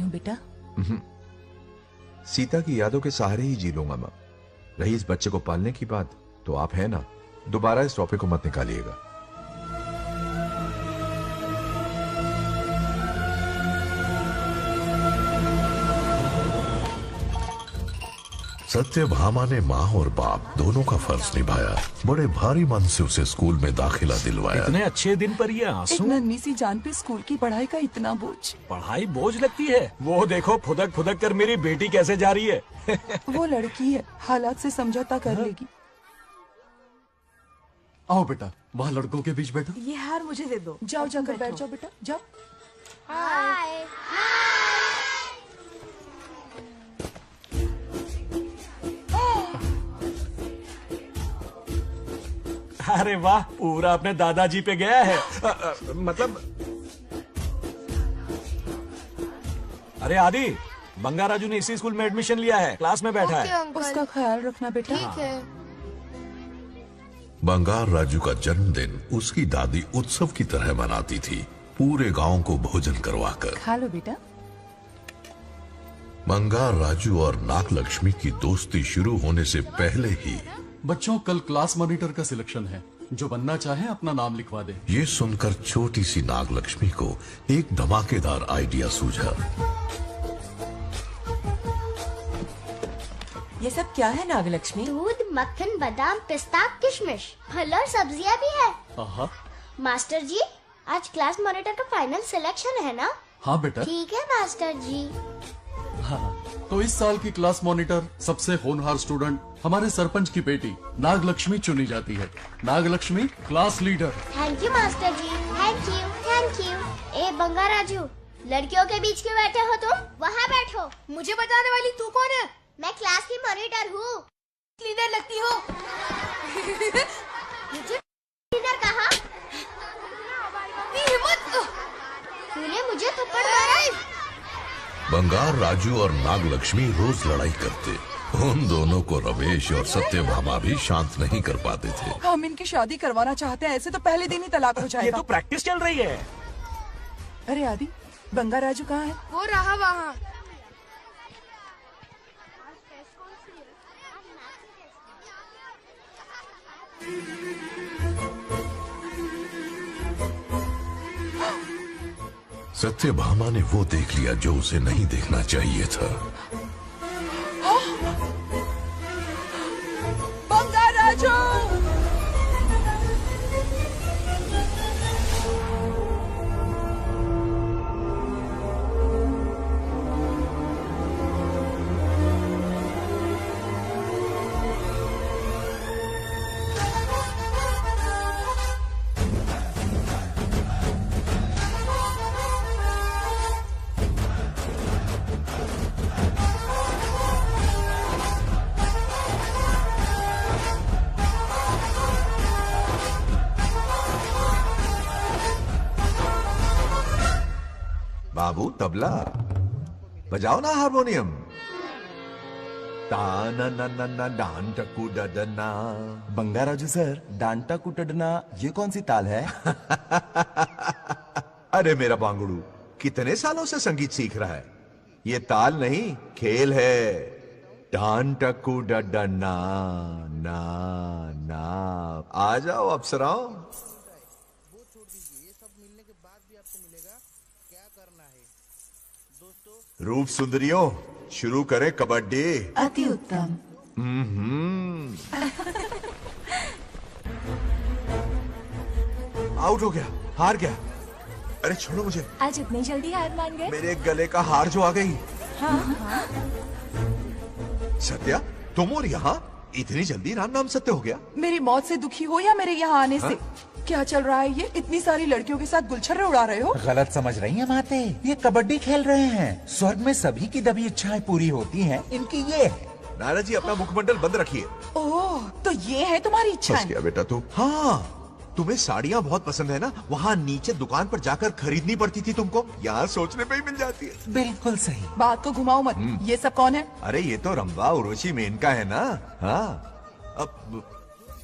हूँ बेटा। सीता की यादों के सहारे ही जी लूंगा माँ। रही इस बच्चे को पालने की बात, तो आप है ना, दोबारा इस टॉपिक को मत निकालिएगा। सत्यभामा ने माँ और बाप दोनों का फर्ज निभाया। बड़े भारी मन से उसे स्कूल में दाखिला दिलवाया। इतने अच्छे दिन पर ये आंसू। एक नन्ही सी जान पे स्कूल की पढ़ाई का इतना बोझ। पढ़ाई बोझ लगती है? वो देखो फुदक फुदक कर मेरी बेटी कैसे जा रही है। वो लड़की है, हालात से समझौता कर लेगी। आओ बेटा, वहाँ लड़कों के बीच बैठो। ये हार मुझे दे दो। जाओ जाकर बैठ जाओ बेटा, जाओ। हाय। अरे वाह, पूरा अपने दादाजी पे गया है। मतलब अरे आदि, बंगा राजू ने इसी स्कूल में एडमिशन लिया है, क्लास में बैठा है। उसका ख्याल रखना बेटा। ठीक है। बंगार राजू का जन्मदिन उसकी दादी उत्सव की तरह मनाती थी, पूरे गांव को भोजन करवाकर। खा लो बेटा। बंगार राजू और नागलक्ष्मी की दोस्ती शुरू होने से पहले ही बच्चों, कल क्लास मॉनिटर का सिलेक्शन है। जो बनना चाहे अपना नाम लिखवा दे। ये सुनकर छोटी सी नागलक्ष्मी को एक धमाकेदार आइडिया सूझा। ये सब क्या है नागलक्ष्मी? दूध, मक्खन, बादाम, पिस्ता, किशमिश, फल और सब्जियां भी है। आहा। मास्टर जी, आज क्लास मॉनिटर का फाइनल सिलेक्शन है ना? हाँ बेटा। ठीक है मास्टर जी। हाँ, तो इस साल की क्लास मॉनिटर सबसे होनहार स्टूडेंट हमारे सरपंच की बेटी नागलक्ष्मी चुनी जाती है। Nagalakshmi class leader. Thank you master ji, thank you, thank you. ए बंगा राजू, लड़कियों के बीच क्यों बैठे हो तुम? वहाँ बैठो। मुझे बताने वाली तू कौन है? मैं क्लास की मॉनिटर हूँ। लीडर लगती हो। मुझे लीडर कहा? हिम्मत। तूने मुझे थप्पड़ मारा। बंगार राजू और नागलक्ष्मी रोज लड़ाई करते। उन दोनों को रमेश और सत्यभामा भी शांत नहीं कर पाते थे। हम इनकी शादी करवाना चाहते हैं, ऐसे तो पहले दिन ही तलाक हो ये जाएगा। तो प्रैक्टिस चल रही है। अरे आदि, बंगा राजू कहाँ है? वो रहा वहाँ। सत्यभामा ने वो देख लिया जो उसे नहीं देखना चाहिए था। बंगा राजू! बाबू तबला बजाओ ना, हारमोनियम। ताना ना ना ना डान टकू डडना। बंगा राजू सर, डांटा कुटडना ये कौन सी ताल है? अरे मेरा बांगड़ू, कितने सालों से संगीत सीख रहा है? ये ताल नहीं, खेल है। डान टकू डडना ना ना। आ जाओ अप्सराओ। रूप सुंदरियों, शुरू करें कबड्डी। अति उत्तम। आउट हो गया, हार गया। अरे छोड़ो मुझे। आज इतनी जल्दी हार मान गए? मेरे गले का हार जो आ गई। हाँ। सत्या, तुम और यहाँ इतनी जल्दी राम नाम सत्य हो गया? मेरी मौत से दुखी हो या मेरे यहाँ आने से? क्या चल रहा है ये? इतनी सारी लड़कियों के साथ गुलछर्रे उड़ा रहे हो? गलत समझ रही हैं माते, ये कबड्डी खेल रहे हैं। स्वर्ग में सभी की दबी इच्छाएं पूरी होती हैं, इनकी ये है। नारा जी, अपना मुखमंडल बंद रखिए। ओह, तो ये है तुम्हारी फंस इच्छाएं? गया बेटा तू। हाँ, तुम्हें साड़ियाँ बहुत पसंद है ना? वहाँ नीचे दुकान पर जाकर खरीदनी पड़ती थी तुमको, यहाँ सोचने पे ही मिल जाती है। बिल्कुल सही। बात को घुमाओ मत। ये सब कौन है? अरे ये तो रंबा उर्वशी मेनका है ना। हाँ, अब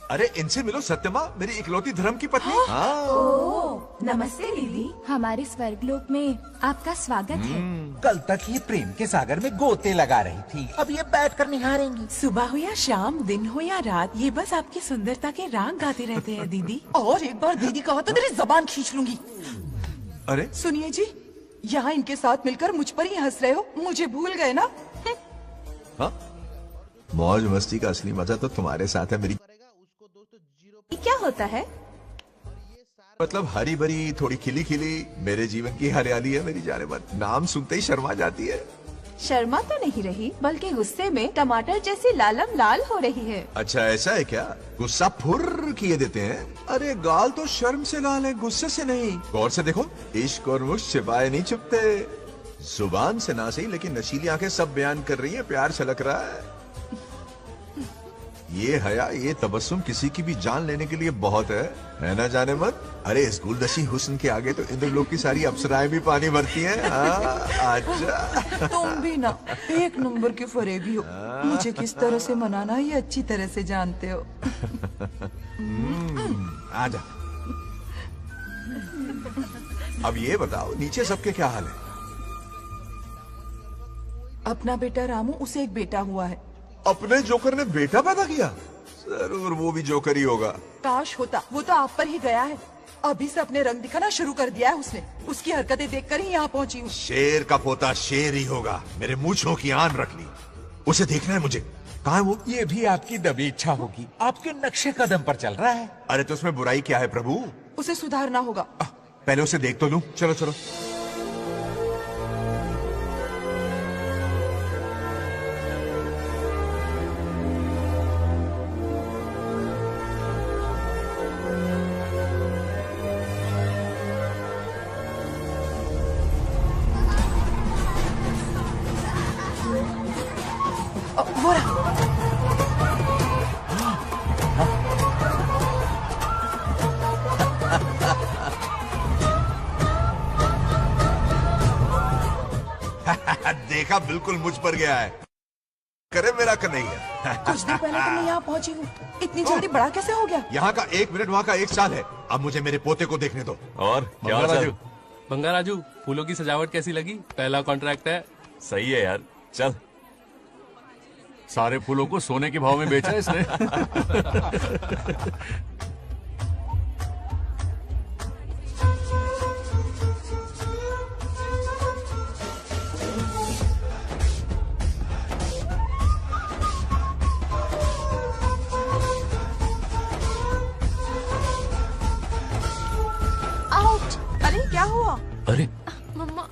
अरे इनसे मिलो सत्यमा, मेरी इकलौती धर्म की पत्नी। हाँ। नमस्ते दीदी। हमारे स्वर्गलोक में आपका स्वागत है। कल तक ये प्रेम के सागर में गोते लगा रही थी, अब ये बैठकर निहारेंगी। सुबह हो या शाम, दिन हो या रात, ये बस आपकी सुंदरता के राग गाते रहते हैं दीदी। और एक बार दीदी कहा तो तेरी जबान खींच लूंगी। अरे सुनिए जी, यहाँ इनके साथ मिलकर मुझ पर ही हंस रहे हो, मुझे भूल गए ना? हाँ, मौज मस्ती का असली मजा तो तुम्हारे साथ है मेरी। ये क्या होता है? मतलब हरी भरी थोड़ी खिली खिली मेरे जीवन की हरियाली है मेरी जाने मन। नाम सुनते ही शर्मा जाती है। शर्मा तो नहीं रही, बल्कि गुस्से में टमाटर जैसी लालम लाल हो रही है। अच्छा ऐसा है क्या? गुस्सा फुर्र किए देते हैं। अरे गाल तो शर्म से लाल है, गुस्से से नहीं। गौर से देखो, इश्क और मुश्क छिपाए नहीं छुपते। जुबान से ना सही लेकिन नशीली आंखें सब बयान कर रही हैं, प्यार छलक रहा है। ये हया, ये तबस्सुम किसी की भी जान लेने के लिए बहुत है ना जाने मन? अरे इस गुलदस्ती हुस्न के आगे तो इंद्रलोक की सारी अप्सराएं भी पानी भरती हैं। अच्छा तुम भी ना एक नंबर के फरेबी हो। मुझे किस तरह से मनाना ये अच्छी तरह से जानते हो। आजा। अब ये बताओ नीचे सबके क्या हाल है? अपना बेटा रामू, उसे एक बेटा हुआ है। अपने जोकर ने बेटा पैदा किया? जरूर वो भी जोकर ही होगा। काश होता, वो तो आप पर ही गया है। अभी से अपने रंग दिखाना शुरू कर दिया है उसने। उसकी हरकतें देखकर ही यहाँ पहुँची हूँ। शेर का पोता शेर ही होगा। मेरे मूंछों की आन रख ली। उसे देखना है मुझे। कहाँ है वो? ये भी आपकी दबी इच्छा होगी, आपके नक्शे कदम पर चल रहा है। अरे तो उसमें बुराई क्या है प्रभु? उसे सुधारना होगा। पहले उसे देख तो लूं। चलो चलो। वो रहा। देखा, बिल्कुल मुझ पर गया है। करे मेरा कन्हैया। कुछ देर पहले तो मैं यहाँ पहुँची हूँ। इतनी जल्दी बड़ा कैसे हो गया? यहाँ का 1 मिनट, वहाँ का 1 साल है। अब मुझे मेरे पोते को देखने दो। और क्या हाल चाल? बंगा राजू, फूलों की सजावट कैसी लगी? पहला कॉन्ट्रैक्ट है। सही है यार, चल। सारे फूलों को सोने के भाव में बेचा है इसने। आउट। अरे क्या हुआ? अरे मम्मा।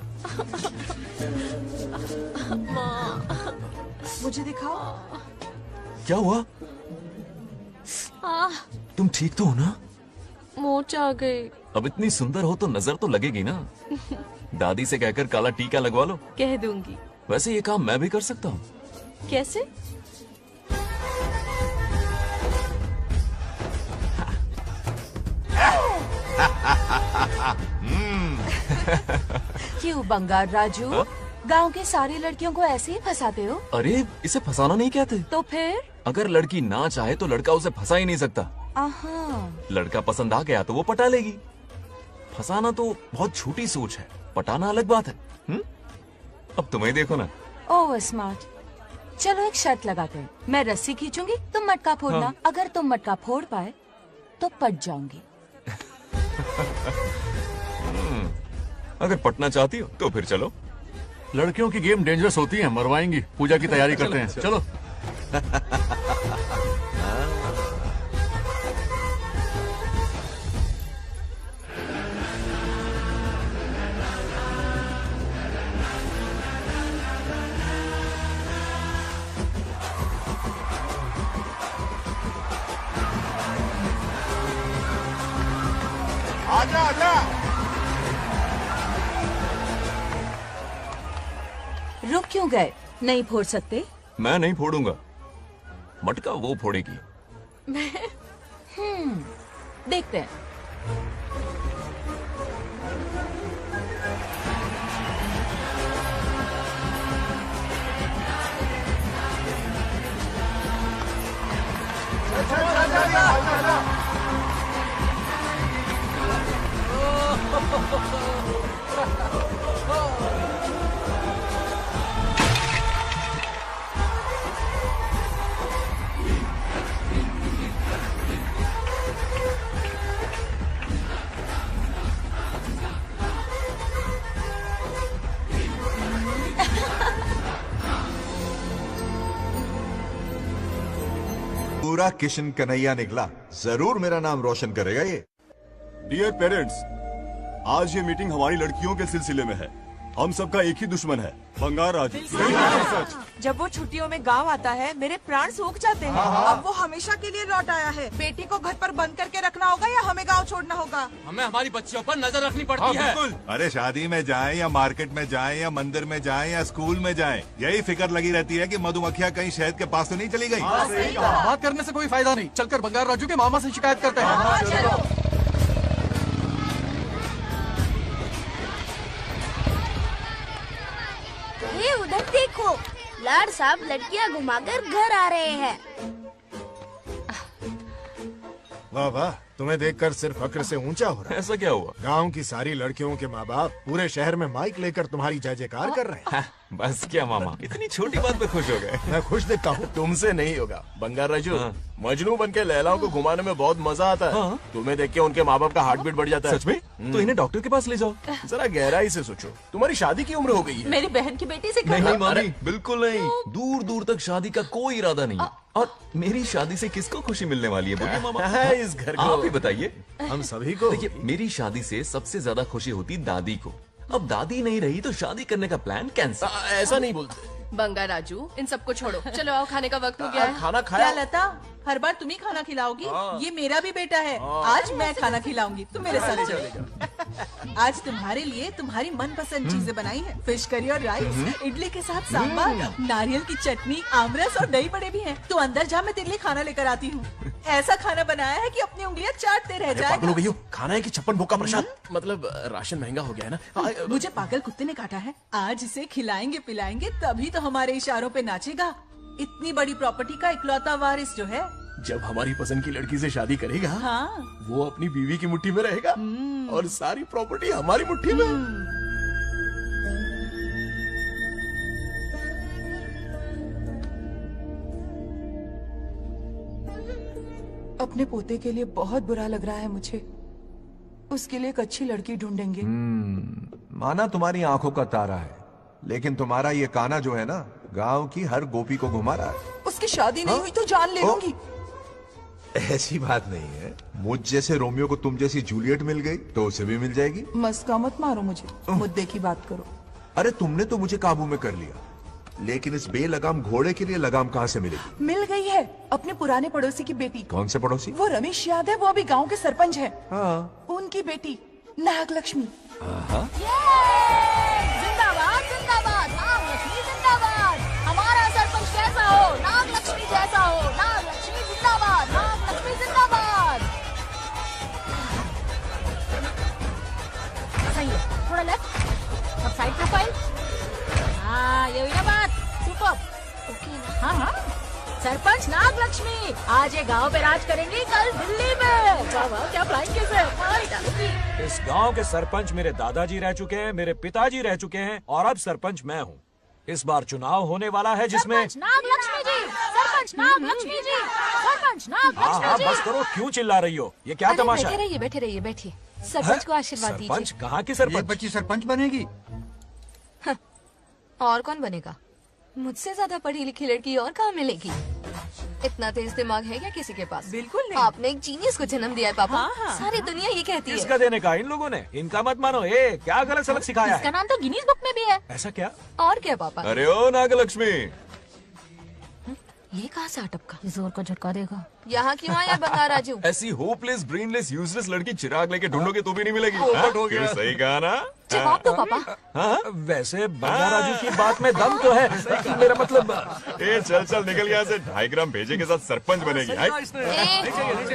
मुझे दिखाओ। क्या हुआ? तुम ठीक तो हो ना? मोच आ गई। अब इतनी सुंदर हो तो नजर तो लगेगी ना। दादी से कहकर काला टीका लगवा लो। कह दूंगी। वैसे ये काम मैं भी कर सकता हूँ। कैसे? क्यों बंगार राजू? गांव के सारी लड़कियों को ऐसे ही फंसाते हो? अरे इसे फंसाना नहीं कहते। तो फिर? अगर लड़की ना चाहे तो लड़का उसे फंसा ही नहीं सकता। लड़का पसंद आ गया तो वो पटा लेगी। फंसाना तो बहुत छोटी सोच है, पटाना अलग बात है। अब तुम्हें देखो ना। Over smart. चलो एक शर्त लगाते हैं। मैं रस्सी खींचूंगी, तुम मटका फोड़ना। हाँ। अगर तुम मटका फोड़ पाए तो पट जाऊंगी। अगर पटना चाहती हो तो फिर चलो। लड़कियों की गेम डेंजरस होती है, मरवाएंगी। पूजा की तैयारी करते हैं, चलो। आजा आजा। रुक क्यों गए? नहीं फोड़ सकते? मैं नहीं फोड़ूंगा, मटका वो फोड़ेगी। देखते हैं। पूरा किशन कन्हैया निकला। जरूर मेरा नाम रोशन करेगा ये। डियर पेरेंट्स, आज ये मीटिंग हमारी लड़कियों के सिलसिले में है। हम सबका एक ही दुश्मन है, बंगार राजू। जब वो छुट्टियों में गांव आता है मेरे प्राण सूख जाते हैं। अब वो हमेशा के लिए लौट आया है। बेटी को घर पर बंद करके रखना होगा या हमें गांव छोड़ना होगा? हमें हमारी बच्चियों पर नजर रखनी पड़ती है। अरे शादी में जाएं या मार्केट में जाएं या मंदिर में जाएं या स्कूल में जाएं, यही फिक्र लगी रहती है कि मधुमक्खियाँ कहीं शहद के पास तो नहीं चली गई। बात करने से कोई फायदा नहीं, चलकर बंगार राजू के मामा से शिकायत करते हैं। ये उधर देखो, लाड साहब लड़कियां घुमाकर घर आ रहे हैं। वाह वाह, तुम्हें देखकर सिर्फ फक्र से ऊंचा हो रहा है। ऐसा क्या हुआ? गांव की सारी लड़कियों के माँ बाप पूरे शहर में माइक लेकर तुम्हारी जय जयकार कर रहे हैं। बस क्या मामा, इतनी छोटी बात पे खुश हो गए। मैं खुश दिखता हूँ। तुमसे नहीं होगा बंगार राजू। मजनू बन के लैलाओं को घुमाने में बहुत मजा आता है। तुम्हें देख के उनके माँ बाप का हार्ट बीट बढ़ जाता है। सच में? तो इन्हें डॉक्टर के पास ले जाओ। जरा गहराई से सोचो, तुम्हारी शादी की उम्र हो गई है। मेरी बहन की बेटी से नहीं मामी, बिल्कुल नहीं। दूर दूर तक शादी का कोई इरादा नहीं। और मेरी शादी से किसको खुशी मिलने वाली है बोलिए मामा? इस घर को आप ही बताइए। हम सभी को। देखिए, मेरी शादी से सबसे ज्यादा खुशी होती दादी को। अब दादी नहीं रही तो शादी करने का प्लान कैंसिल। ऐसा नहीं बोलते। बंगार राजू, इन सबको छोड़ो, चलो आओ, खाने का वक्त हो गया है। खाना क्या खाया? लता, हर बार तुम ही खाना खिलाओगी? ये मेरा भी बेटा है। आज मैं खाना खिलाऊंगी, तुम मेरे साथ चलो। आज तुम्हारे लिए तुम्हारी मनपसंद चीजें बनाई है। फिश करी और राइस, इडली के साथ सांभर, नारियल की चटनी, आमरस और दही बड़े भी हैं। तू अंदर जा, मैं तेरे लिए खाना लेकर आती हूँ। ऐसा खाना बनाया है कि अपनी उंगलियां चाटते रह जाएगा। खाना है कि 56 भोग का प्रसाद? मतलब राशन महंगा हो गया है ना। मुझे पागल कुत्ते ने काटा है। आज इसे खिलाएंगे पिलाएंगे तभी तो हमारे इशारों पे नाचेगा। इतनी बड़ी प्रॉपर्टी का इकलौता वारिस जो है। जब हमारी पसंद की लड़की से शादी करेगा, हाँ, वो अपनी बीवी की मुट्ठी में रहेगा और सारी प्रॉपर्टी हमारी मुट्ठी में। अपने पोते के लिए बहुत बुरा लग रहा है मुझे। उसके लिए एक अच्छी लड़की ढूंढेंगे। माना तुम्हारी आंखों का तारा है, लेकिन तुम्हारा ये काना जो है ना, गांव की हर गोपी को घुमा रहा है। उसकी शादी नहीं हुई तो जान ले लूंगी। ऐसी बात नहीं है। मुझ जैसे रोमियो को तुम जैसी जूलियट मिल गई तो उसे भी मिल जाएगी। मस्का मत मारो मुझे, मुद्दे की बात करो। अरे तुमने तो मुझे काबू में कर लिया, लेकिन इस बेलगाम घोड़े के लिए लगाम कहाँ से मिलेगी? मिल गई है, अपने पुराने पड़ोसी की बेटी। कौन से पड़ोसी? वो रमेश याद है, वो अभी गांव के सरपंच है। हाँ। उनकी बेटी नागलक्ष्मी। जिंदाबाद जिंदाबाद, नागलक्ष्मी जिंदाबाद। हमारा सरपंच कैसा हो, नागलक्ष्मी जैसा हो। नागलक्ष्मी जिंदाबाद, नागलक्ष्मी जिंदाबाद। सही है, थोड़ा लेफ्ट, अब साइड प्रोफाइल। हाँ, ये हुई ना बात। सुपर। ओके। हाँ हाँ, सरपंच नागलक्ष्मी आज ये गांव पे राज करेंगी, कल दिल्ली में। वाह वाह, क्या फ्लाइंग किस है। इस गांव के सरपंच मेरे दादाजी रह चुके हैं, मेरे पिताजी रह चुके हैं और अब सरपंच मैं हूँ। इस बार चुनाव होने वाला है जिसमें नागलक्ष्मी जी, सरपंच नागलक्ष्मी जी, सरपंच नागलक्ष्मी जी। बस करो, क्यों चिल्ला रही हो? ये क्या तमाशा है? बैठे रहिए बैठिए। सरपंच को आशीर्वाद दीजिए। सरपंच कहाँ की सरपंच? बच्ची सरपंच बनेगी। और कौन बनेगा? मुझसे ज्यादा पढ़ी लिखी लड़की और कहाँ मिलेगी? इतना तेज दिमाग है क्या किसी के पास? बिल्कुल नहीं। आपने एक जीनियस को जन्म दिया है पापा। हाँ। सारी दुनिया ये कहती है। किसका देने का? इन लोगों ने। इनका मत मानो। क्या गलत सलत सिखाया इसका है? नाम तो गिनीज बुक में भी है। ऐसा क्या? और क्या पापा? अरे ओ नागलक्ष्मी, ये कहाँ से अटपका? जोर का झटका देगा। यहाँ क्यों आया बंगार राजू? ऐसी होपलेस ब्रेनलेस यूजलेस लड़की चिराग लेके ढूंढोगे तो भी नहीं मिलेगी। क्यों, सही कहा ना? जवाब दो पापा। हाँ? वैसे बंगार राजू की बात में दम तो है, मेरा मतलब। चल चल निकल यहाँ से। 2.5 ग्राम भेजे के साथ सरपंच बनेगी।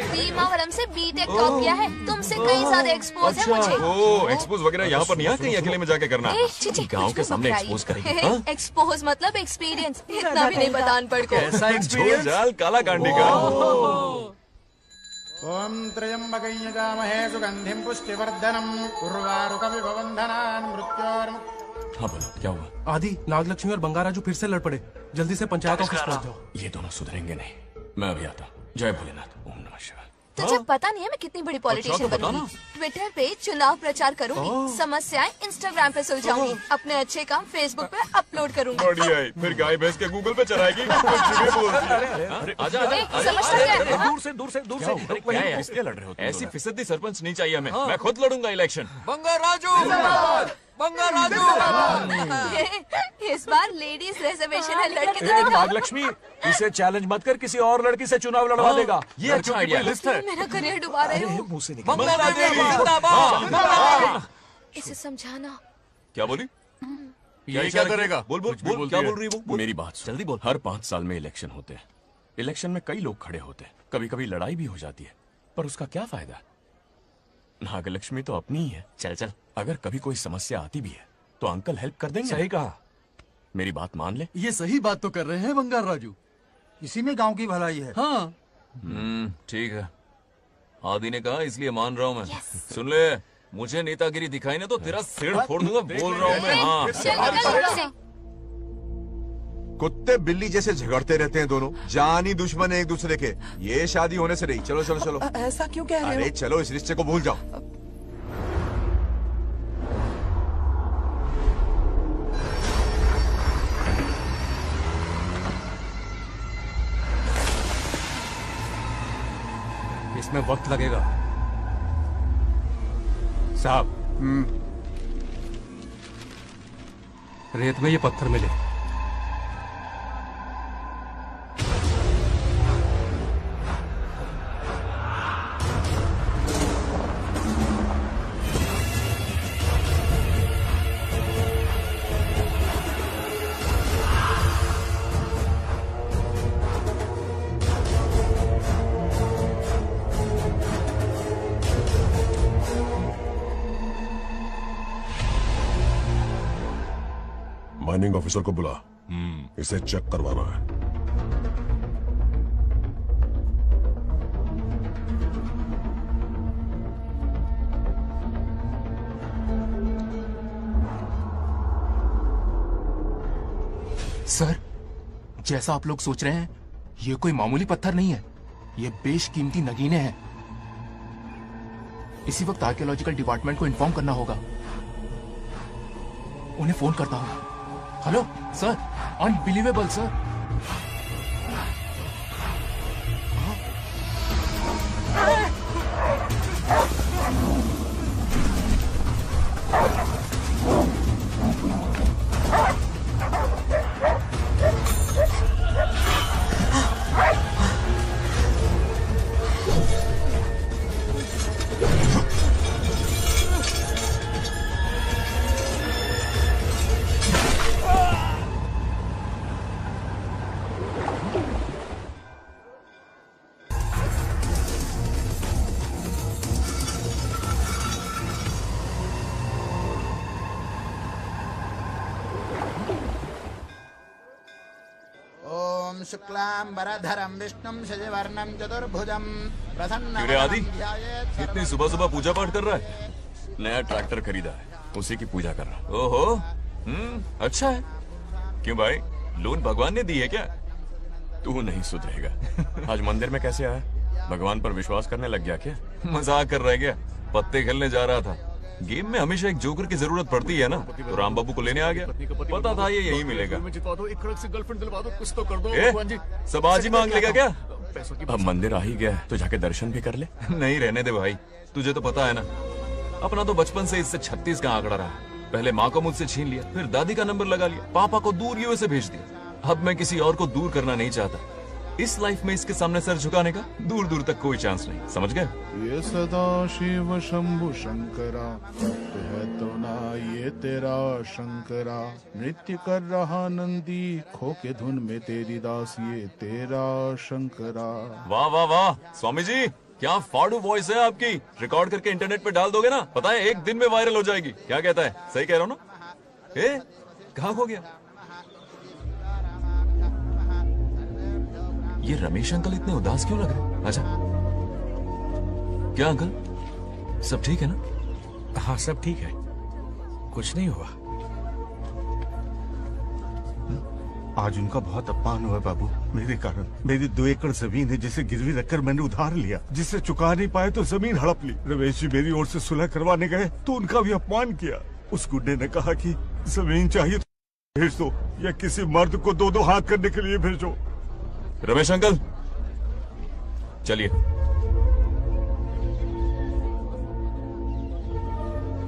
भीमावरम से बीटेक टॉप किया है, तुमसे कई ज्यादा एक्सपोज है मुझे। ओ एक्सपोज वगैरह यहाँ पर नहीं है, कहीं अकेले में जाके करना। गाँव के सामने एक्सपोज करेंगे। एक्सपोज मतलब एक्सपीरियंस, इतना भी नहीं पता अनपढ़ को। ऐसा एक्सपीरियंस? जाल काला कांडी का। ओम त्र्यंबकं यजामहे सुगंधिं पुष्टिवर्धनम् उर्वारुकमिव बन्धनान् मृत्योर्मुक्तिः। हाँ बोलो, क्या हुआ? आदि, नागलक्ष्मी और बंगार राजू फिर से लड़ पड़े। जल्दी से पंचायत ऑफिस पहुंच जाओ। ये दोनों सुधरेंगे नहीं। मैं अभी आता हूँ। जय भोलेनाथ। ओम नमः शिवाय। तुझे पता नहीं है मैं कितनी बड़ी पॉलिटिशियन तो बनूंगी। ट्विटर पे चुनाव प्रचार करूंगी, समस्याएं इंस्टाग्राम पे सुलझाऊंगी, अपने अच्छे काम फेसबुक पे अपलोड करूंगी। बढ़िया है, फिर गाय भैंस के गूगल पे चराएगी। समझता क्या है? दूर से दूर से दूर से किसके लड़ रहे हो? ऐसी फिसदी सरपंच नहीं चाहिए हमें। मैं खुद लड़ूंगा इलेक्शन। बंगा राजू, बंगा राजू। इस बार लेडीज रिजर्वेशन है, लड़के तो दिखाओ। नागलक्ष्मी, इसे चैलेंज मत कर, किसी और लड़की से चुनाव लड़वा देगा। ये अच्छा आइडिया लिस्ट है। मेरा करियर डुबा रहे हो। मुंह से निकल। इसे समझाना। क्या बोली? ये क्या करेगा? बोल बोल बोल, क्या बोल रही है वो? मेरी बात जल्दी बोल। हर 5 साल में इलेक्शन होते हैं। इलेक्शन में कई लोग खड़े होते हैं, कभी कभी लड़ाई भी हो जाती है, पर उसका क्या फायदा? नागलक्ष्मी तो अपनी ही है। चल चल, अगर कभी कोई समस्या आती भी है तो अंकल हेल्प कर देंगे। सही कहा। मेरी बात मान ले। ये सही बात तो कर रहे हैं बंगार राजू। इसी में गांव की भलाई है। हाँ ठीक है। आदि ने कहा इसलिए मान रहा हूँ मैं। सुन ले, मुझे नेतागिरी दिखाई ना तो तेरा सिर फोड़ दूंगा। बोल रहा हूँ मैं। हाँ, कुत्ते बिल्ली जैसे झगड़ते रहते हैं दोनों, जानी दुश्मन है एक दूसरे के। ये शादी होने से रही। चलो चलो चलो। ऐसा क्यों कह रहे अरे हो? चलो, इस रिश्ते को भूल जाओ। इसमें वक्त लगेगा साहब। रेत में ये पत्थर मिले। माइनिंग ऑफिसर को बुला, इसे चेक करवाना है। सर, जैसा आप लोग सोच रहे हैं, ये कोई मामूली पत्थर नहीं है। ये बेशकीमती नगीने हैं। इसी वक्त आर्कियोलॉजिकल डिपार्टमेंट को इन्फॉर्म करना होगा। उन्हें फोन करता हूं। Hello sir, unbelievable sir. शुक्लांबरधरं विष्णुं शशिवर्णं चतुर्भुजं प्रसन्नं क्यों आदि? ध्यायेत् इतनी सुबह सुबह पूजा पाठ कर रहा है? नया ट्रैक्टर खरीदा है, उसी की पूजा कर रहा। ओहो, अच्छा है। क्यों भाई, लोन भगवान ने दी है क्या? तू नहीं सुधरेगा। आज मंदिर में कैसे आया? भगवान पर विश्वास करने लग गया क्या? मजाक कर रहा है क्या? पत्ते खेलने जा रहा था। गेम में हमेशा एक जोकर की जरूरत पड़ती है ना, तो राम बाबू को लेने आ गया। पता था ये यही मिलेगा। सब आज ही मांग लेगा क्या? अब मंदिर आ ही गया तो जाके दर्शन भी कर ले। नहीं, रहने दे भाई, तुझे तो पता है ना, अपना तो बचपन से इससे 36 का आंकड़ा रहा। पहले माँ को मुझसे छीन लिया, फिर दादी का नंबर लगा लिया, पापा को दूर यूएसए भेज दिया। अब मैं किसी और को दूर करना नहीं चाहता। इस लाइफ में इसके सामने सर झुकाने का दूर दूर तक कोई चांस नहीं, समझ गए? ये सदा शिव शंभु शंकरा, है तो ना ये तेरा शंकरा। नृत्य कर रहा नंदी, खो के धुन में तेरी दास, ये तेरा शंकरा। वाह वाह वाह, स्वामी जी क्या फाड़ू वॉइस है आपकी। रिकॉर्ड करके इंटरनेट पे डाल दोगे ना, पता है एक दिन में वायरल हो जाएगी। क्या कहता है? सही कह रहा हूँ ना? कहाँ खो गया ये रमेश अंकल? इतने उदास क्यों लग रहे? अच्छा, क्या अंकल, सब ठीक है ना? हाँ सब ठीक है, कुछ नहीं हुआ। आज उनका बहुत अपमान हुआ बाबू, मेरे कारण। मेरी 2 एकड़ जमीन है जिसे गिरवी रखकर मैंने उधार लिया, जिसे चुका नहीं पाए तो जमीन हड़प ली। रमेश जी मेरी ओर से सुलह करवाने गए तो उनका भी अपमान किया। उस गुड्डे ने कहा कि जमीन चाहिए तो भेज दो या किसी मर्द को 2-2 हाथ करने के लिए भेजो। रमेश अंकल चलिए।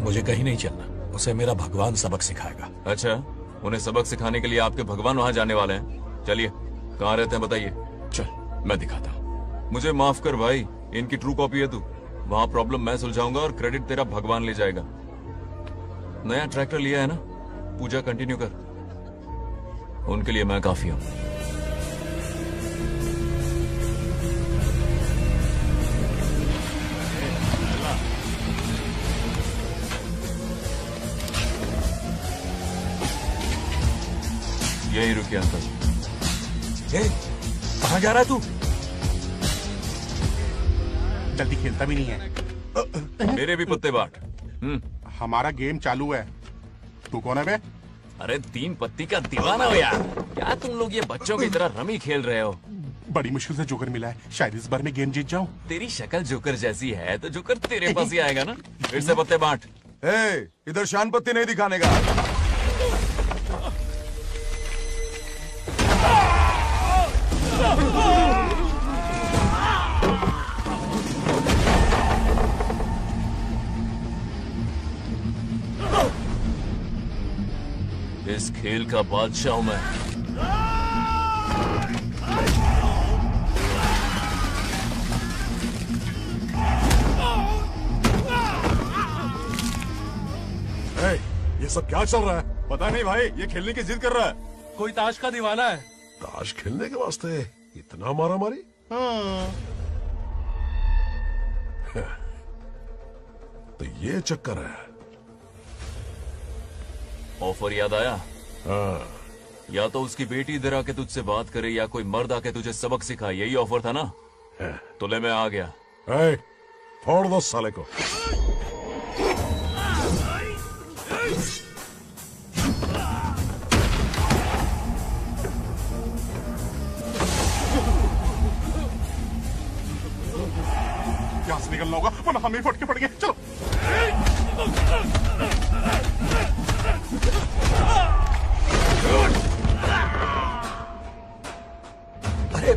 मुझे कहीं नहीं चलना, उसे मेरा भगवान सबक सिखाएगा। अच्छा, उन्हें सबक सिखाने के लिए आपके भगवान वहां जाने वाले हैं। चलिए, कहाँ रहते हैं बताइए। चल मैं दिखाता हूँ। मुझे माफ कर भाई, इनकी ट्रू कॉपी है तू। वहां प्रॉब्लम मैं सुलझाऊंगा और क्रेडिट तेरा भगवान ले जाएगा। नया ट्रैक्टर लिया है ना, पूजा कंटिन्यू कर। उनके लिए मैं काफी हूं। यही रुकिए अंकल। कहाँ जा रहा है तू? जल्दी खेलता भी नहीं है। मेरे भी पत्ते बाट। हमारा गेम चालू है। तू कौन है बे? अरे 3 पत्ती का दीवाना हो यार। क्या तुम लोग ये बच्चों की तरह रमी खेल रहे हो? बड़ी मुश्किल से जोकर मिला है, शायद इस बार में गेम जीत जाऊं। तेरी शक्ल जोकर जैसी है तो जोकर तेरे पास ही आएगा ना। फिर से पत्ते बांट। इधर शान पत्ती नहीं दिखाने का। इस खेल का बादशाह हूं मैं। ये सब क्या चल रहा है? पता नहीं भाई, ये खेलने की जिद कर रहा है। कोई ताश का दीवाना है। ताश खेलने के वास्ते इतना मारा मारी? तो ये चक्कर है। ऑफर याद आया? या तो उसकी बेटी इधर आके तुझसे बात करे या कोई मर्द आके तुझे सबक सिखाए, यही ऑफर था ना? तो ले मैं आ गया। फोड़ दो साले को। यहाँ से निकलना होगा वरना हमें फट के पड़ेंगे। चलो। अरे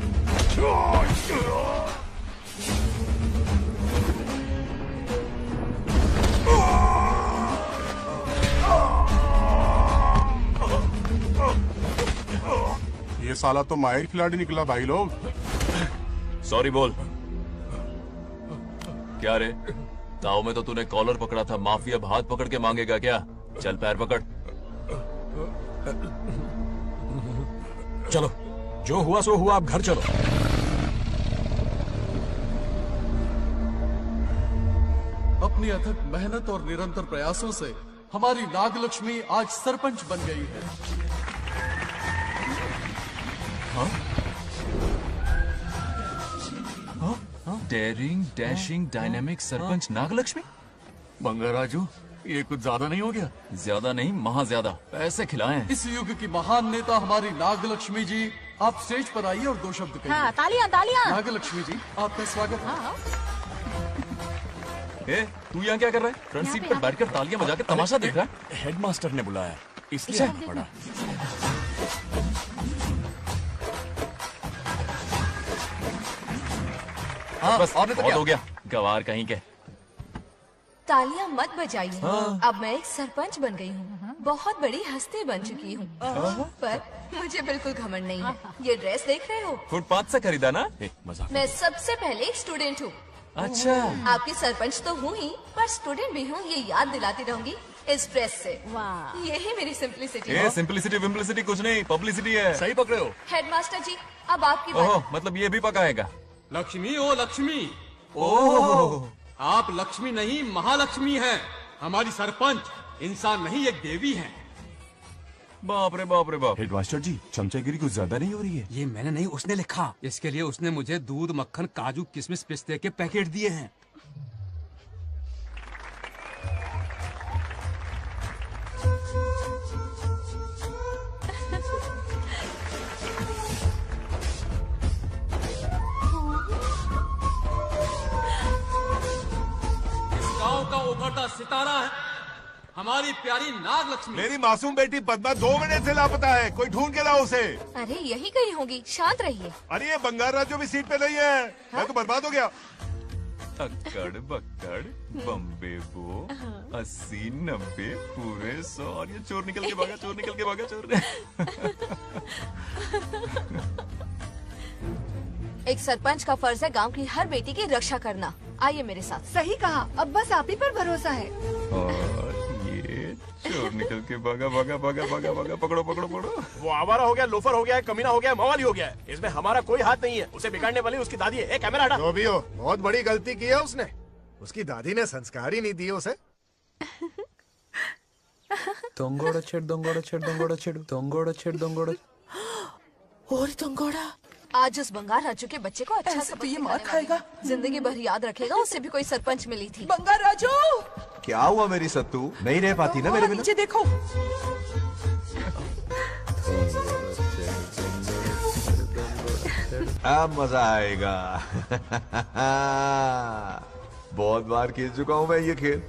ये साला तो माहिर खिलाड़ी निकला भाई लोग। सॉरी बोल। क्या रे, ताऊ में तो तूने कॉलर पकड़ा था, माफी अब हाथ पकड़ के मांगेगा क्या? चल पैर पकड़। चलो, जो हुआ सो हुआ, अब घर चलो। अपनी अथक मेहनत और निरंतर प्रयासों से हमारी नागलक्ष्मी आज सरपंच बन गई है। Daring, dashing, dynamic sarpanch Nagalakshmi. Bangaraju, ये कुछ ज्यादा नहीं हो गया? ज्यादा नहीं, महा ज्यादा। पैसे खिलाएं। इस युग की महान नेता हमारी नागलक्ष्मी जी, आप स्टेज पर आइए और 2 शब्द कहिए। हाँ, तालियां तालियां। नागलक्ष्मी जी, आपका स्वागत है। तू यहाँ क्या कर रहा है? फ्रंट सीट पर बैठकर तालियां बजा के तमाशा देख रहा है? हेडमास्टर ने बुलाया, इसलिए आना पड़ा। बस बहुत हो गया, गवार कहीं के। तालियां मत बजाइए। अब मैं एक सरपंच बन गई हूँ, बहुत बड़ी हस्ती बन चुकी हूँ। पर मुझे बिल्कुल घमंड नहीं है। ये ड्रेस देख रहे हो? फुटपाथ से खरीदा ना? मजाक। मैं सबसे पहले एक स्टूडेंट हूँ। अच्छा। आपकी सरपंच तो हूँ ही, पर स्टूडेंट भी हूँ, ये याद दिलाती रहूंगी इस ड्रेस से। यही मेरी सिंपलिसिटी है। सिंपलिसिटी विम्पलिसिटी कुछ नहीं, पब्लिसिटी है। सही पकड़े हो। हेडमास्टर जी, अब आपकी बात। मतलब ये भी पकाएगा? लक्ष्मी, ओ लक्ष्मी। ओह, आप लक्ष्मी नहीं, महालक्ष्मी हैं। हमारी सरपंच इंसान नहीं, एक देवी हैं। बाप रे बाप रे बाप। हेडमास्टर जी, चमचागिरी कुछ ज्यादा नहीं हो रही है? ये मैंने नहीं, उसने लिखा। इसके लिए उसने मुझे दूध, मक्खन, काजू, किशमिश, पिस्ते के पैकेट दिए हैं। का सितारा है हमारी प्यारी नाग लक्ष्मी। मेरी मासूम बेटी पद्मा 2 महीने से लापता है, कोई ढूंढ के लाओ उसे। अरे यही कहीं होगी, शांत रहिए। अरे ये बंगार राजू भी सीट पे नहीं है, मैं तो बर्बाद हो गया। अक्कड़ बक्कड़ बम्बे बो 80 90 पूरे 100 और ये चोर निकल के भागा, चोर निकल के भागा, चोर। एक सरपंच का फर्ज है गांव की हर बेटी की रक्षा करना। आइए मेरे साथ। सही कहा, अब बस आप ही पर भरोसा है। और ये चोर निकल के भागा भागा भागा भागा भागा, पकड़ो पकड़ो पकड़ो। वो आवारा हो गया, लोफर हो गया, कमीना हो गया, मवाली हो गया। इसमें हमारा कोई हाथ नहीं है। उसे बिगाड़ने वाली उसकी दादी है। कैमरा हटा। जो भी हो, बहुत बड़ी गलती की है उसने। उसकी दादी ने संस्कार ही नहीं दिए उसे। दंगोड़ा छेड़ दंगोड़ा छेड़ दंगोड़ा छेड़ दंगोड़ा छेड़ दंगोड़ा। और दंगोड़ा आज उस बंगार राजू के बच्चे को अच्छा सबक तो ये मार खाएगा, जिंदगी भर याद रखेगा। उससे भी कोई सरपंच मिली थी। बंगार राजू क्या हुआ मेरी सत्तू, नहीं रह पाती ना मेरे बिना? नीचे देखो। अब मजा आएगा। बहुत बार खेल चुका हूँ मैं ये खेल।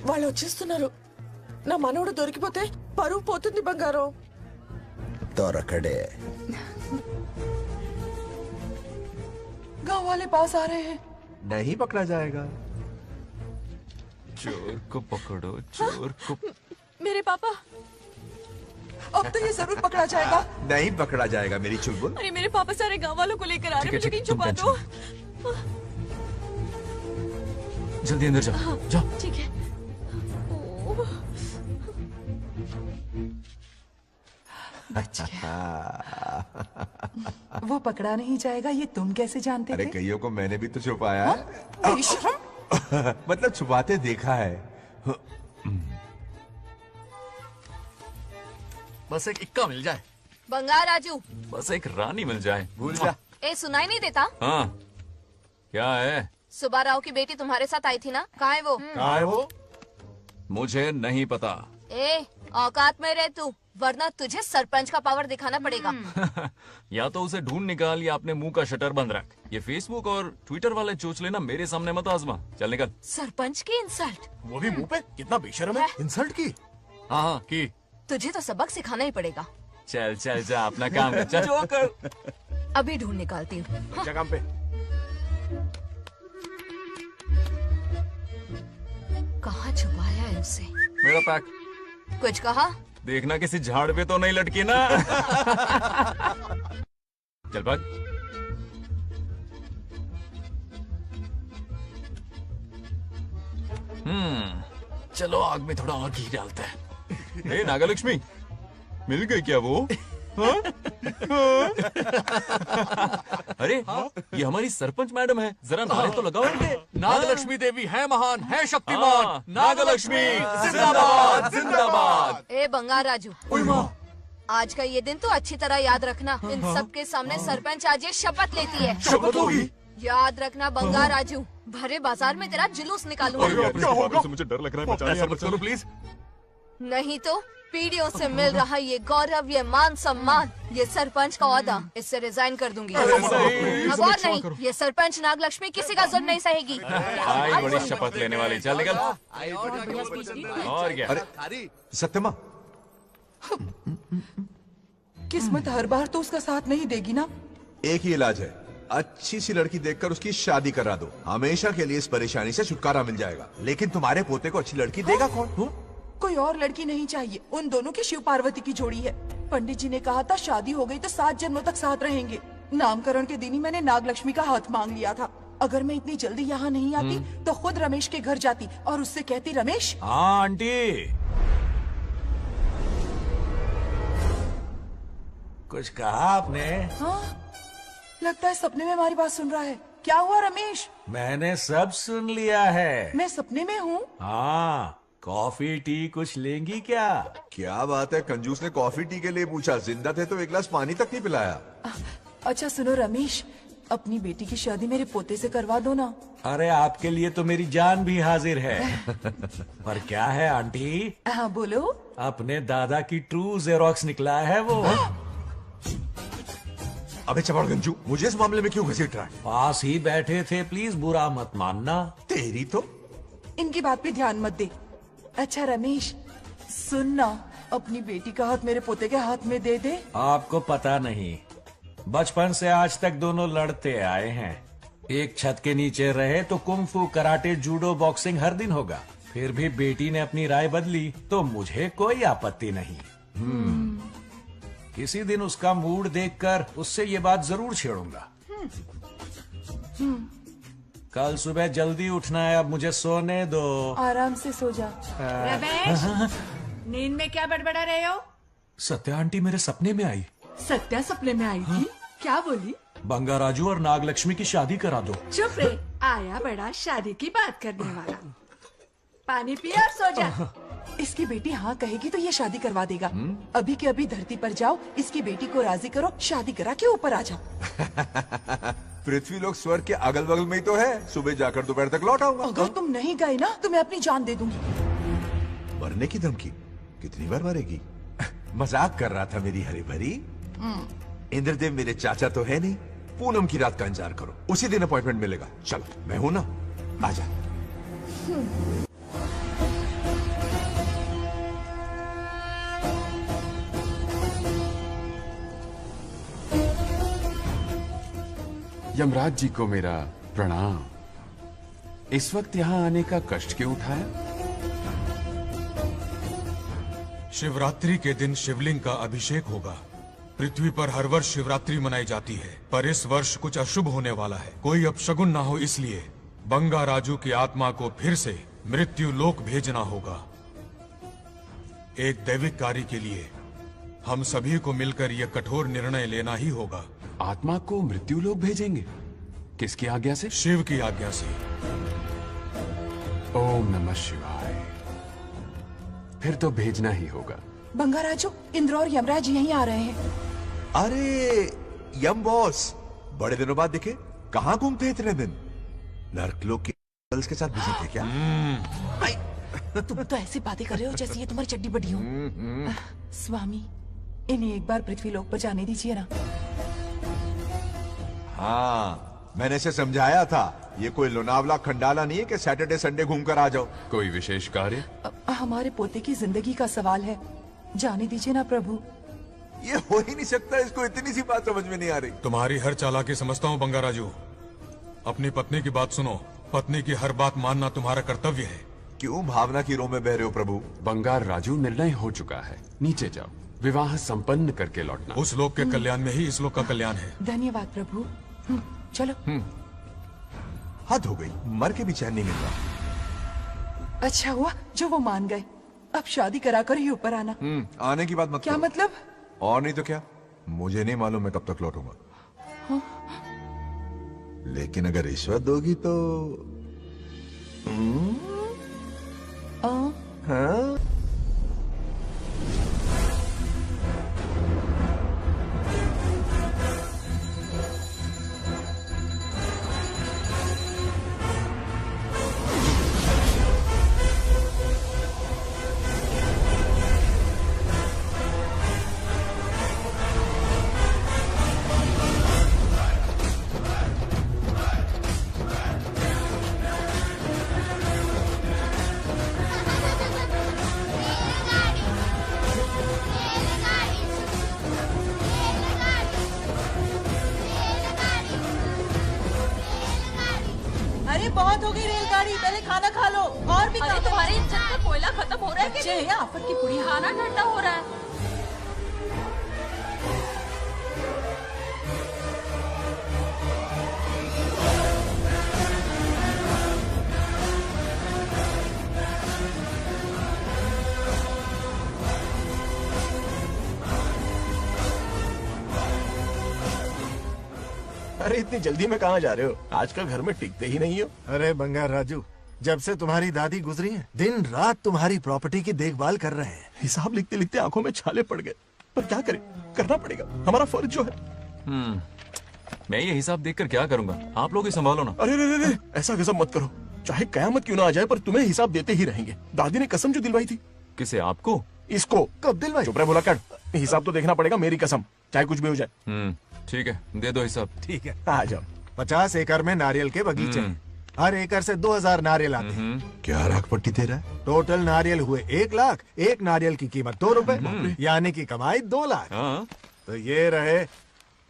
వాళ్ళు వచ్చేస్తున్నారు. నా మనోడు దొరికిపోతే పరువు పోతుంది బంగారం. దొరకడే. गांव वाले पास आ रहे हैं। नहीं पकड़ा जाएगा। चोर को पकड़ो, चोर को। मेरे पापा, अब तो ये जरूर पकड़ा जाएगा। नहीं पकड़ा जाएगा मेरी चुलबुल। अरे मेरे पापा सारे गांव वालों को लेकर आ रहे हैं, मुझे कहीं छुपा दो। जल्दी अंदर जाओ, जाओ। ठीक है। वो पकड़ा नहीं जाएगा, ये तुम कैसे जानते अरे थे? कईयों को मैंने भी तो छुपाया है। मतलब छुपाते देखा है। बस एक इक्का मिल जाए। बंगार राजू, बस एक रानी मिल जाए। भूल जा। ए सुनाई नहीं देता? हाँ क्या है? सुबह राव की बेटी तुम्हारे साथ आई थी ना, कहाँ है वो? कहाँ है वो? मुझे नहीं पता। ए औकात में रह तू, वरना तुझे सरपंच का पावर दिखाना पड़ेगा। या तो उसे ढूंढ निकाल या अपने मुंह का शटर बंद रख। ये फेसबुक और ट्विटर वाले चोचले ना मेरे सामने मत आजमा। चल निकल। सरपंच की इंसल्ट, वो भी मुंह पे, कितना बेशर्म है। इंसल्ट की? हाँ हाँ की। तुझे तो सबक सिखाना ही पड़ेगा। चल चल जा अपना काम कर, चल जो कर। अभी ढूंढ निकालती हूँ। अच्छा काम पे। कहाँ छुपाया है उसे? मेरा पैक। कुछ कहा? देखना किसी झाड़ पे तो नहीं लटकी ना। चल भाग। चलो आग में थोड़ा और घी डालते हैं। ए नागलक्ष्मी, मिल गई क्या वो? हाँ? हाँ? अरे ये हमारी सरपंच मैडम है, जरा नारे तो लगाओ इनके। नागलक्ष्मी देवी है महान, है शक्तिमान। नागलक्ष्मी जिंदाबाद जिंदाबाद। ए बंगार राजू, आज का ये दिन तो अच्छी तरह याद रखना। इन सबके सामने सरपंच आज ये शपथ लेती है। शपथ होगी? याद रखना बंगार राजू, भरे बाजार में तेरा जुलूस निकालूंगा। क्या होगा? मुझे डर लग रहा है, बचाने मत करो प्लीज। नहीं तो पीढ़ियों से मिल रहा ये गौरव, ये मान सम्मान, ये सरपंच का ओहदा, इससे रिजाइन कर दूंगी। अब और नहीं, ये सरपंच नागलक्ष्मी किसी का जुल्म नहीं सहेगी। आई बड़ी शपथ लेने वाली, चल निकल। और क्या? अरे सत्यमा, किस्मत हर बार तो उसका साथ नहीं देगी ना। एक ही इलाज है, अच्छी सी लड़की देखकर उसकी शादी करा दो। हमेशा के लिए इस परेशानी से छुटकारा मिल जाएगा। लेकिन तुम्हारे पोते को अच्छी लड़की देगा कौन? कोई और लड़की नहीं चाहिए, उन दोनों की शिव पार्वती की जोड़ी है। पंडित जी ने कहा था शादी हो गई तो 7 जन्मों तक साथ रहेंगे। नामकरण के दिन ही मैंने नागलक्ष्मी का हाथ मांग लिया था। अगर मैं इतनी जल्दी यहाँ नहीं आती तो खुद रमेश के घर जाती और उससे कहती, रमेश। हाँ आंटी, कुछ कहा आपने? हाँ, लगता है सपने में हमारी बात सुन रहा है। क्या हुआ रमेश? मैंने सब सुन लिया है। मैं सपने में हूँ? हाँ, कॉफी टी कुछ लेंगी क्या? क्या बात है, कंजूस ने कॉफी टी के लिए पूछा, जिंदा थे तो एक गिलास पानी तक नहीं पिलाया। अच्छा सुनो रमेश, अपनी बेटी की शादी मेरे पोते से करवा दो ना। अरे आपके लिए तो मेरी जान भी हाजिर है। पर क्या है आंटी? हाँ बोलो। अपने दादा की ट्रू जेरोक्स निकला है वो। अबे चबड़गंजू, मुझे इस मामले में क्यों घसीट रहा है? पास ही बैठे थे, प्लीज बुरा मत मानना। तेरी तो इनकी बात पे ध्यान मत दे। अच्छा रमेश, सुन ना, अपनी बेटी का हाथ मेरे पोते के हाथ में दे दे। आपको पता नहीं, बचपन से आज तक दोनों लड़ते आए हैं। एक छत के नीचे रहे तो कुंफू, कराटे, जूडो, बॉक्सिंग हर दिन होगा। फिर भी बेटी ने अपनी राय बदली तो मुझे कोई आपत्ति नहीं। किसी दिन उसका मूड देखकर उससे ये बात जरूर छेड़ूंगा। कल सुबह जल्दी उठना है, अब मुझे सोने दो। आराम से सो जा। रमेश, नींद में क्या बड़बड़ा रहे हो? सत्या आंटी मेरे सपने में आई। सत्या सपने में आई थी? क्या बोली? बंगा राजू और नागलक्ष्मी की शादी करा दो। चुप रे, आया बड़ा शादी की बात करने वाला। पानी पिया और सो जा। इसकी बेटी हाँ कहेगी तो ये शादी करवा देगा। अभी के अभी धरती पर जाओ, इसकी बेटी को राजी करो, शादी करा के ऊपर आ जाओ। पृथ्वी लोग स्वर्ग के अगल बगल में ही तो है। सुबह जाकर दोपहर तक लौट आऊंगा। अगर तुम नहीं गए ना तो मैं अपनी जान दे दूंगी। मरने की धमकी? कितनी बार मरेगी? मजाक कर रहा था मेरी हरी भरी। इंद्रदेव मेरे चाचा तो है नहीं। पूनम की रात का इंतजार करो, उसी दिन अपॉइंटमेंट मिलेगा। चलो, मैं हूं ना, आजा। यमराज जी को मेरा प्रणाम। इस वक्त यहाँ आने का कष्ट क्यों उठाया? शिवरात्रि के दिन शिवलिंग का अभिषेक होगा। पृथ्वी पर हर वर्ष शिवरात्रि मनाई जाती है, पर इस वर्ष कुछ अशुभ होने वाला है। कोई अपशगुन ना हो, इसलिए बंगा राजू की आत्मा को फिर से मृत्यु लोक भेजना होगा। एक दैविक कार्य के लिए हम सभी को मिलकर यह कठोर निर्णय लेना ही होगा। आत्मा को मृत्यु लोक भेजेंगे? किसकी आज्ञा से? शिव की आज्ञा से। ओम नमः शिवाय। फिर तो भेजना ही होगा। बंगा राजू, इंद्र और यमराज यहीं आ रहे हैं। अरे यम बॉस, बड़े दिनों बाद दिखे। कहाँ घूमते हैं इतने दिन? नर्कलोक के गर्ल्स के साथ बिजी थे क्या? तुम तो ऐसी बातें कर रहे हो जैसे ये तुम्हारी चड्डी बड़ी हो। स्वामी, इन्हें एक बार पृथ्वी लोक पर जाने दीजिए ना। हाँ, मैंने इसे समझाया था। ये कोई लोनावला खंडाला नहीं है कि सैटरडे संडे घूम कर आ जाओ। कोई विशेष कार्य? हमारे पोते की जिंदगी का सवाल है, जाने दीजिए ना प्रभु। ये हो ही नहीं सकता, इसको इतनी सी बात समझ में नहीं आ रही। तुम्हारी हर चालाकी समझता हूँ बंगा राजू। अपनी पत्नी की बात सुनो। पत्नी की हर बात मानना तुम्हारा कर्तव्य है। क्यों भावना की रो में बह रहे हो प्रभु? बंगार राजू, निर्णय हो चुका है, नीचे जाओ, विवाह संपन्न करके लौटना। उस लोक के कल्याण में ही इस लोक का कल्याण है। धन्यवाद प्रभु। चलो। हद हो गई, मर के भी चैन नहीं मिल रहा। अच्छा हुआ जो वो मान गए। अब शादी कराकर ही ऊपर आना। आने की बात मत क्या करो। मतलब? और नहीं तो क्या, मुझे नहीं मालूम मैं कब तक लौटूंगा। हाँ? लेकिन अगर रिश्वत दोगी तो हाँ? अरे बहुत हो गई रेलगाड़ी, पहले खाना खा लो। और भी अरे तुम्हारे इंजन का कोयला खत्म हो रहा है बच्चे हैं आफत की पूरी। खाना ठंडा हो रहा है। अरे इतनी जल्दी में कहाँ जा रहे हो? आजकल घर में टिकते ही नहीं हो। अरे बंगार राजू, जब से तुम्हारी दादी गुजरी हैं, दिन रात तुम्हारी प्रॉपर्टी की देखभाल कर रहे हैं। हिसाब लिखते लिखते आंखों में छाले पड़ गए, पर क्या करें, करना पड़ेगा, हमारा फर्ज जो है। मैं ये हिसाब देखकर क्या करूंगा? आप लोग ही संभालो ना। अरे रे रे, ऐसा गजब मत करो। चाहे कयामत क्यों ना आ जाए, पर तुम्हें हिसाब देते ही रहेंगे। दादी ने कसम जो दिलवाई थी। किसे? आपको? इसको। कब दिलवाई? चुप रहे, बोला कर। हिसाब तो देखना पड़ेगा, मेरी कसम, चाहे कुछ भी हो जाए। ठीक है, दे दो हिसाब। ठीक है, आ जाओ। 50 एकड़ में नारियल के बगीचे हैं। हर एकड़ से 2000 नारियल आते हैं। क्या लाख पट्टी दे रहा है? टोटल नारियल हुए 1 लाख। एक नारियल की कीमत 2 रुपए, यानी कि कमाई 2 लाख। तो ये रहे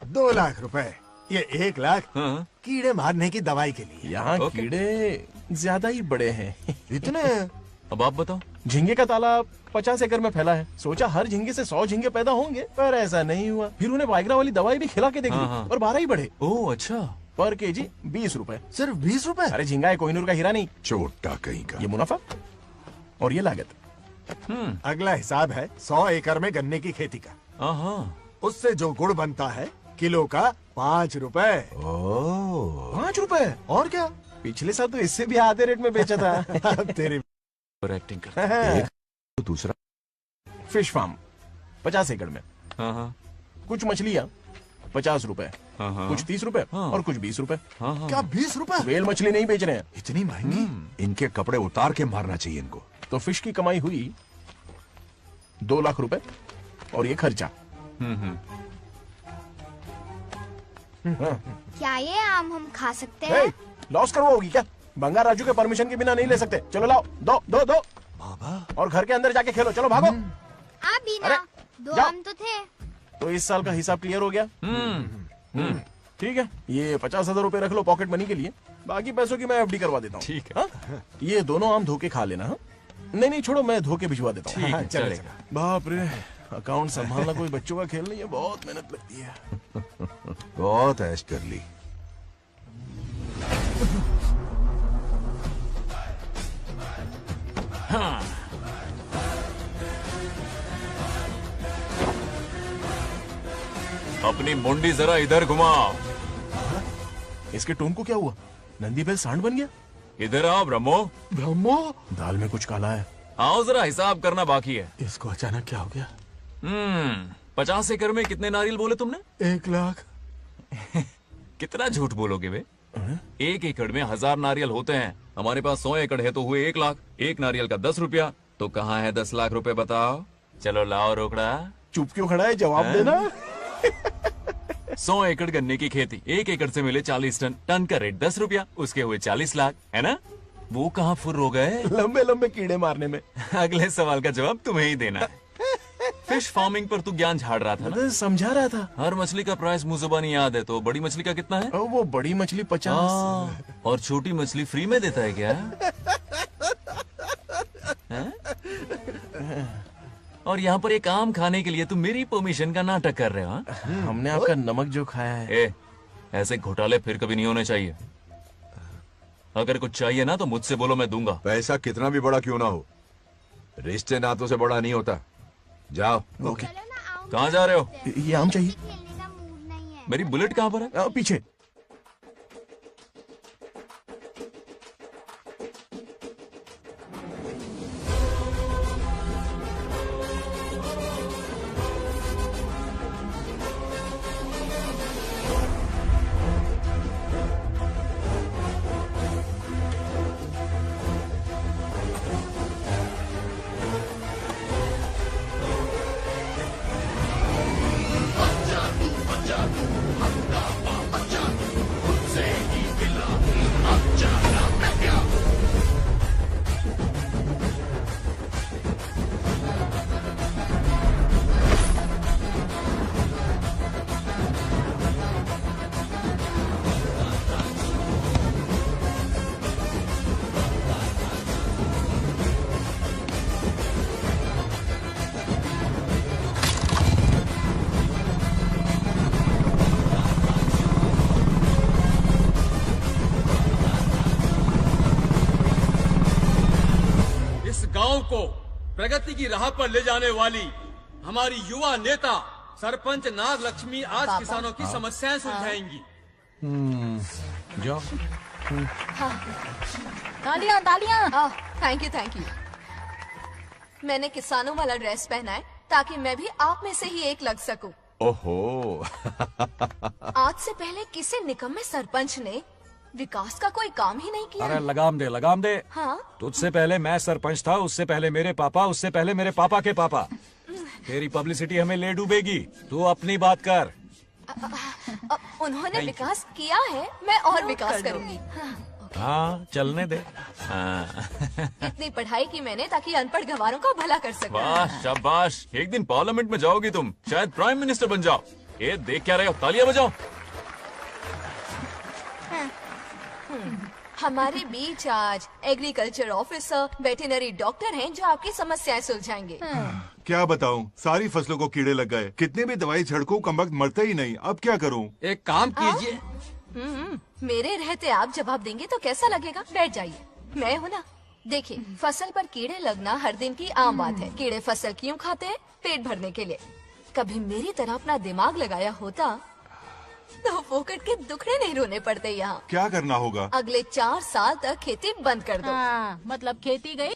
2 लाख रुपए। ये 1 लाख कीड़े मारने की दवाई के लिए। यहाँ कीड़े ज्यादा ही बड़े हैं। इतने? अब आप बताओ। झींगे का तालाब 50 एकड़ में फैला है। सोचा हर झींगे से 100 झींगे पैदा होंगे, पर ऐसा नहीं हुआ। फिर उन्हें वाइग्रा वाली दवाई भी खिला के देख ली और 12 ही बढ़े। ओह अच्छा। पर केजी 20 रुपए। सिर्फ 20 रुपए? अरे झींगा है, कोहिनूर का हीरा नहीं। छोटा कहीं का। ये मुनाफा और ये लागत। अगला हिसाब है 100 एकड़ में गन्ने की खेती का। उससे जो गुड़ बनता है किलो का 5 रुपए। 5 रुपए? और क्या, पिछले साल तो इससे भी आधे रेट में बेचा था। अब तेरी एक्टिंग कर। तो दूसरा फिश फार्म 50 एकड़ में। कुछ मछलियाँ 50 रुपए, कुछ 30 रुपए और कुछ 20 रुपए। क्या 20 रुपए? वेल मछली नहीं बेच रहे हैं। इतनी महंगी? इनके कपड़े उतार के मारना चाहिए इनको। तो फिश की कमाई हुई 2 लाख रुपए और ये खर्चा। क्या ये आम हम खा सकते हैं? लॉस करवाओगी क्या? बंगार राजू के परमिशन के बिना नहीं ले सकते। चलो लाओ, दो दो दो बाबा, और घर के अंदर जाके खेलो। चलो भागो। आप भी ना, 2 आम तो थे। तो इस साल का हिसाब क्लियर हो गया। ठीक है, ये 50,000 रुपए रख लो पॉकेट मनी के लिए। बाकी पैसों की मैं एफडी करवा देता हूँ। ठीक है। ये दोनों आम धो के खा लेना। नहीं छोड़ो, मैं धो के भिजवा देता हूँ। चलेगा। बाप रे, अकाउंट संभालना कोई बच्चों का खेल नहीं है। बहुत मेहनत लगती है। बहुत ऐश कर ली। अपनी मुंडी जरा इधर घुमाओ। इसके टोन को क्या हुआ? नंदी बैल सांड बन गया। इधर आओ ब्रह्मो। ब्रह्मो? दाल में कुछ काला है। आओ जरा, हिसाब करना बाकी है। इसको अचानक क्या हो गया? 50 एकड़ में कितने नारियल बोले तुमने? 1 लाख। कितना झूठ बोलोगे बे? 1 एकड़ में 1000 नारियल होते हैं। हमारे पास 100 एकड़ है तो हुए 1 लाख। एक नारियल का 10 रुपया। तो कहाँ है 10 लाख रुपए बताओ? चलो लाओ रोकड़ा। चुप क्यों खड़ा है? जवाब देना। 100 एकड़ गन्ने की खेती, 1 एकड़ से मिले 40 टन। टन का रेट 10 रुपया, उसके हुए 40 लाख, है ना? वो कहाँ फुर हो गए? लंबे लंबे कीड़े मारने में। अगले सवाल का जवाब तुम्हें ही देना है। फिश फार्मिंग पर तू ज्ञान झाड़ रहा था ना? समझा रहा था। हर मछली का प्राइस मुंह जुबानी याद है, तो बड़ी मछली का कितना है? वो बड़ी मछली 50। और छोटी मछली फ्री में देता है क्या? और यहाँ पर एक आम खाने के लिए तुम मेरी परमिशन का नाटक कर रहे हो? हमने आपका नमक जो खाया है। ऐसे घोटाले फिर कभी नहीं होने चाहिए। अगर कुछ चाहिए ना तो मुझसे बोलो, मैं दूंगा। पैसा कितना भी बड़ा क्यों ना हो, रिश्ते नातों से बड़ा नहीं होता। जाओ। ओके। कहाँ जा रहे हो? ये आम चाहिए। मेरी बुलेट कहाँ पर है? पीछे। गांव को प्रगति की राह पर ले जाने वाली हमारी युवा नेता सरपंच नाग लक्ष्मी आज किसानों की समस्याएं सुलझाएंगी। जाओ। तालियां तालियां। Thank you. मैंने किसानों वाला ड्रेस पहना है ताकि मैं भी आप में से ही एक लग सकूं। ओहो। आज से पहले किसी निकम्मे सरपंच ने विकास का कोई काम ही नहीं किया। अरे लगाम दे। हाँ? तुझसे पहले मैं सरपंच था, उससे पहले मेरे पापा, उससे पहले मेरे पापा के पापा। तेरी पब्लिसिटी हमें ले डूबेगी। तू अपनी बात कर। उन्होंने विकास किया है, मैं और विकास करूंगी। हाँ चलने दे। इतनी पढ़ाई की मैंने ताकि अनपढ़ गंवारों का भला कर सकूं। वाह शाबाश, एक दिन पार्लियामेंट में जाओगी तुम, शायद प्राइम मिनिस्टर बन जाओ। ये देख क्या रहे हो, तालियां बजाओ। हमारे बीच आज एग्रीकल्चर ऑफिसर, वेटरनरी डॉक्टर हैं जो आपकी समस्याएं सुलझाएंगे। क्या बताऊं, सारी फसलों को कीड़े लग गए। कितनी भी दवाई छिड़कूं कम वक्त मरते ही नहीं। अब क्या करूं? एक काम कीजिए। मेरे रहते आप जवाब देंगे तो कैसा लगेगा? बैठ जाइए, मैं हूँ ना। देखिए, फसल पर कीड़े लगना हर दिन की आम बात है। कीड़े फसल क्यों खाते हैं? पेट भरने के लिए। कभी मेरी तरह अपना दिमाग लगाया होता तो फोकट के दुखड़े नहीं रोने पड़ते यहाँ। क्या करना होगा? अगले 4 साल तक खेती बंद कर दो। मतलब खेती गई।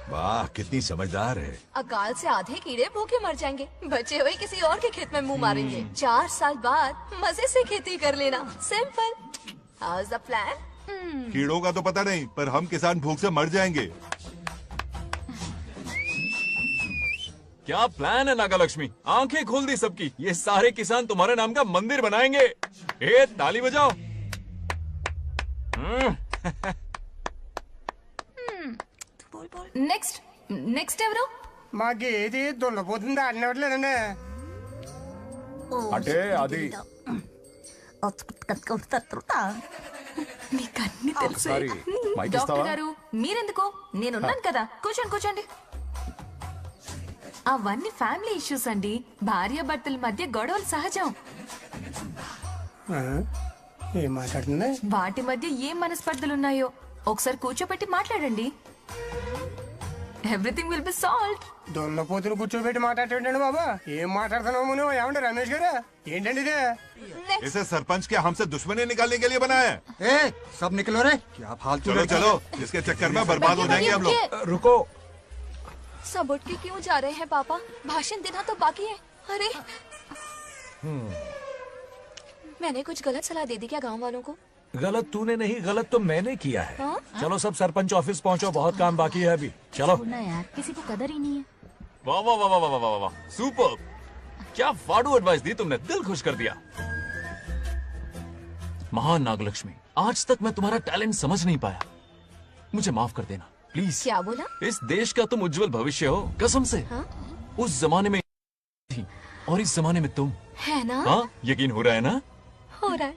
वाह कितनी समझदार है। अकाल से आधे कीड़े भूखे मर जाएंगे, बचे हुए किसी और के खेत में मुंह मारेंगे। 4 साल बाद मजे से खेती कर लेना। Simple. How is the plan? कीड़ों का तो पता नहीं, पर हम किसान भूख से मर जाएंगे। क्या प्लान है नागालक्ष्मी? आंखें खोल दी सबकी। ये सारे किसान तुम्हारे नाम का मंदिर बनाएंगे। ए ताली बजाओ। నెక్స్ట్ ఎవరు? మాకు ఏది దున్నపోతుందా అన్నట్లేదండి. అంటే అది మీకు అన్ని తెలుసు. సారీ, మైక్ ఇస్తావా? డాక్టర్ గారు మీరెందుకో, నేనున్నాను కదా. కూర్చోండి కూర్చోండి. అవన్నీ ఫ్యామిలీ ఇష్యూస్ అండి. భార్య భర్తల మధ్య గొడవలు సహజం. ఏం మాట్లాడుతుంది? వాటి మధ్య ఏం మనస్పర్ధలున్నాయో ఒకసారి కూర్చోబెట్టి మాట్లాడండి. Everything will be solved. దున్నపోతులు కూర్చోబెట్టి మాట్లాడేటండి బాబా. ఏం మాట్లాడుతున్నావు నువ్వు? ఏమంటే రమేష్ గారు, ఏంటండి ఇది? इसे सरपंच क्या हमसे दुश्मनी निकालने के लिए बनाया है? सब निकलो रे. क्या फालतू. चलो चलो, इसके चक्कर में बर्बाद हो जाएंगे हम लोग। रुको, सब उठ के क्यों जा रहे हैं पापा? भाषण देना तो बाकी है। अरे मैंने कुछ गलत सलाह दे दी क्या गांव वालों को? गलत तूने नहीं, गलत तो मैंने किया है। हाँ? चलो सब सरपंच ऑफिस पहुंचो, बहुत काम बाकी है अभी। चलो यार, किसी को कदर ही नहीं है। वाह वाह वाह वाह वाह वाह वाह, सुपर। क्या फाड़ू एडवाइस दी तुमने, दिल खुश कर दिया। महान नागलक्ष्मी, आज तक मैं तुम्हारा टैलेंट समझ नहीं पाया। मुझे माफ कर देना प्लीज। क्या बोला? इस देश का तुम उज्जवल भविष्य हो, कसम से। हाँ? उस जमाने में थी और इस जमाने में तुम। है ना? हाँ, यकीन हो रहा है ना? हो रहा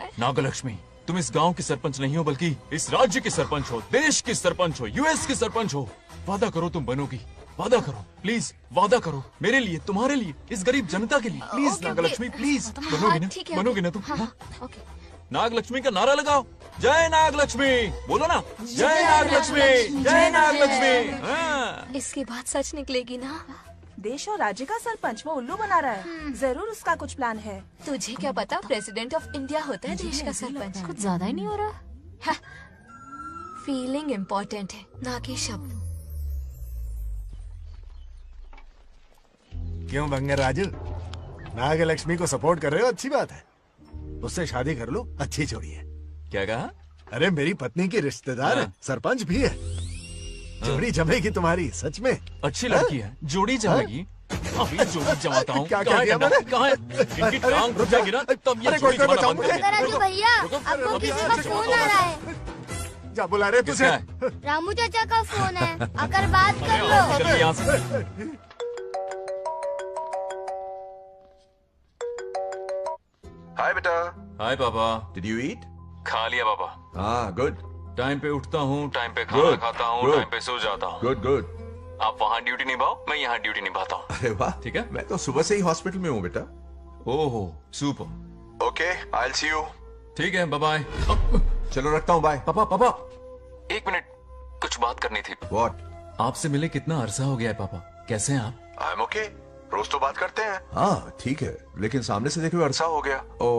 है। नागलक्ष्मी, तुम इस गांव की सरपंच नहीं हो, बल्कि इस राज्य की सरपंच हो, देश की सरपंच हो, यूएस की सरपंच हो। वादा करो तुम बनोगी, वादा करो प्लीज, वादा करो मेरे लिए, तुम्हारे लिए, इस गरीब जनता के लिए। Please okay, Nagalakshmi okay. Please, हाँ, बनोगी ना? ठीक है, बनोगी ओके। ना तुम? हाँ, हाँ? ओके। नागलक्ष्मी का नारा लगाओ। जय नागलक्ष्मी, बोलो ना। जय नागलक्ष्मी, जय नागलक्ष्मी। हाँ। इसकी बात सच निकलेगी ना? देश और राज्य का सरपंच वो उल्लू बना रहा है। जरूर उसका कुछ प्लान है। तुझे क्या पता, प्रेसिडेंट ऑफ इंडिया होता है देश का सरपंच। कुछ ज्यादा ही नहीं हो रहा? फीलिंग इम्पोर्टेंट है, ना कि शब्द। क्यों बंगर राजू, नागलक्ष्मी को सपोर्ट कर रहे हो? अच्छी बात है, उससे शादी कर लो, अच्छी जोड़ी है। क्या कहा? अरे मेरी पत्नी की रिश्तेदार है, सरपंच भी है। जोड़ी जमेगी तुम्हारी, सच में। अच्छी लड़की है, जोड़ी जमेगी। अभी जोड़ी जमाता हूँ। क्या कह दिया मैंने? कहाँ है? इनकी टांग रुक जाएगी ना, तब ये जोड़ी जमाना बंद कर देंगे। राजू भैया, आपको किसी का फोन आ रहा है। जा बुला रहे तुझे। रामू चाचा का फोन है, आकर बात कर लो। चल यहाँ से। हाय बेटा। हाय पापा। Did you eat? खा लिया पापा। हाँ गुड। टाइम पे उठता हूँ, टाइम पे खाना Good, खाता हूँ, good. टाइम पे सो जाता हूँ। Good good. आप वहाँ ड्यूटी निभाओ, मैं यहाँ ड्यूटी निभाता हूँ। अरे वाह, ठीक है। मैं तो सुबह से ही हॉस्पिटल में हूँ बेटा। ओहो super. Okay, I will see you. ठीक है, बाय बाय। चलो रखता हूँ, बाय। पापा पापा, एक मिनट, कुछ बात करनी थी। व्हाट? आपसे मिले कितना अरसा हो गया है पापा, कैसे हैं आप? आई एम ओके, रोज तो बात करते हैं। हाँ ठीक है, लेकिन सामने से देखे हुए अरसा हो गया। ओ,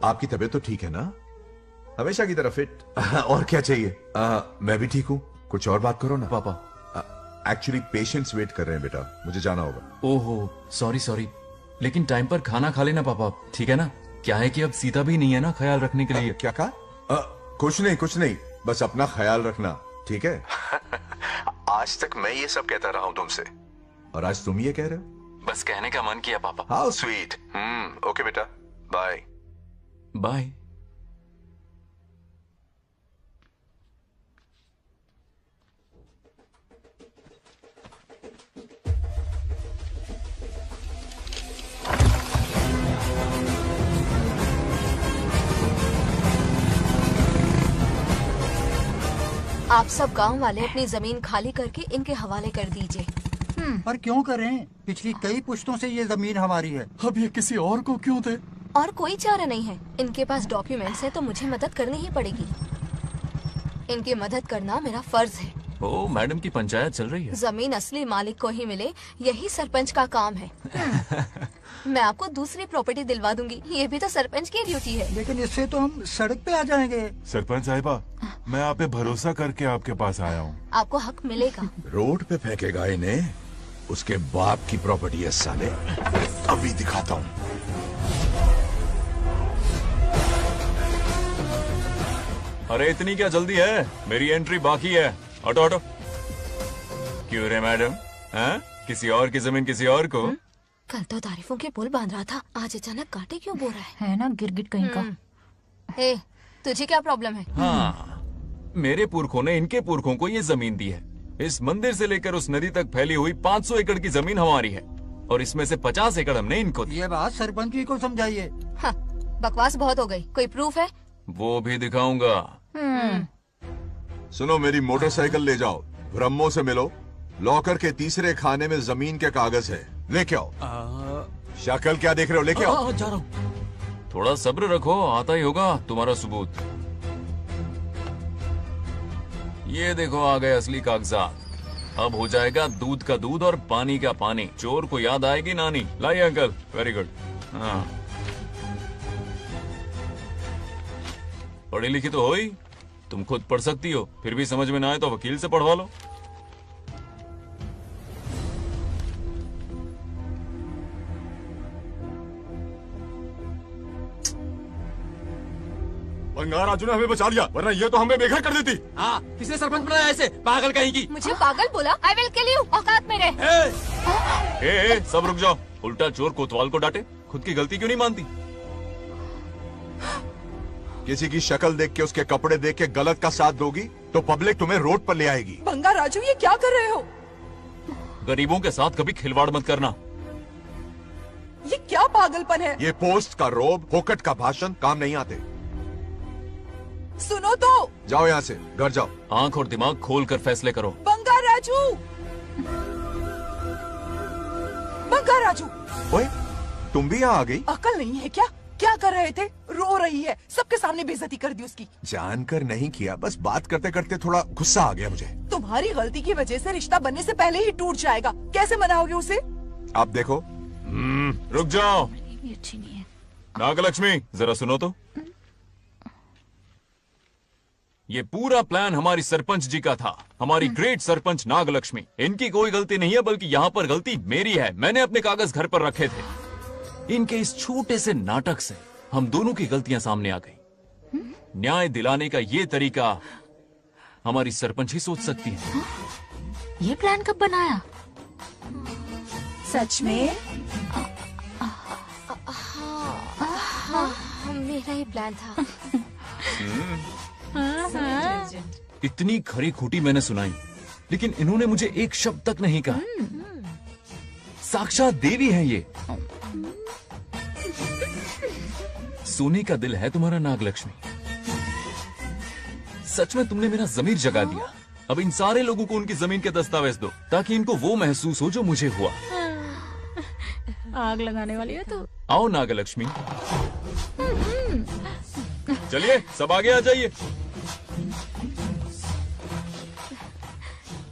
आपकी तबीयत तो ठीक है ना? हमेशा की तरह फिट। और क्या चाहिए? मैं भी ठीक हूँ, कुछ और बात करो ना। पापा एक्चुअली पेशेंट्स वेट कर रहे हैं बेटा, मुझे जाना होगा। ओहो सॉरी सॉरी, लेकिन टाइम पर खाना खा लेना पापा, ठीक है ना? क्या है कि अब सीता भी नहीं है ना ख्याल रखने के लिए। क्या कहा? कुछ नहीं, बस अपना ख्याल रखना, ठीक है? आज तक मैं ये सब कहता रहा हूँ तुमसे, और आज तुम ये कह रहे हो? बस कहने का मन किया पापा। How sweet. ओके बेटा, बाय बाय। आप सब गांव वाले अपनी जमीन खाली करके इनके हवाले कर दीजिए। पर क्यों करें? पिछली कई पुश्तों से ये जमीन हमारी है। अब ये किसी और को क्यों दे? और कोई चारा नहीं है। इनके पास डॉक्यूमेंट्स है तो मुझे मदद करनी ही पड़ेगी। इनकी मदद करना मेरा फर्ज है। ओ मैडम की पंचायत चल रही है। जमीन असली मालिक को ही मिले, यही सरपंच का काम है। मैं आपको दूसरी प्रॉपर्टी दिलवा दूंगी, ये भी तो सरपंच की ड्यूटी है। लेकिन इससे तो हम सड़क पे आ जाएंगे। सरपंच साहिबा, मैं आप पे भरोसा करके आपके पास आया हूँ। आपको हक मिलेगा। रोड पे फेंकेगा इन्हें, उसके बाप की प्रॉपर्टी है साले। अभी दिखाता हूँ। अरे इतनी क्या जल्दी है, मेरी एंट्री बाकी है। हटो हटो। क्यों रे मैडम, हाँ? किसी और की जमीन किसी और को? कल तो तारीफों के पुल बांध रहा था, आज अचानक कांटे क्यों बो रहा है ना गिरगिट कहीं का। ए, तुझे क्या प्रॉब्लम है? हाँ, मेरे पुरखों ने इनके पुरखों को ये जमीन दी है। इस मंदिर से लेकर उस नदी तक फैली हुई 500 एकड़ की जमीन हमारी है और इसमें से 50 एकड़ हमने इनको दी। ये बात सरपंच जी को समझाइए। हाँ, बकवास बहुत हो गई। कोई प्रूफ है? वो भी दिखाऊंगा। सुनो, मेरी मोटरसाइकिल ले जाओ, ब्रह्मो से मिलो, लॉकर के तीसरे खाने में जमीन के कागज है, लेके आओ। शक्ल क्या देख रहे हो, लेके आओ। जा रहा हूँ। थोड़ा सब्र रखो, आता ही होगा तुम्हारा सबूत। ये देखो आ गए असली कागजात। अब हो जाएगा दूध का दूध और पानी का पानी। चोर को याद आएगी नानी। लाइए अंकल, वेरी गुड। हाँ, पढ़ी लिखी तो हो ही, तुम खुद पढ़ सकती हो, फिर भी समझ में ना आए तो वकील से पढ़वा लो। बंगाराजू ने हमें बचा लिया, वरना ये तो हमें बेघर कर देती। हाँ, किसने सरपंच बनाया ऐसे पागल कहीं की? मुझे पागल बोला? I will kill you. औकात में रह। ए, सब रुक जाओ। उल्टा चोर कोतवाल को डांटे, खुद की गलती क्यों नहीं मानती? किसी की शक्ल देख के, उसके कपड़े देख के गलत का साथ दोगी तो पब्लिक तुम्हें रोड पर ले आएगी। बंगा राजू, ये क्या कर रहे हो? गरीबों के साथ कभी खिलवाड़ मत करना। ये क्या पागलपन है? ये पोस्ट का रोब, फोकट का भाषण काम नहीं आते। सुनो तो। जाओ यहाँ से, घर जाओ। आंख और दिमाग खोल कर फैसले करो। बंगा राजू, बंगा राजू। ओए, तुम भी यहाँ आ गई? अकल नहीं है क्या? क्या कर रहे थे? रो रही है, सबके सामने बेइज्जती कर दी उसकी। जानकर नहीं किया, बस बात करते करते थोड़ा गुस्सा आ गया मुझे। तुम्हारी गलती की वजह से रिश्ता बनने से पहले ही टूट जाएगा। कैसे मनाओगे उसे? आप देखो। रुक जाओ। नागलक्ष्मी, जरा सुनो तो। ये पूरा प्लान हमारी सरपंच जी का था, हमारी ग्रेट सरपंच नागलक्ष्मी। इनकी कोई गलती नहीं है, बल्कि यहाँ पर गलती मेरी है। मैंने अपने कागज घर पर रखे थे। इनके इस छोटे से नाटक से हम दोनों की गलतियां सामने आ गई। न्याय दिलाने का ये तरीका हमारी सरपंच ही सोच सकती है। ये प्लान कब बनाया? सच में? हाँ, मेरा ही प्लान था। इतनी खरी खूटी मैंने सुनाई, लेकिन इन्होंने मुझे एक शब्द तक नहीं कहा। साक्षात देवी है ये। सोने का दिल है तुम्हारा नागलक्ष्मी। सच में तुमने मेरा जमीर जगा दिया। अब इन सारे लोगों को उनकी जमीन के दस्तावेज दो, ताकि इनको वो महसूस हो जो मुझे हुआ। आग लगाने वाली है तो। आओ नागलक्ष्मी, चलिए सब आगे आ जाइए।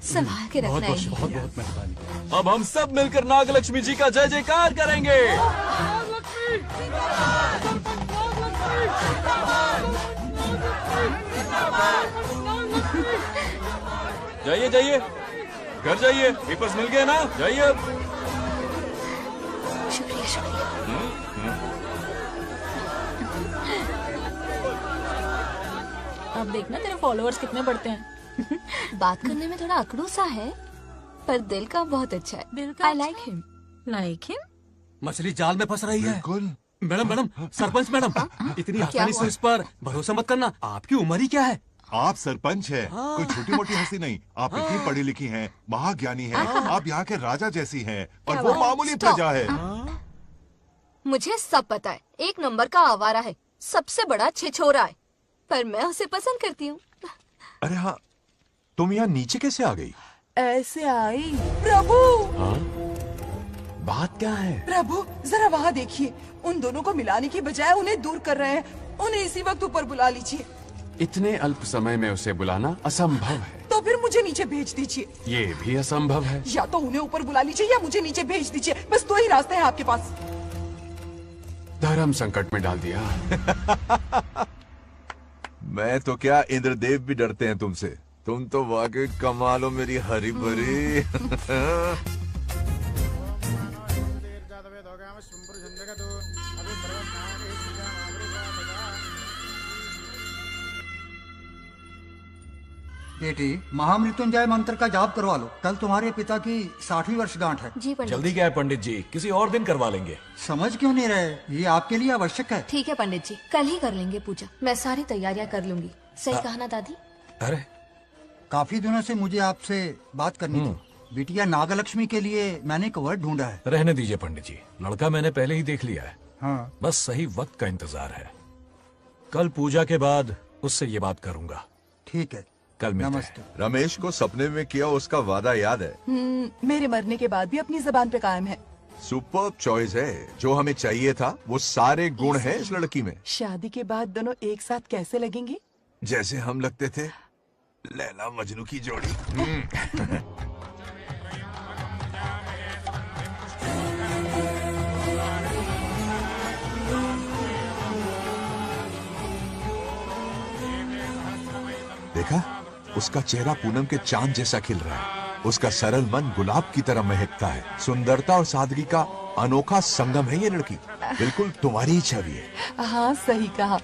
संभाल के रखना है। बहुत बहुत मेहरबानी। अब हम सब मिलकर नागलक्ष्मी जी का जय जयकार करेंगे। जाइए जाइए, घर जाइए। पेपर्स मिल गए ना? जाइए अब। शुक्रिया शुक्रिया। अब देखना तेरे फॉलोअर्स कितने बढ़ते हैं। बात करने में थोड़ा अकड़ू सा है, पर दिल का बहुत अच्छा है। दिल का I like him. Like him? मछली जाल में फंस रही है। बिल्कुल, मैडम मैडम, सरपंच मैडम, इतनी आसानी से इस पर भरोसा मत करना। आपकी उम्र ही क्या है? आप सरपंच है, कोई छोटी मोटी हस्ती नहीं। आप इतनी पढ़ी लिखी हैं, महाज्ञानी हैं, आप यहाँ के राजा जैसी हैं, और वो मामूली प्रजा है। मुझे सब पता है, एक नंबर का आवारा है, सबसे बड़ा छिछोरा है, पर मैं उसे पसंद करती हूँ। अरे हाँ, तुम यहाँ नीचे कैसे आ गई? ऐसे आई। प्रभु, बात क्या है? प्रभु जरा वहाँ देखिए, उन दोनों को मिलाने की बजाय उन्हें दूर कर रहे हैं। उन्हें इसी वक्त ऊपर बुला लीजिए। इतने अल्प समय में उसे बुलाना असंभव है। तो फिर मुझे नीचे भेज दीजिए। ये भी असंभव है। या तो उन्हें ऊपर बुला लीजिए या मुझे नीचे भेज दीजिए, बस दो ही रास्ते हैं आपके पास। धर्म संकट में डाल दिया। मैं तो क्या, इंद्रदेव भी डरते हैं तुमसे। तुम तो वाकई कमाल हो मेरी हरी भरी। बेटी, महामृत्युंजय मंत्र का जाप करवा लो। कल तुम्हारे पिता की 60वीं वर्षगांठ है। जी पंडित। जल्दी क्या है पंडित जी, किसी और दिन करवा लेंगे। समझ क्यों नहीं रहे? ये आपके लिए आवश्यक है। ठीक है पंडित जी, कल ही कर लेंगे पूजा। मैं सारी तैयारियां कर लूंगी। सही कहा ना दादी? अरे, काफी दिनों से मुझे आपसे बात करनी थी। बिटिया नागलक्ष्मी के लिए मैंने एक वर्ड ढूंढा है। रहने दीजिए पंडित जी, लड़का मैंने पहले ही देख लिया है। हाँ। बस सही वक्त का इंतजार है। कल पूजा के बाद उससे ये बात करूंगा। ठीक है, कल मिलते नमस्ते। रमेश को सपने में किया उसका वादा याद है? मेरे मरने के बाद भी अपनी जबान पे कायम है। सुपर्ब चॉइस है। जो हमें चाहिए था वो सारे गुण हैं इस लड़की में। शादी के बाद दोनों एक साथ कैसे लगेंगे? जैसे हम लगते थे लैला मजनू की जोड़ी। देखा, उसका चेहरा पूनम के चांद जैसा खिल रहा है। उसका सरल मन गुलाब की तरह महकता है। सुंदरता और सादगी का अनोखा संगम है ये लड़की। बिल्कुल तुम्हारी ही छवि है। हाँ सही कहा,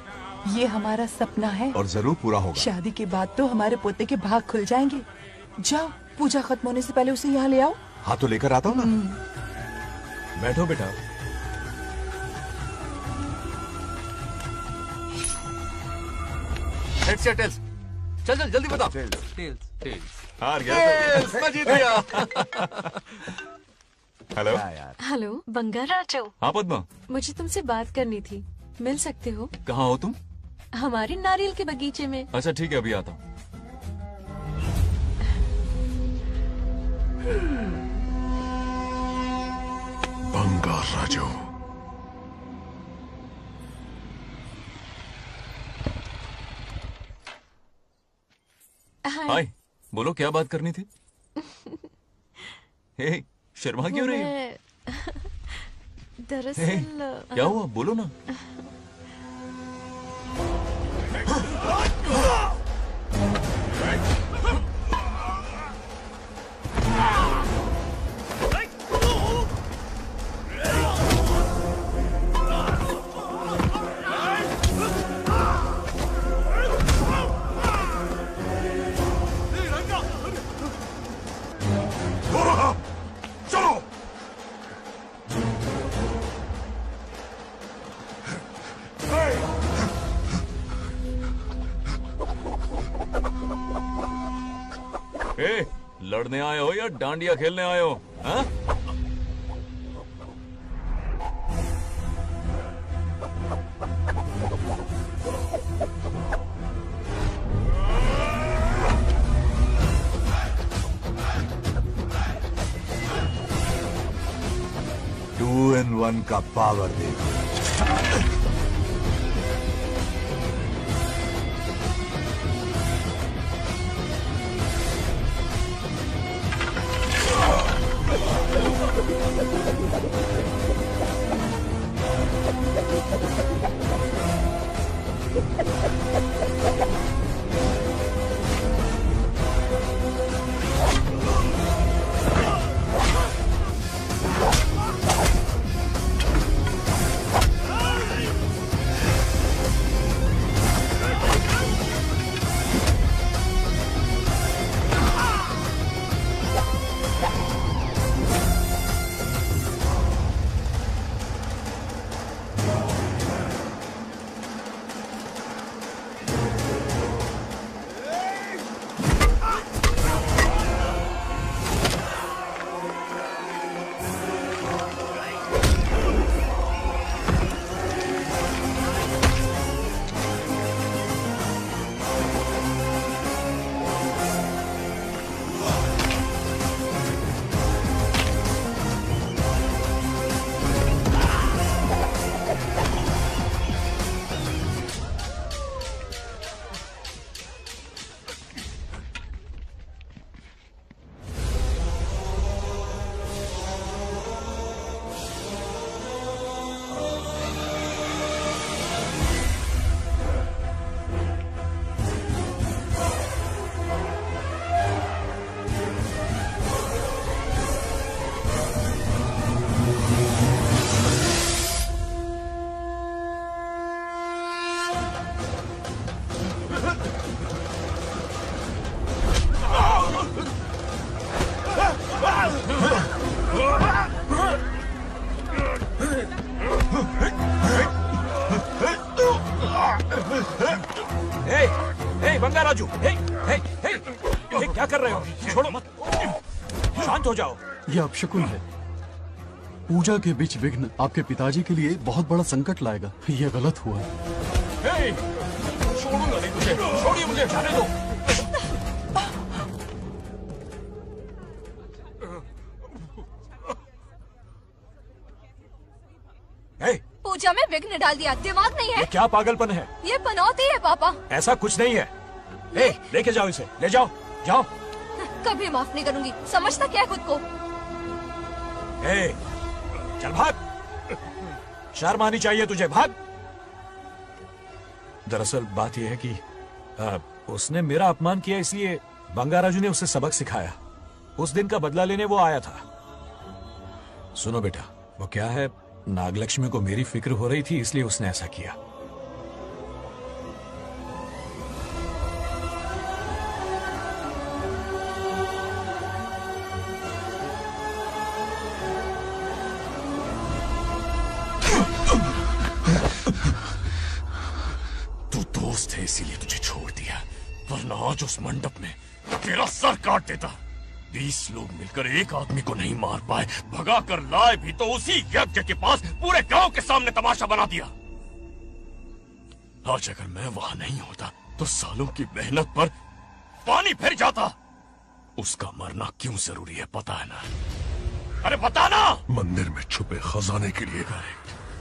ये हमारा सपना है और जरूर पूरा होगा। शादी के बाद तो हमारे पोते के भाग खुल जाएंगे। जाओ, पूजा खत्म होने से पहले उसे यहाँ ले आओ। हाँ तो लेकर आता हूँ ना। बैठो बेटा। हेड्स या टेल्स? चल चल जल्दी बता। टेल्स। हार गया तो। मैं जीत गया। हेलो। हेलो बंगाराजो। हाँ पद्मा। मुझे तुमसे बात करनी थी, मिल सकते हो? कहाँ हो तुम? हमारे नारियल के बगीचे में। अच्छा ठीक है, अभी आता हूँ। बंगाराजो। हाय, बोलो क्या बात करनी थी? हे, शर्मा क्यों रही हो? दरअसल क्या हुआ, बोलो ना। लड़ने आए हो या डांडिया खेलने आए हो? हाँ? टू इन वन का पावर देखो। बंगा राजू, हे, क्या कर रहे हो? छोड़ो मत, शांत हो जाओ। ये अपशकुन है। पूजा के बीच विघ्न आपके पिताजी के लिए बहुत बड़ा संकट लाएगा। ये गलत हुआ। हे, छोड़ूंगा नहीं तुझे, छोड़िए मुझे, जाने दो। पूजा में विघ्न डाल दिया, दिमाग नहीं है? ये क्या पागलपन है? ये पनौती है पापा। ऐसा कुछ नहीं है। लेके जाओ इसे, ले जाओ, जाओ। कभी माफ नहीं करूंगी, समझता क्या है खुद को? चल भाग, शर्म आनी चाहिए तुझे, भाग। दरअसल बात यह है कि उसने मेरा अपमान किया, इसलिए बंगा राजू ने उसे सबक सिखाया। उस दिन का बदला लेने वो आया था। सुनो बेटा, वो क्या है, नागलक्ष्मी को मेरी फिक्र हो रही थी, इसलिए उसने ऐसा किया। तू दोस्त है इसीलिए तुझे छोड़ दिया, वरना आज उस मंडप में तेरा सर काट देता। 20 लोग मिलकर एक आदमी को नहीं मार पाए, भगा कर लाए भी तो उसी यज्ञ के पास पूरे गांव के सामने तमाशा बना दिया। आज अगर मैं वहां नहीं होता तो सालों की मेहनत पर पानी फिर जाता। उसका मरना क्यों जरूरी है पता है ना? अरे बता ना। मंदिर में छुपे खजाने के लिए,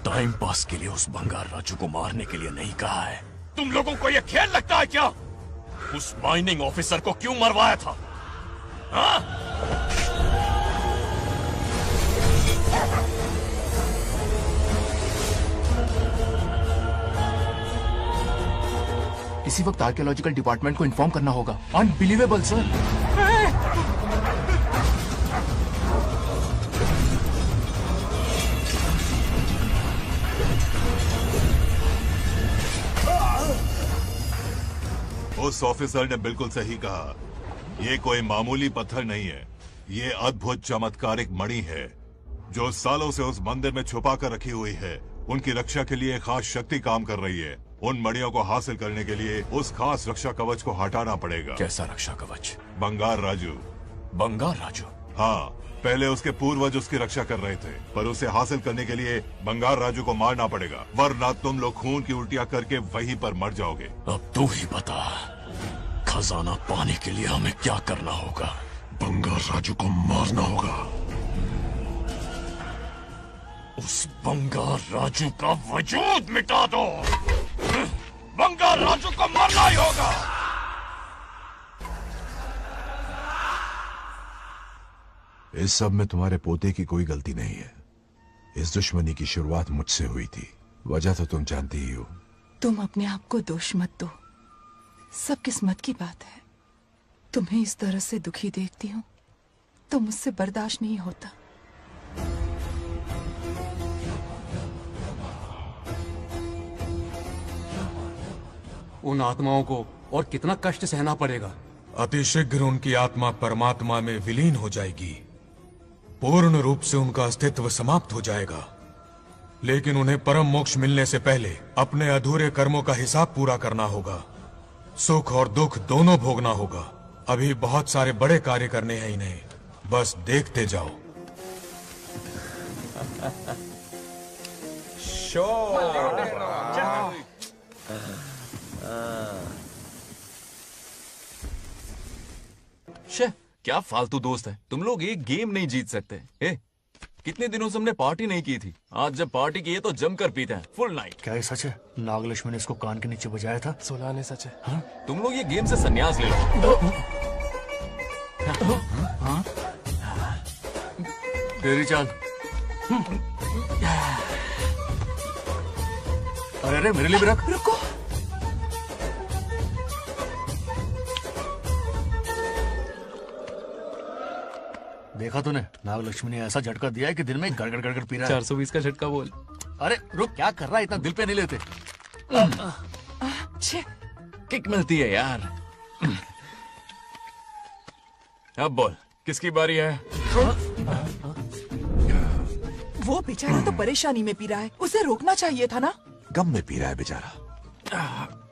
टाइम पास के लिए उस बंगार राजू को मारने के लिए नहीं कहा है। तुम लोगों को यह खेल लगता है क्या? उस माइनिंग ऑफिसर को क्यों मरवाया था? हाँ? इसी वक्त आर्कियोलॉजिकल डिपार्टमेंट को इन्फॉर्म करना होगा। Unbelievable sir. उस ऑफिसर ने बिल्कुल सही कहा। ये कोई मामूली पत्थर नहीं है, ये अद्भुत चमत्कारिक मणि है जो सालों से उस मंदिर में छुपा कर रखी हुई है। उनकी रक्षा के लिए खास शक्ति काम कर रही है। उन मणियों को हासिल करने के लिए उस खास रक्षा कवच को हटाना पड़ेगा। कैसा रक्षा कवच? बंगार राजू। बंगार राजू? हाँ, पहले उसके पूर्वज उसकी रक्षा कर रहे थे, पर उसे हासिल करने के लिए बंगार राजू को मारना पड़ेगा, वरना तुम लोग खून की उल्टियां करके वहीं पर मर जाओगे। अब तू ही बता, खजाना पाने के लिए हमें क्या करना होगा? बंगार राजू को मारना होगा। उस बंगार राजू का वजूद मिटा दो। बंगार राजू को मारना ही होगा। इस सब में तुम्हारे पोते की कोई गलती नहीं है। इस दुश्मनी की शुरुआत मुझसे हुई थी, वजह तो तुम जानती ही हो। तुम अपने आप को दोष मत दो, सब किस्मत की बात है। तुम्हें इस तरह से दुखी देखती हूँ तो मुझसे बर्दाश्त नहीं होता। उन आत्माओं को और कितना कष्ट सहना पड़ेगा। अतिशीघ्र उनकी आत्मा परमात्मा में विलीन हो जाएगी, पूर्ण रूप से उनका अस्तित्व समाप्त हो जाएगा। लेकिन उन्हें परम मोक्ष मिलने से पहले अपने अधूरे कर्मों का हिसाब पूरा करना होगा। सुख और दुख दोनों भोगना होगा। अभी बहुत सारे बड़े कार्य करने हैं इन्हें, बस देखते जाओ। शे, क्या फालतू दोस्त है तुम लोग, एक गेम नहीं जीत सकते। कितने दिनों से हमने पार्टी नहीं की थी, आज जब पार्टी की है तो जमकर पीते हैं फुल नाइट। क्या ये सच है? नागलक्ष्मी ने इसको कान के नीचे बजाया था। 16 ने सच है। हाँ? तुम लोग ये गेम से संन्यास ले लो। हाँ? तेरी चाल। अरे मेरे लिए भी रख। रुको, देखा तूने, नागलक्ष्मी ने ऐसा झटका दिया है कि दिन में गड़गड़ गड़गड़ पी रहा है। 420 का झटका बोल। अरे रुक, क्या कर रहा है, इतना दिल पे नहीं लेते। किक मिलती है यार। अब बोल, किसकी बारी है? वो बेचारा तो परेशानी में पी रहा है, उसे रोकना चाहिए था ना। गम में पी रहा है बेचारा।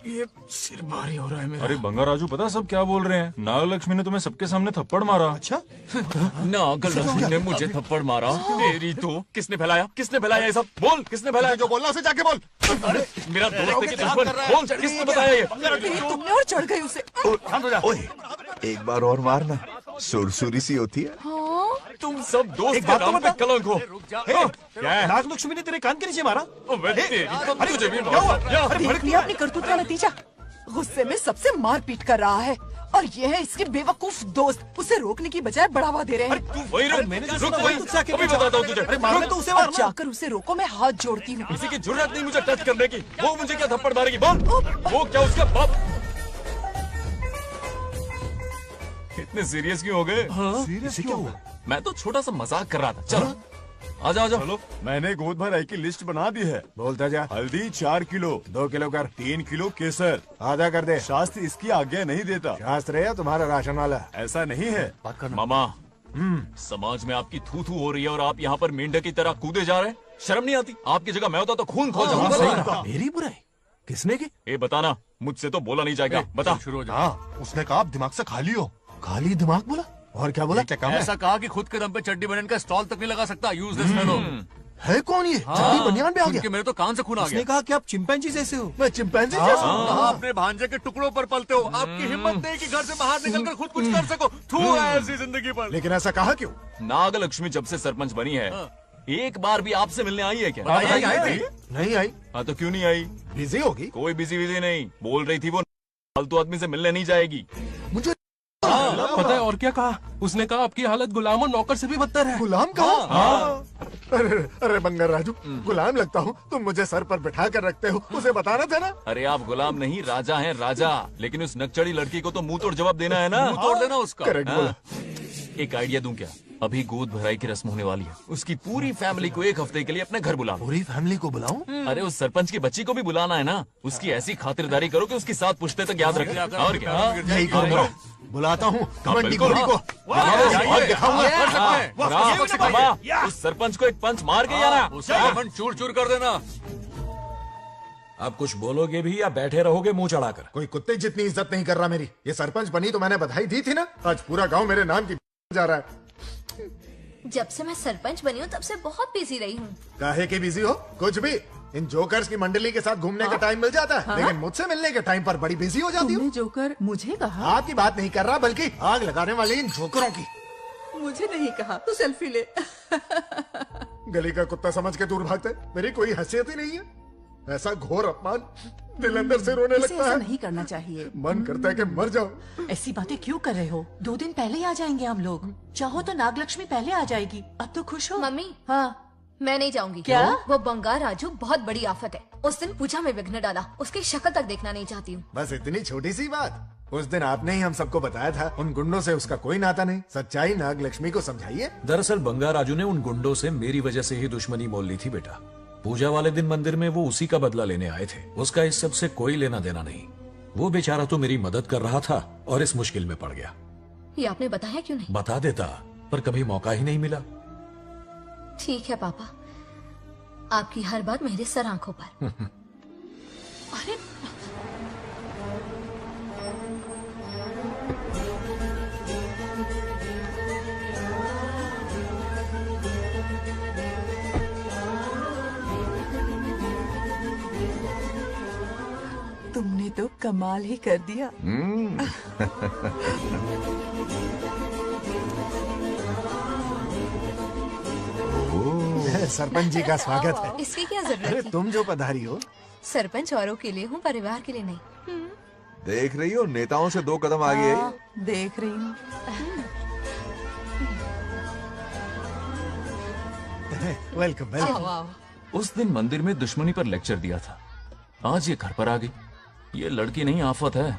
ये सिर भारी हो रहा है मेरा। अरे बंगा राजू, पता सब क्या बोल रहे हैं? नागलक्ष्मी ने तुम्हें सबके सामने थप्पड़ मारा। अच्छा? नागलक्ष्मी ने मुझे थप्पड़ मारा? तेरी तो किसने फैलाया ये सब? बोल, किसने फैलाया? जो बोलना उसे जाके बोल। अरे मेरा दोस्त है कि दुश्मन? बोल, किसने बताया ये? तुमने और चढ़ गई उसे। ओए, एक बार और मारना, सुरसुरी सी होती है। हाँ? तुम सब दोस्त एक के बात तो नाम पे बता। कलंक हो। क्या है? नागलक्ष्मी ने तेरे कान के नीचे मारा? तुझे भी क्या हुआ? देख लिया अपनी करतूत का नतीजा। गुस्से में सबसे मारपीट कर रहा है और ये है इसके बेवकूफ दोस्त, उसे रोकने की बजाय बढ़ावा दे रहे हैं। वही रुक, अभी बताता हूँ तुझे। अरे मारना तो उसे मार। अब जाकर उसे रोको, मैं हाथ जोड़ती हूँ। किसी की जुर्रत नहीं मुझे टच करने की। वो मुझे क्या थप्पड़ मारेगी? बोल, वो क्या उसका बाप? इतने सीरियस क्यों हो गए? सीरियस क्यों हुआ? मैं तो छोटा सा मजाक कर रहा था। चलो आ जाओ। चलो, मैंने गोद भराई की लिस्ट बना दी है। बोलता जा। हल्दी 4 किलो, 2 किलो कर। 3 किलो केसर। आधा कर दे। शास्त्र इसकी आज्ञा नहीं देता। शास्त्र है या तुम्हारा राशन वाला? ऐसा नहीं है। मामा, समाज में आपकी थू थू हो रही है और आप यहाँ पर मेंढक की तरह कूदे जा रहे हैं। शर्म नहीं आती? आपकी जगह मैं होता तो खून खोल जाऊंगा। मेरी बुराई किसने की? ए बताना, मुझसे तो बोला नहीं जाएगा। बता। हाँ, उसने कहा आप दिमाग से खाली हो। खाली दिमाग बोला? और क्या बोला? क्या काम है? ऐसा कहा कि खुद के दम पे चड्डी बनियान का स्टॉल तक नहीं लगा सकता। Useless fellow. है कौन ये? चड्डी बनियान पे आ गया? मेरे तो कान से खून आ गया। उसने कहा कि आप चिंपैंजी जैसे हो। मैं चिंपैंजी जैसा हूँ? कहा अपने भांजे के टुकड़ों पर पलते हो। आपकी हिम्मत नहीं कि घर से बाहर निकलकर खुद कुछ कर सको। थू है ऐसी जिंदगी पर। लेकिन ऐसा कहा क्यों? नागलक्ष्मी जब से सरपंच बनी है, एक बार भी आपसे मिलने आई है क्या? नहीं आई। हाँ तो क्यों नहीं आई? बिजी होगी। कोई बिजी नहीं, बोल रही थी वो फालतू आदमी से मिलने नहीं जाएगी। मुझे पता है और क्या कहा? उसने कहा आपकी हालत गुलाम और नौकर से भी बदतर है। गुलाम कहा? अरे बंगर राजू, गुलाम लगता हूँ? तुम मुझे सर पर बिठा कर रखते हो, उसे बताना था ना। अरे आप गुलाम नहीं, राजा हैं, राजा। लेकिन उस नकचड़ी लड़की को तो मुंह तोड़ जवाब देना है ना। मुंह तोड़ देना उसका। करेक्ट बोला। एक आइडिया दूं क्या? अभी गोद भराई की रस्म होने वाली है। उसकी पूरी फैमिली को एक हफ्ते के लिए अपने घर बुला। पूरी फैमिली को बुलाऊं? अरे उस सरपंच की बच्ची को भी बुलाना है ना। उसकी ऐसी खातिरदारी करो कि उसकी 7 पुश्ते तक याद रखे। और क्या? यही करूंगा। बुलाता हूँ कबड्डी गोली को। उस सरपंच को एक पंच मार के जाना। उसका चूर चूर कर देना। अब कुछ बोलोगे भी या बैठे रहोगे मुंह चढ़ाकर? कोई कुत्ते जितनी इज्जत नहीं कर रहा मेरी। ये सरपंच बनी तो मैंने बधाई दी थी ना। आज पूरा गांव मेरे नाम की जा रहा है। जब से मैं सरपंच बनी हूँ तब से बहुत बिजी रही हूँ। काहे के बिजी हो? कुछ भी। इन जोकर्स की मंडली के साथ घूमने का टाइम मिल जाता है, लेकिन मुझसे मिलने के टाइम पर बड़ी बिजी हो जाती हूँ। जोकर मुझे कहा? आपकी बात नहीं कर रहा, बल्कि आग लगाने वाले इन जोकरों की। मुझे नहीं कहा। तू सेल्फी ले। गली का कुत्ता समझ के दूर भागते। मेरी कोई हैसियत ही नहीं है। ऐसा घोर अपमान, दिल अंदर से रोने लगता है। नहीं करना चाहिए। मन करता है कि मर जाऊं। ऐसी बातें क्यों कर रहे हो? 2 दिन पहले ही आ जाएंगे हम लोग। चाहो तो नागलक्ष्मी पहले आ जाएगी। अब तो खुश हो? मम्मी, हाँ मैं नहीं जाऊंगी। क्या? वो बंगार राजू बहुत बड़ी आफत है। उस दिन पूजा में विघ्न डाला। उसकी शक्ल तक देखना नहीं चाहती हूँ। बस इतनी छोटी सी बात। उस दिन आपने ही हम सबको बताया था उन गुंडों से उसका कोई नाता नहीं। सच्चाई नागलक्ष्मी को समझाइए। दरअसल बंगार राजू ने उन गुंडों से मेरी वजह से ही दुश्मनी मोल ली थी बेटा। पूजा वाले दिन मंदिर में वो उसी का बदला लेने आए थे। उसका इस सब से कोई लेना देना नहीं। वो बेचारा तो मेरी मदद कर रहा था और इस मुश्किल में पड़ गया। ये आपने बताया क्यों नहीं? बता देता, पर कभी मौका ही नहीं मिला। ठीक है पापा, आपकी हर बात मेरे सर आंखों पर। अरे तुमने तो कमाल ही कर दिया। सरपंच जी का स्वागत है। इसकी क्या जरूरत अरे थी? तुम जो पधारी हो। सरपंच औरों के लिए हूँ, परिवार के लिए नहीं। देख रही हो, नेताओं से 2 कदम आगे है। देख रही हूँ। Welcome welcome. उस दिन मंदिर में दुश्मनी पर लेक्चर दिया था, आज ये घर पर आ गई। ये लड़की नहीं आफत है।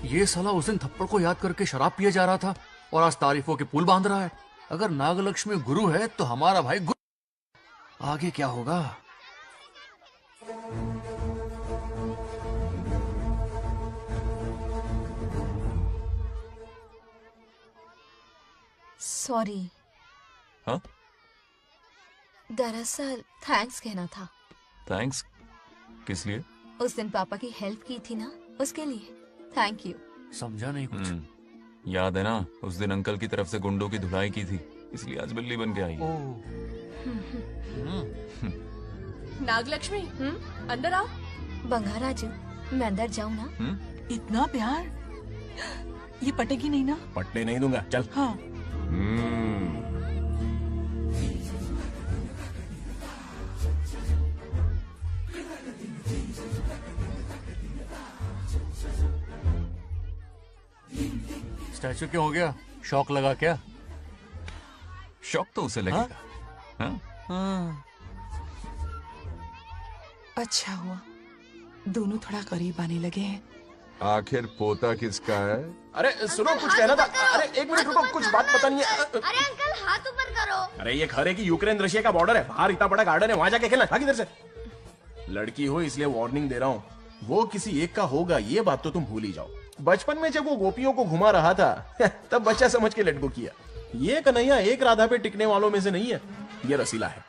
ये साला उस दिन थप्पड़ को याद करके शराब पिए जा रहा था और आज तारीफों के पुल बांध रहा है। अगर नागलक्ष्मी गुरु है तो हमारा भाई गुरु। आगे क्या होगा? सॉरी। हाँ? दरअसल थैंक्स कहना था। थैंक्स किस लिए? उस दिन पापा की हेल्प की थी ना, उसके लिए थैंक यू। समझा नहीं कुछ। याद है ना, उस दिन अंकल की तरफ से गुंडों की धुलाई की थी, इसलिए आज बिल्ली बन के आई है। नागलक्ष्मी अंदर आओ। बंगाराजू मैं अंदर जाऊँ ना? इतना प्यार, ये पटेगी नहीं ना? पटने नहीं दूंगा, चल। हाँ। स्टैचू क्यों हो गया? शौक लगा क्या? शौक तो उसे लगेगा। हाँ? अच्छा हुआ दोनों थोड़ा करीब आने लगे हैं। आखिर पोता किसका है? अरे सुनो, कुछ कहना था। अरे एक मिनट रुको, कुछ बात पता नहीं है। अरे अंकल हाथ ऊपर करो। अरे ये खरे की यूक्रेन रशिया का बॉर्डर है, बाहर इतना बड़ा गार्डन है, वहां जाके खेलना। भाग इधर से। लड़की हो इसलिए वार्निंग दे रहा हूँ, वो किसी एक का होगा ये बात तो तुम भूल ही जाओ। बचपन में जब वो गोपियों को घुमा रहा था तब बच्चा समझ के लेट गो किया। ये कन्हैया एक राधा पे टिकने वालों में से नहीं है, ये रसीला है।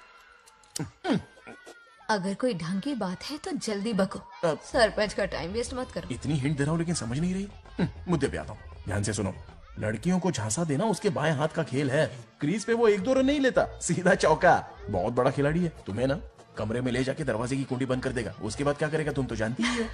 अगर कोई ढंग की बात है तो जल्दी बको, सरपंच का टाइम वेस्ट मत करो। इतनी हिंट दे रहा हूँ लेकिन समझ नहीं रही। मुद्दे पे आता हूँ, ध्यान से सुनो। लड़कियों को झांसा देना उसके बाएं हाथ का खेल है। क्रीज पे वो 1-2 रन नहीं लेता, सीधा चौका। बहुत बड़ा खिलाड़ी है। तुम्हें ना कमरे में ले जाके दरवाजे की कुंडी बंद कर देगा, उसके बाद क्या करेगा तुम तो जानती ही हो।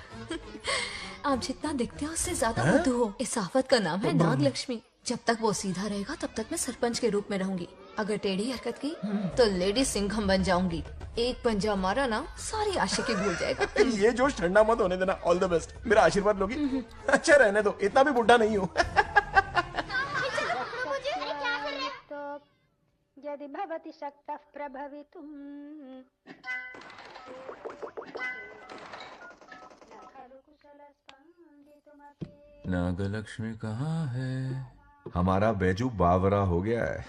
आप जितना दिखते हो उससे ज्यादा बुद्धू हो। इस आफत का नाम है नागलक्ष्मी। जब तक वो सीधा रहेगा तब तक मैं सरपंच के रूप में रहूंगी। अगर टेढ़ी हरकत की तो लेडी सिंघम बन जाऊंगी। एक पंजा मारा ना सारी आशिकी भूल जाएगा। ये जोश ठंडा मत होने देना। All the best. मेरा आशीर्वाद लोगी? अच्छा रहने दो, इतना भी बुढ़ा नहीं हूँ। यदि भवति शक्तः प्रभवितुम् नागलक्ष्मी कहाँ है? हमारा बैजू बावरा हो गया है।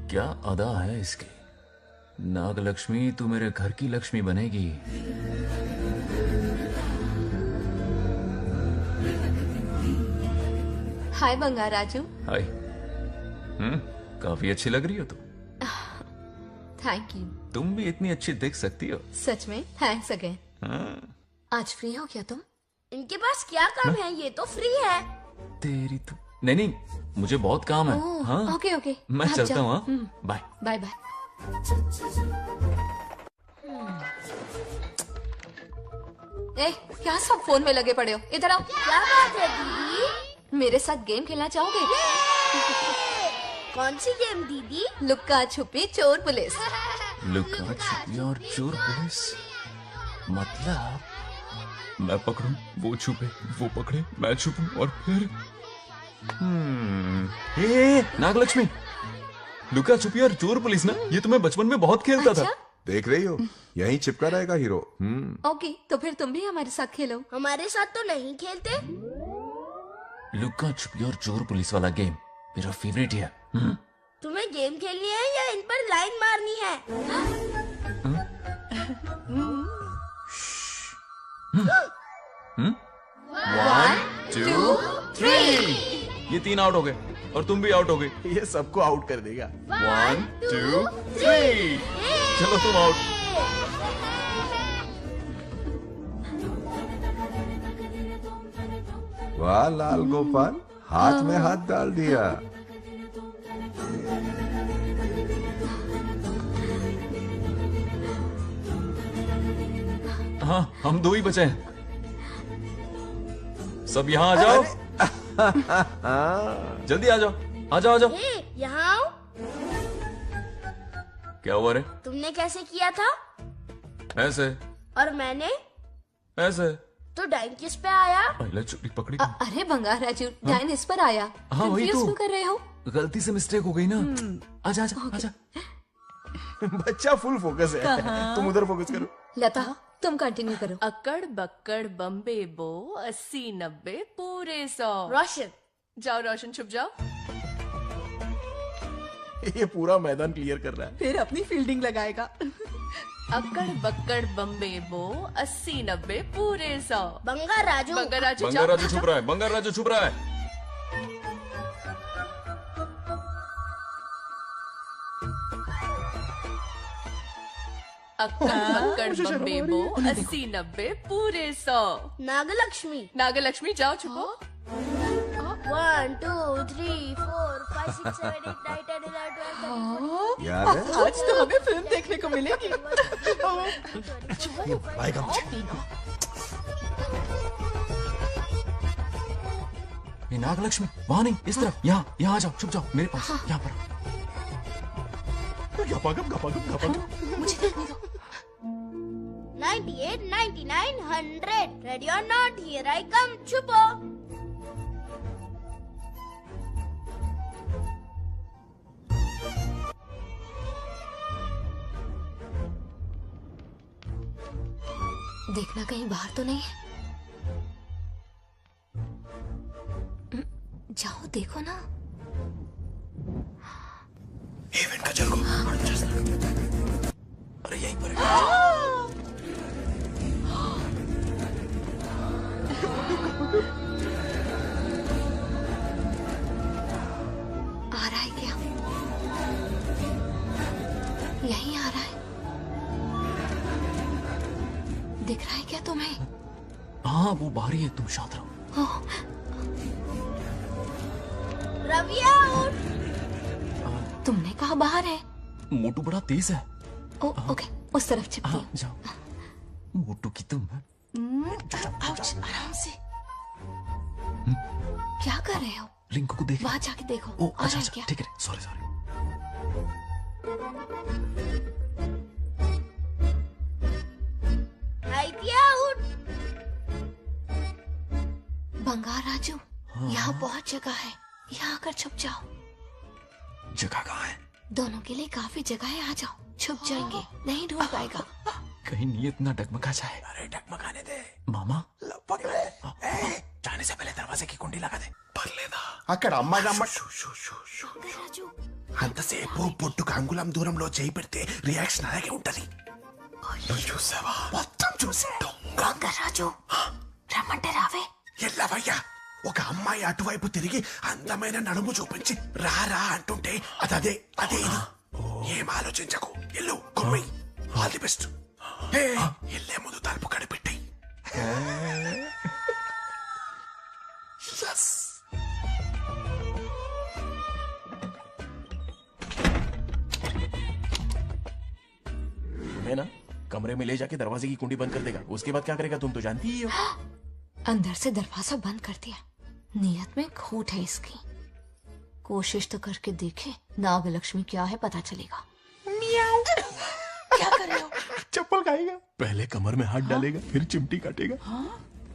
क्या अदा है इसकी। नागलक्ष्मी तू मेरे घर की लक्ष्मी बनेगी। हाय बंगाराजू। हाय। काफी अच्छी लग रही हो तुम। Thank you. तुम भी इतनी अच्छी दिख सकती हो। सच में थैंक्स अगेन। आज फ्री हो क्या तुम? इनके पास क्या काम है, ये तो फ्री है। तेरी तो नहीं, मुझे बहुत काम है। हाँ ओके ओके, मैं चलता हूँ। Bye bye bye. ए, क्या सब फोन में लगे पड़े हो? इधर आओ। क्या बात है दीदी? मेरे साथ गेम खेलना चाहोगे? कौन सी गेम दीदी? लुक्का छुपी चोर पुलिस। लुक्का छुपी और चोर पुलिस मतलब मैं पकड़ूं, वो छुपे, वो पकड़े, मैं छुपूं और फिर नागलक्ष्मी, लुका छुपी और चोर पुलिस ना, ये तो मैं बचपन में बहुत खेलता था। देख रही हो, यहीं चिपका रहेगा हीरो। ओके, तो फिर तुम भी हमारे साथ खेलो। हमारे साथ तो नहीं खेलते। लुका छुपी और चोर पुलिस वाला गेम मेरा फेवरेट है। तुम्हें गेम खेलनी है या इन पर लाइन मारनी है? 1 2 3 ये 3 आउट हो गए और तुम भी आउट हो गए। ये सबको आउट कर देगा। 1 2 3 चलो तुम आउट। वाह लाल गोपाल, हाथ में हाथ डाल दिया। हाँ, हम 2 ही बचे हैं। सब यहाँ आ जाओ। जल्दी आ जाओ, आ जाओ, आ जाओ। यहाँ आओ। क्या हुआ रे? तुमने कैसे किया था? ऐसे। और मैंने? ऐसे। तो डाइन किस पे आया? पहले चोरी पकड़ी। अरे बंगाराजू, डाइन इस पर आया। हाँ वही तो। क्यों कर रहे हो? गलती से मिस्टेक हो गई ना। आजा आजा आजा। बच्चा फुल फोकस है। तुम उधर फोकस करो। लता, तुम कंटिन्यू करो। अक्कड़ बक्कड़ बम्बे बो 80 90 पूरे 100। रोशन। जाओ रोशन, छुप जाओ। ये पूरा मैदान क्लियर कर रहा है। फिर अपनी फील्डिंग लगाएगा। अक्कड़ बक्कड़ बम्बे बो 80-90 पूरे 100। बंगा राजू बंगा राजू बंगा राजू छुप रहा है, बंगा राजू छुप रहा है। अक्कड़ बक्कड़ बम्बे बो 80-90 पूरे 100। नागलक्ष्मी नागलक्ष्मी जाओ छुपो। 1 2 3 4 5 6 7 8 9 10 11 12 याद है? आज तो हमें फिल्म देखने को मिलेगी। आएगा मुझे। ये नागलक्ष्मी वहां नहीं, इस तरफ, यहाँ आ जाओ, छुप जाओ मेरे पास, यहाँ पर। मुझे देखने दो। 98 99 100 ready or not here I come छुपो। देखना कहीं बाहर तो नहीं है। जाओ देखो ना। इवेंट का चलो। अरे यहीं पर आ रहा है क्या? यहीं आ रहा है। दिख रहा है क्या तुम्हें? हाँ वो बाहर ही है, तुम शांत रहो। रवि आउट। तुमने कहा बाहर है? मोटू बड़ा तेज है। ओके उस तरफ चिपकी। जाओ। मोटू की तुम आउच, आराम से। क्या कर रहे हो? लिंकू को देख। वहां जाके देखो। ओ आ अच्छा रहा है अच्छा, क्या? ठीक है, सॉरी सॉरी। आउट। बंगार राजू, यहाँ बहुत जगह है, यहाँ आकर छुप जाओ। जगह कहाँ है? दोनों के लिए काफी जगह है, आ जाओ। छुप जाएंगे, नहीं ढूंढ पाएगा। कहीं नीयत ना डगमगा जाए। अरे डगमगाने दे मामा। जाने से पहले दरवाजे की कुंडी लगा दे। పర్లేదా అక్కడ అమ్మాయి రాజు అంతసేపు పొట్టుకు అంగుళం దూరంలో చేయి పెడితే రియాక్షన్ అలాగే ఉంటది. నువ్వు చూసావా? మొత్తం చూసా. రాజు రమ్మంటే రావే. ఎల్లవయ్యా, ఒక అమ్మాయి అటువైపు తిరిగి అందమైన నడుము చూపించి రారా అంటుంటే అదే అదే ఇది. ఏం ఆలోచించకు, ఎల్లు కొమ్మి. All the best. ఎల్లే ముందు తలుపు కనిపెట్టి. तुम्हें ना कमरे में ले जाके दरवाजे की कुंडी बंद कर देगा। उसके बाद क्या करेगा तुम तो जानती ही हो। अंदर से दरवाजा बंद कर दिया। नियत में खोट है इसकी। कोशिश तो करके देखे, नागलक्ष्मी क्या है पता चलेगा। क्या कर रहे हो? चप्पल खाएगा। पहले कमर में हाथ डालेगा, फिर चिमटी काटेगा,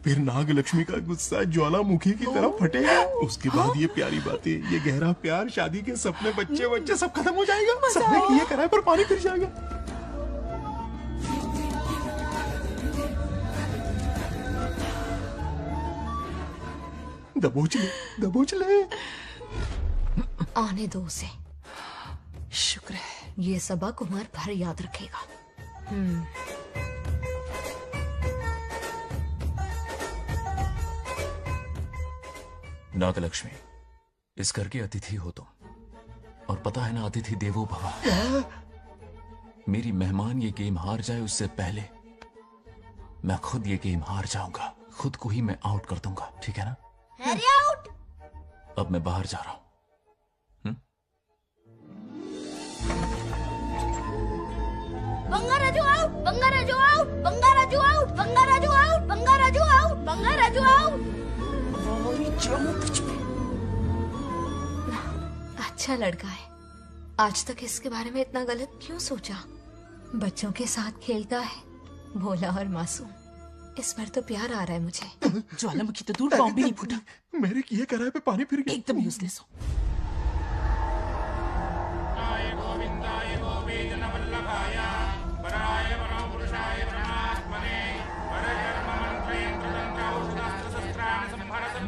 फिर नागलक्ष्मी का गुस्सा ज्वालामुखी की तरह फटेगा। उसके बाद ये प्यारी बातें, ये गहरा प्यार, शादी के सपने, बच्चे बच्चे सब खत्म हो जाएगा। सबने किए कराए पर पानी फिर जाएगा। दबोच ले, दबोच ले। आने दो उसे। शुक्र है, ये सबक उम्र भर याद रखेगा। नागलक्ष्मी, इस घर के अतिथि हो तुम, और पता है ना, अतिथि देवो भव। मेरी मेहमान ये गेम हार जाए उससे पहले मैं खुद ये गेम हार जाऊंगा। खुद को ही मैं आउट कर दूंगा, ठीक है ना? Harry out. अब मैं बाहर जा रहा हूं। Bangaraju out, Bangaraju out, Bangaraju out, Bangaraju out, Bangaraju out, Bangaraju out. अच्छा लड़का है। आज तक इसके बारे में इतना गलत क्यों सोचा? बच्चों के साथ खेलता है, भोला और मासूम। इस पर तो प्यार आ रहा है मुझे। ज्वालामुखी तो दूर, बॉम्ब भी नहीं फूटा। मेरे किए कराए पे पानी फिर गया। एकदम यूजलेस हो।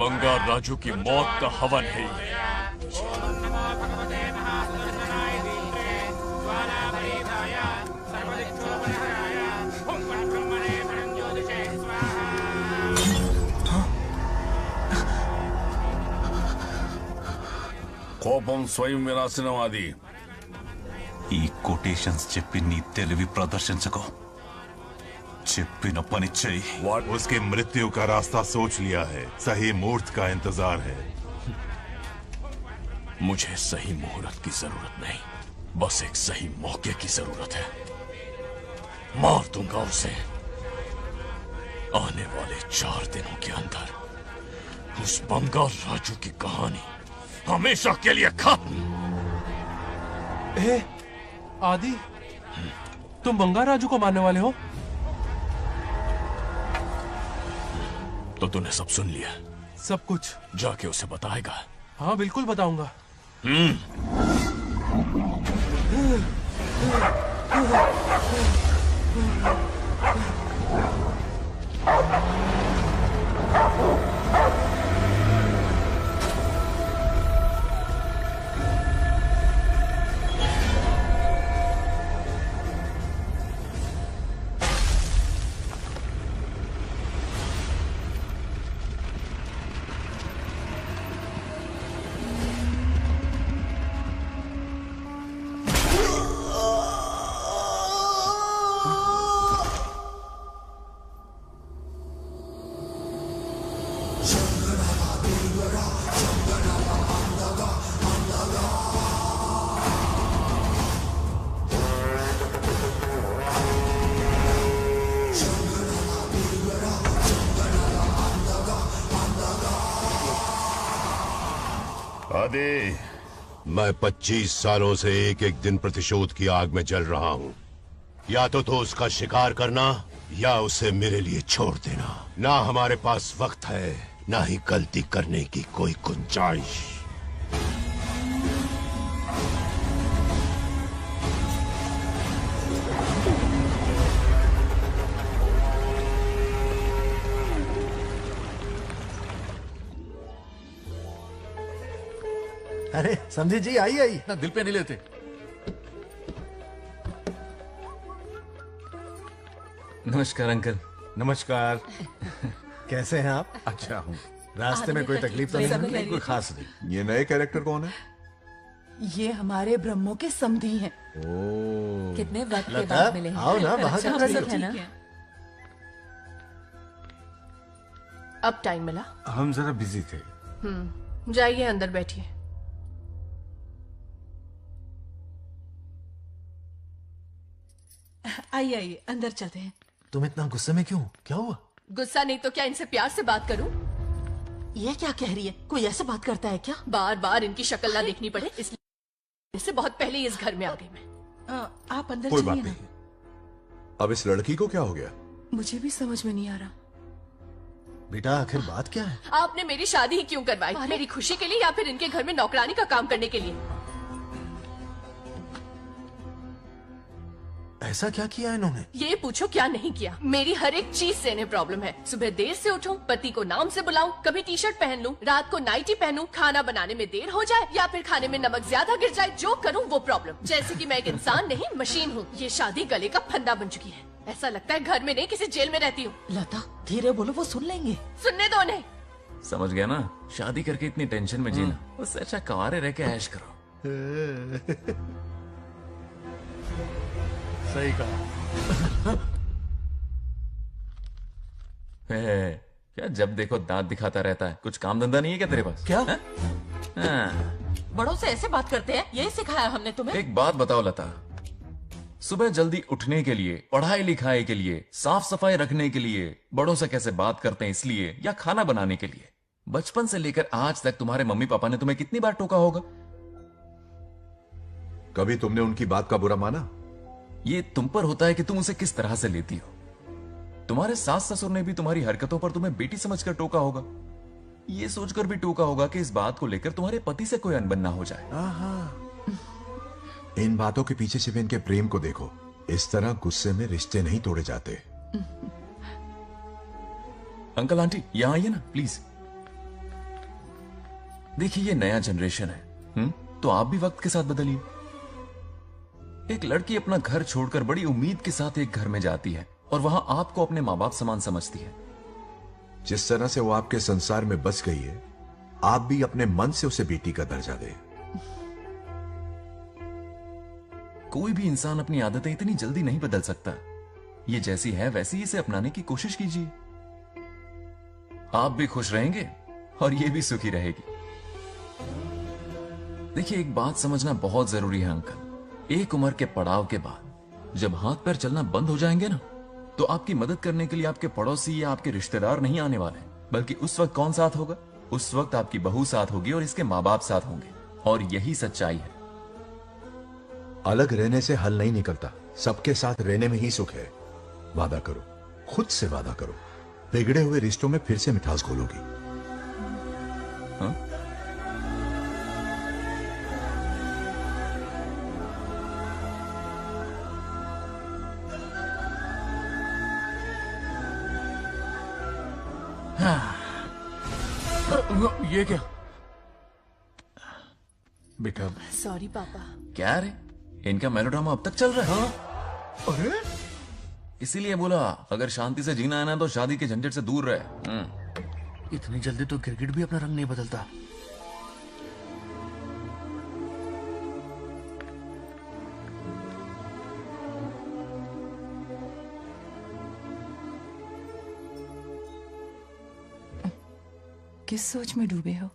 बंगार राजू की मौत का हवन है। కోపం స్వయం వినాశనవాది. ఈ కొటేషన్స్ చెప్పి నీ తెలివి ప్రదర్శించకో. చెప్పిన పని చెయ్యి. उसकी मृत्यु का रास्ता सोच लिया है. सही मुहूर्त का इंतजार है. मुझे सही मुहूर्त की जरूरत नहीं, बस एक सही मौके की जरूरत है. मार दूंगा उसे. आने वाले 4 दिनों के अंदर उस बंगाल राजू की कहानी हमेशा के लिए खत्म. आदि, तुम बंगाल राजू को मारने वाले हो? तो तूने सब सुन लिया? सब कुछ. जाके उसे बताएगा? हाँ बिल्कुल बताऊंगा. आदि, मैं 25 सालों से एक एक दिन प्रतिशोध की आग में जल रहा हूँ. या तो उसका शिकार करना या उसे मेरे लिए छोड़ देना. ना हमारे पास वक्त है, ना ही गलती करने की कोई गुंजाइश. अरे समझी जी, आई आई. ना दिल पे नहीं लेते. नमस्कार अंकल. नमस्कार. कैसे हैं आप? अच्छा हूँ. रास्ते में कोई तकलीफ तो नहीं? कोई खास नहीं. ये नए कैरेक्टर कौन है? ये हमारे ब्रह्मों के समधी हैं. ओ, कितने वक्त के लता, बाद मिले हैं. आओ ना, वहाँ अच्छा, का सब ठीक है ना? अब टाइम मिला? हम जरा बिजी थे. जाइए अंदर बैठिए. आइए आइए, अंदर चलते हैं. तुम इतना गुस्से में क्यों? क्या हुआ? गुस्सा नहीं तो क्या इनसे प्यार से बात करूं? ये क्या कह रही है? कोई ऐसे बात करता है क्या? बार बार इनकी शक्ल ना देखनी पड़े इसलिए से बहुत पहले ही इस घर में आ गई मैं. आप अंदर कोई बात चलिए ना. नहीं. अब इस लड़की को क्या हो गया? मुझे भी समझ में नहीं आ रहा. बेटा आखिर बात क्या है? आपने मेरी शादी ही क्यों करवाई? मेरी खुशी के लिए या फिर इनके घर में नौकरानी का काम करने के लिए? ऐसा क्या किया इन्होंने? ये पूछो क्या नहीं किया. मेरी हर एक चीज से इन्हें प्रॉब्लम है. सुबह देर से उठूं, पति को नाम से बुलाऊं, कभी टी शर्ट पहन लूं, रात को नाइटी पहनूं, खाना बनाने में देर हो जाए या फिर खाने में नमक ज्यादा गिर जाए. जो करूं वो प्रॉब्लम. जैसे कि मैं एक इंसान नहीं मशीन हूँ. ये शादी गले का फंदा बन चुकी है. ऐसा लगता है घर में नहीं किसी जेल में रहती हूँ. लता धीरे बोलो, वो सुन लेंगे. सुनने दो उन्हें. समझ गया ना? शादी करके इतनी टेंशन में जीना, उससे अच्छा कुंवारे रह के ऐश करो. सही कहा. क्या जब देखो दांत दिखाता रहता है? कुछ काम धंधा नहीं है क्या तेरे पास? क्या? बड़ों से ऐसे बात करते हैं? यही सिखाया हमने तुम्हें? एक बात बताओ लता, सुबह जल्दी उठने के लिए, पढ़ाई लिखाई के लिए, साफ सफाई रखने के लिए बड़ों से कैसे बात करते हैं इसलिए, या खाना बनाने के लिए? बचपन से लेकर आज तक तुम्हारे मम्मी पापा ने तुम्हें कितनी बार टोका होगा? कभी तुमने उनकी बात का बुरा माना? ये तुम पर होता है कि तुम उसे किस तरह से लेती हो. तुम्हारे सास ससुर ने भी तुम्हारी हरकतों पर तुम्हें बेटी समझकर टोका होगा. ये सोचकर भी टोका होगा कि इस बात को लेकर तुम्हारे पति से कोई अनबन ना हो जाए. इन बातों के पीछे सिर्फ इनके प्रेम को देखो. इस तरह गुस्से में रिश्ते नहीं तोड़े जाते. अंकल आंटी यहां आइए ना प्लीज. देखिए ये नया जनरेशन है, तो आप भी वक्त के साथ बदलिए. एक लड़की अपना घर छोड़कर बड़ी उम्मीद के साथ एक घर में जाती है और वहां आपको अपने माँ बाप समान समझती है. जिस तरह से वो आपके संसार में बस गई है, आप भी अपने मन से उसे बेटी का दर्जा दें. कोई भी इंसान अपनी आदतें इतनी जल्दी नहीं बदल सकता। ये जैसी है वैसी ही इसे अपनाने की कोशिश कीजिए। आप भी खुश रहेंगे और ये भी सुखी रहेगी। देखिए, एक बात समझना बहुत जरूरी है अंकल। एक उम्र के पड़ाव के बाद जब हाथ पैर चलना बंद हो जाएंगे ना, तो आपकी मदद करने के लिए आपके पड़ोसी या आपके रिश्तेदार नहीं आने वाले, बल्कि उस वक्त कौन साथ होगा? उस वक्त आपकी बहू साथ होगी और इसके माँ बाप साथ होंगे। और यही सच्चाई है। अलग रहने से हल नहीं निकलता, सबके साथ रहने में ही सुख है। वादा करो, खुद से वादा करो, बिगड़े हुए रिश्तों में फिर से मिठास घोलोगी। हाँ? ये क्या बेटा? सॉरी पापा। क्या रे, इनका मेलोड्रामा अब तक चल रहा है? अरे इसीलिए बोला, अगर शांति से जीना है ना तो शादी के झंझट से दूर रहे। इतनी जल्दी तो गिरगिट भी अपना रंग नहीं बदलता। किस सोच में डूबे हो?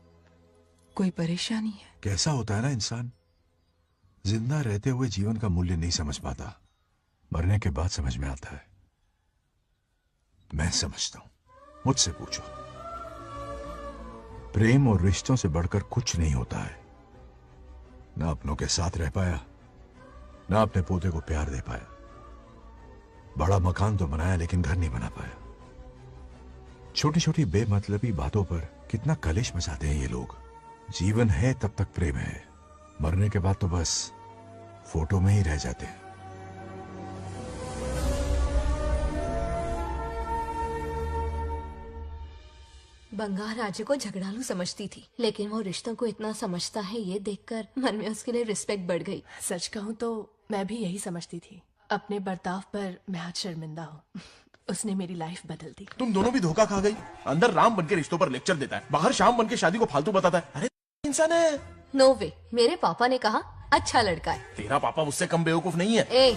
कोई परेशानी है? कैसा होता है ना इंसान, जिंदा रहते हुए जीवन का मूल्य नहीं समझ पाता, मरने के बाद समझ में आता है। मैं समझता हूं, मुझसे पूछो। प्रेम और रिश्तों से बढ़कर कुछ नहीं होता है। ना अपनों के साथ रह पाया, ना अपने पोते को प्यार दे पाया। बड़ा मकान तो बनाया लेकिन घर नहीं बना पाया। छोटी छोटी बेमतलबी बातों पर कितना कलेश मचाते हैं ये लोग। जीवन है तब तक प्रेम है, मरने के बाद तो बस फोटो में ही रह जाते हैं। बंगार राजे को झगड़ालू समझती थी, लेकिन वो रिश्तों को इतना समझता है ये देखकर मन में उसके लिए रिस्पेक्ट बढ़ गई। सच कहूँ तो मैं भी यही समझती थी। अपने बर्ताव पर मैं आज शर्मिंदा हूँ। उसने मेरी लाइफ बदल दी। तुम दोनों भी धोखा खा गई। अंदर राम बन के रिश्तों पर लेक्चर देता है, बाहर शाम बन के शादी को फालतू बताता है। अरे इंसान है। नो वे, मेरे पापा ने कहा अच्छा लड़का है। तेरा पापा मुझसे कम बेवकूफ नहीं है।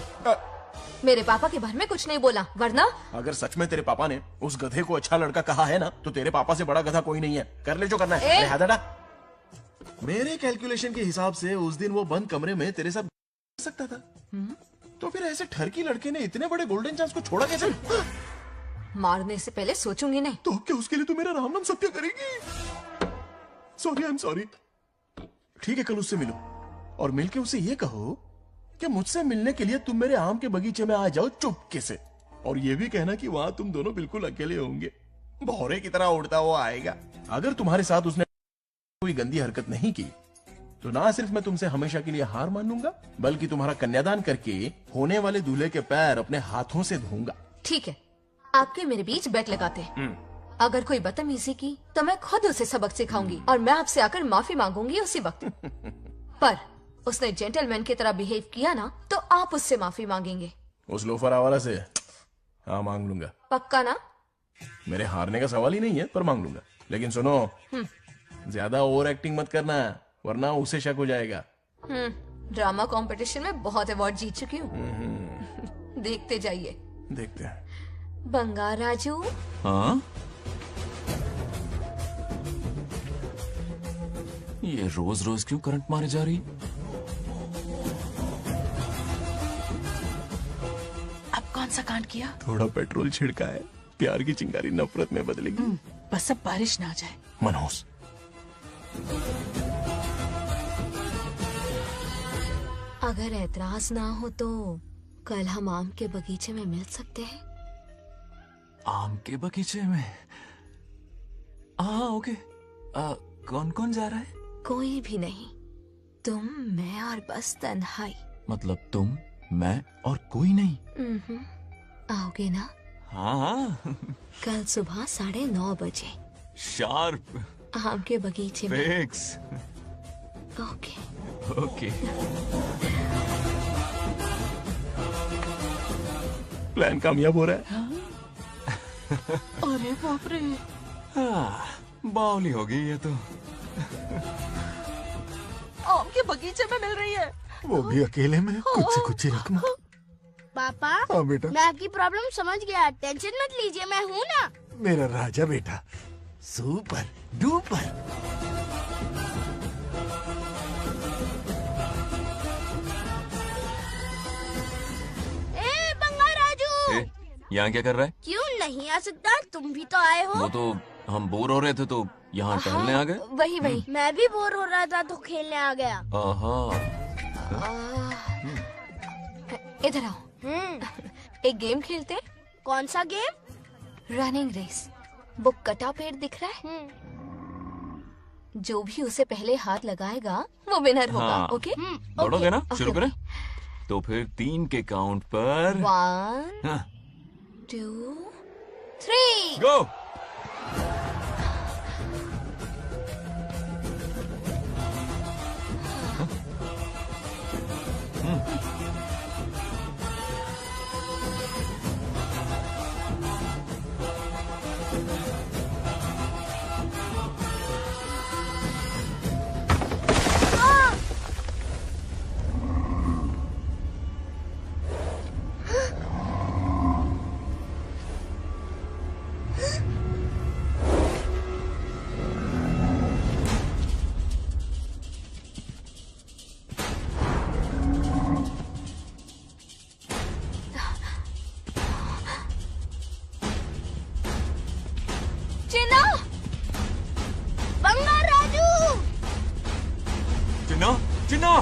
मेरे पापा के बारे में कुछ नहीं बोला, वरना अगर सच में तेरे पापा ने उस गधे को अच्छा लड़का कहा है ना, तो तेरे पापा से बड़ा गधा कोई नहीं है। कर ले जो करना है। हाथ मेरे कैलकुलेशन के हिसाब से उस दिन वो बंद कमरे में तेरे साथ सकता था। तो फिर ऐसे ठरकी लड़के ने इतने बड़े गोल्डन चांस को छोड़ा कैसे? मारने से पहले सोचूंगी नहीं। तो क्या उसके लिए तू मेरा राम नाम सत्य करेगी? Sorry, I am sorry. ठीक है, कल उससे मिलो और मिलके उसे ये कहो कि मुझसे मिलने के लिए तुम मेरे आम के बगीचे में आ जाओ चुपके से। और ये भी कहना कि वहां तुम दोनों बिल्कुल अकेले होंगे। भौरे की तरह उड़ता हुआ आएगा। अगर तुम्हारे साथ उसने कोई गंदी हरकत नहीं की तो ना सिर्फ मैं तुमसे हमेशा के लिए हार मानूंगा, बल्कि तुम्हारा कन्यादान करके होने वाले दूल्हे के पैर अपने हाथों से धोऊंगा। ठीक है, आपके मेरे बीच बेट लगाते हैं। अगर कोई बदतमीजी की तो मैं खुद उसे सबक सिखाऊंगी और मैं आपसे आकर माफी मांगूंगी उसी वक्त। पर उसने जेंटलमैन की तरह बिहेव किया ना, तो आप उससे माफी मांगेंगे। उस लोफर आवारा से? हाँ, मांग लूंगा। पक्का ना? मेरे हारने का सवाल ही नहीं है, पर मांग लूंगा। लेकिन सुनो, ज्यादा ओवर एक्टिंग मत करना, वरना उसे शक हो जाएगा। ड्रामा कंपटीशन में बहुत अवार्ड जीत चुकी हूँ। देखते जाइए। देखते हैं। बंगार राजू। हाँ? ये रोज रोज क्यों करंट मारे जा रही? अब कौन सा कांड किया? थोड़ा पेट्रोल छिड़का है। प्यार की चिंगारी नफरत में बदलेगी। बस अब बारिश ना जाए। मनोज, अगर ऐतराज ना हो तो कल हम आम के बगीचे में मिल सकते हैं। आम के बगीचे में? हाँ, ओके। कौन कौन जा रहा है? कोई भी नहीं, तुम, मैं और बस तन्हाई। मतलब तुम, मैं और कोई नहीं? आओगे ना? हाँ। कल सुबह 9:30 बजे शार्प। आम के बगीचे में। फिक्स। ओके। ओके। प्लान कामयाब हो रहा है। अरे बाप रे। बावली हो गई ये तो। आम के बगीचे में मिल रही है। वो भी अकेले में कुछ से कुछ ही रखना। पापा हाँ बेटा। मैं आपकी प्रॉब्लम समझ गया, टेंशन मत लीजिए, मैं हूँ ना। मेरा राजा बेटा, सुपर डुपर। ए बंगा राजू, यहाँ क्या कर रहा है? क्यों नहीं आ सकता? तुम भी तो आए हो। वो तो हम बोर हो रहे थे तो यहाँ टहलने आ गए। वही मैं भी बोर हो रहा था तो खेलने आ गया। इधर आओ, एक गेम खेलते हैं। कौन सा गेम? Running race. वो कटा पेड़ दिख रहा है, जो भी उसे पहले हाथ लगाएगा वो विनर होगा। हाँ। ओके? दौड़ोगे ना? ओके, शुरू करें? तो फिर 3 के काउंट पर 1 हाँ। 2 3 गो। चिन्ना, बंगा राजू, चिन्ना, चिन्ना।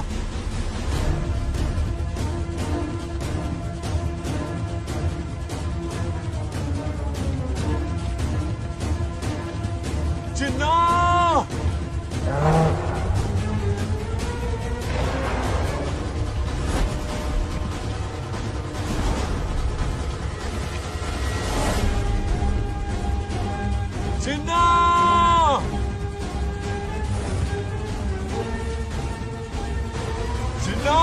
चिन्ना। चिन्ना। चिन्ना।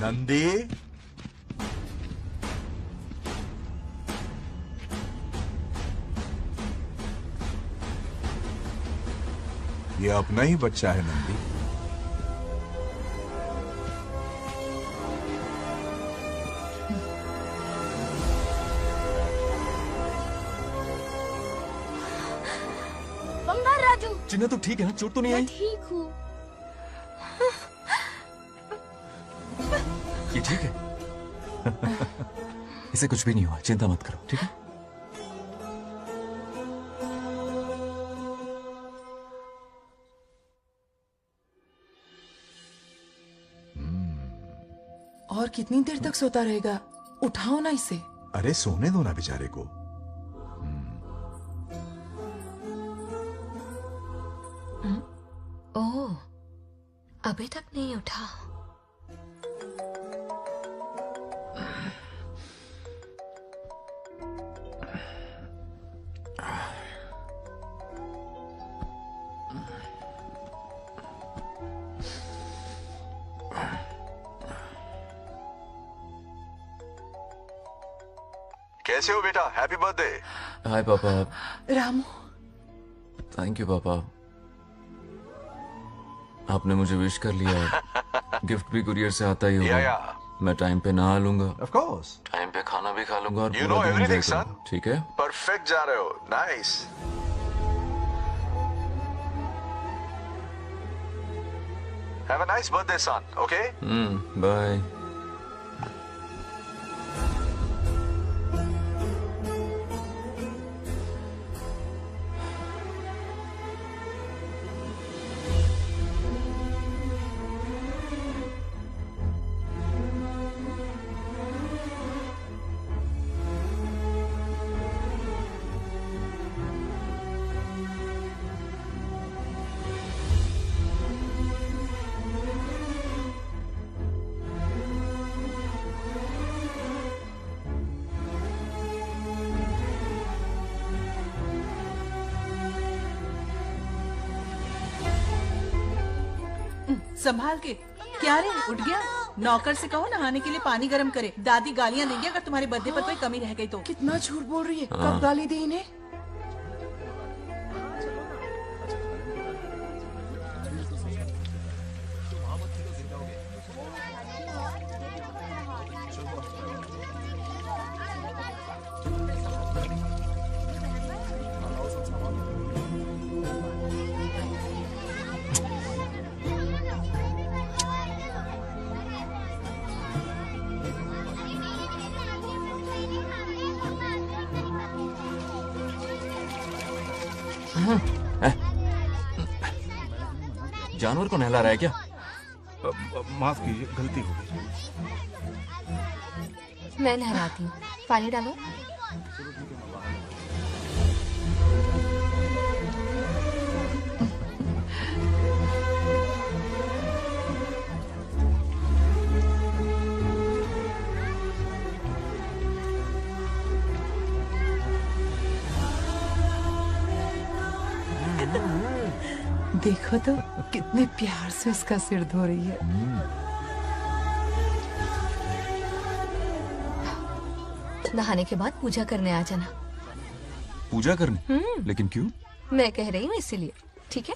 नंदी, ये अपना ही बच्चा है नंदी। बंगा राजू। चिन्ना तो ठीक है ना? चोट तो नहीं आई? ठीक हूँ। ये ठीक है। इसे कुछ भी नहीं हुआ, चिंता मत करो, ठीक है? और कितनी देर तक सोता रहेगा? उठाओ ना इसे। अरे सोने दो ना बेचारे को। ओह, अभी तक नहीं उठा। कैसे हो बेटा? Happy birthday. हाय पापा। रामू, थैंक यू पापा, आपने मुझे विश कर लिया। गिफ्ट भी कुरियर से आता ही होगा। मैं टाइम पे नहा लूंगा, ऑफ कोर्स, टाइम पे खाना भी खा लूंगा और You पूरा know दिन everything, enjoy करूंगा, ठीक है? परफेक्ट जा रहे हो। Nice. Have a nice birthday son, okay? Bye. संभाल के। क्या रे, उठ गया? नौकर से कहो नहाने के लिए पानी गर्म करे। दादी गालियाँ देंगी अगर तुम्हारे बर्थडे पर कोई कमी रह गई तो। कितना झूठ बोल रही है, हाँ। कब गाली दी इन्हें? जानवर को नहला रहा है क्या? माफ कीजिए, गलती हो गई। मैं नहलाती हूँ, पानी डालो। देखो तो कितने प्यार से उसका सिर धो रही है। नहाने के बाद पूजा करने आ जाना। पूजा करने? लेकिन क्यों? मैं कह रही हूँ इसीलिए, ठीक है?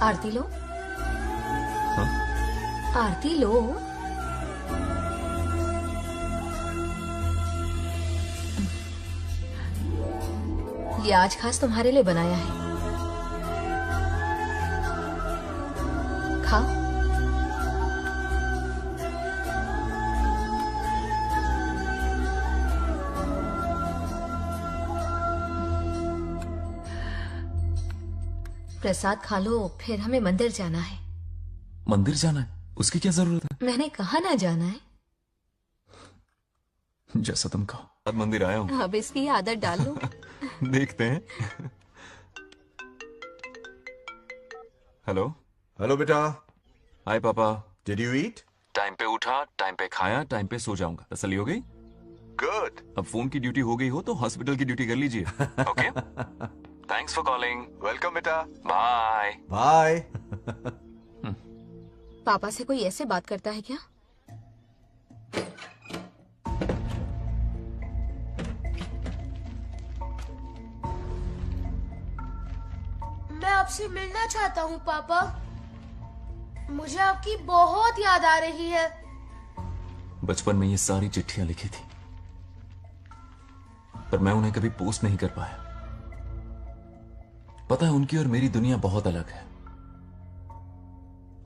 आरती लो। हाँ? आरती लो। ये आज खास तुम्हारे लिए बनाया है, खाओ। प्रसाद खा लो, फिर हमें मंदिर जाना है। मंदिर जाना है? उसकी क्या जरूरत है? मैंने कहा ना जाना है। जैसा तुम कहो। आज मंदिर आया हूँ। अब इसकी आदत डाल लो। देखते हैं। हेलो। हेलो बेटा। हाय पापा। Did you eat? टाइम पे उठा, टाइम पे खाया, टाइम पे सो जाऊंगा। तसल्ली हो गई? गुड। अब फोन की ड्यूटी हो गई हो तो हॉस्पिटल की ड्यूटी कर लीजिए। Okay? Thanks for calling. Welcome बेटा। Bye bye. पापा से कोई ऐसे बात करता है क्या? मैं आपसे मिलना चाहता हूँ पापा। मुझे आपकी बहुत याद आ रही है। बचपन में ये सारी चिट्ठियां लिखी थी, पर मैं उन्हें कभी पोस्ट नहीं कर पाया। पता है, उनकी और मेरी दुनिया बहुत अलग है।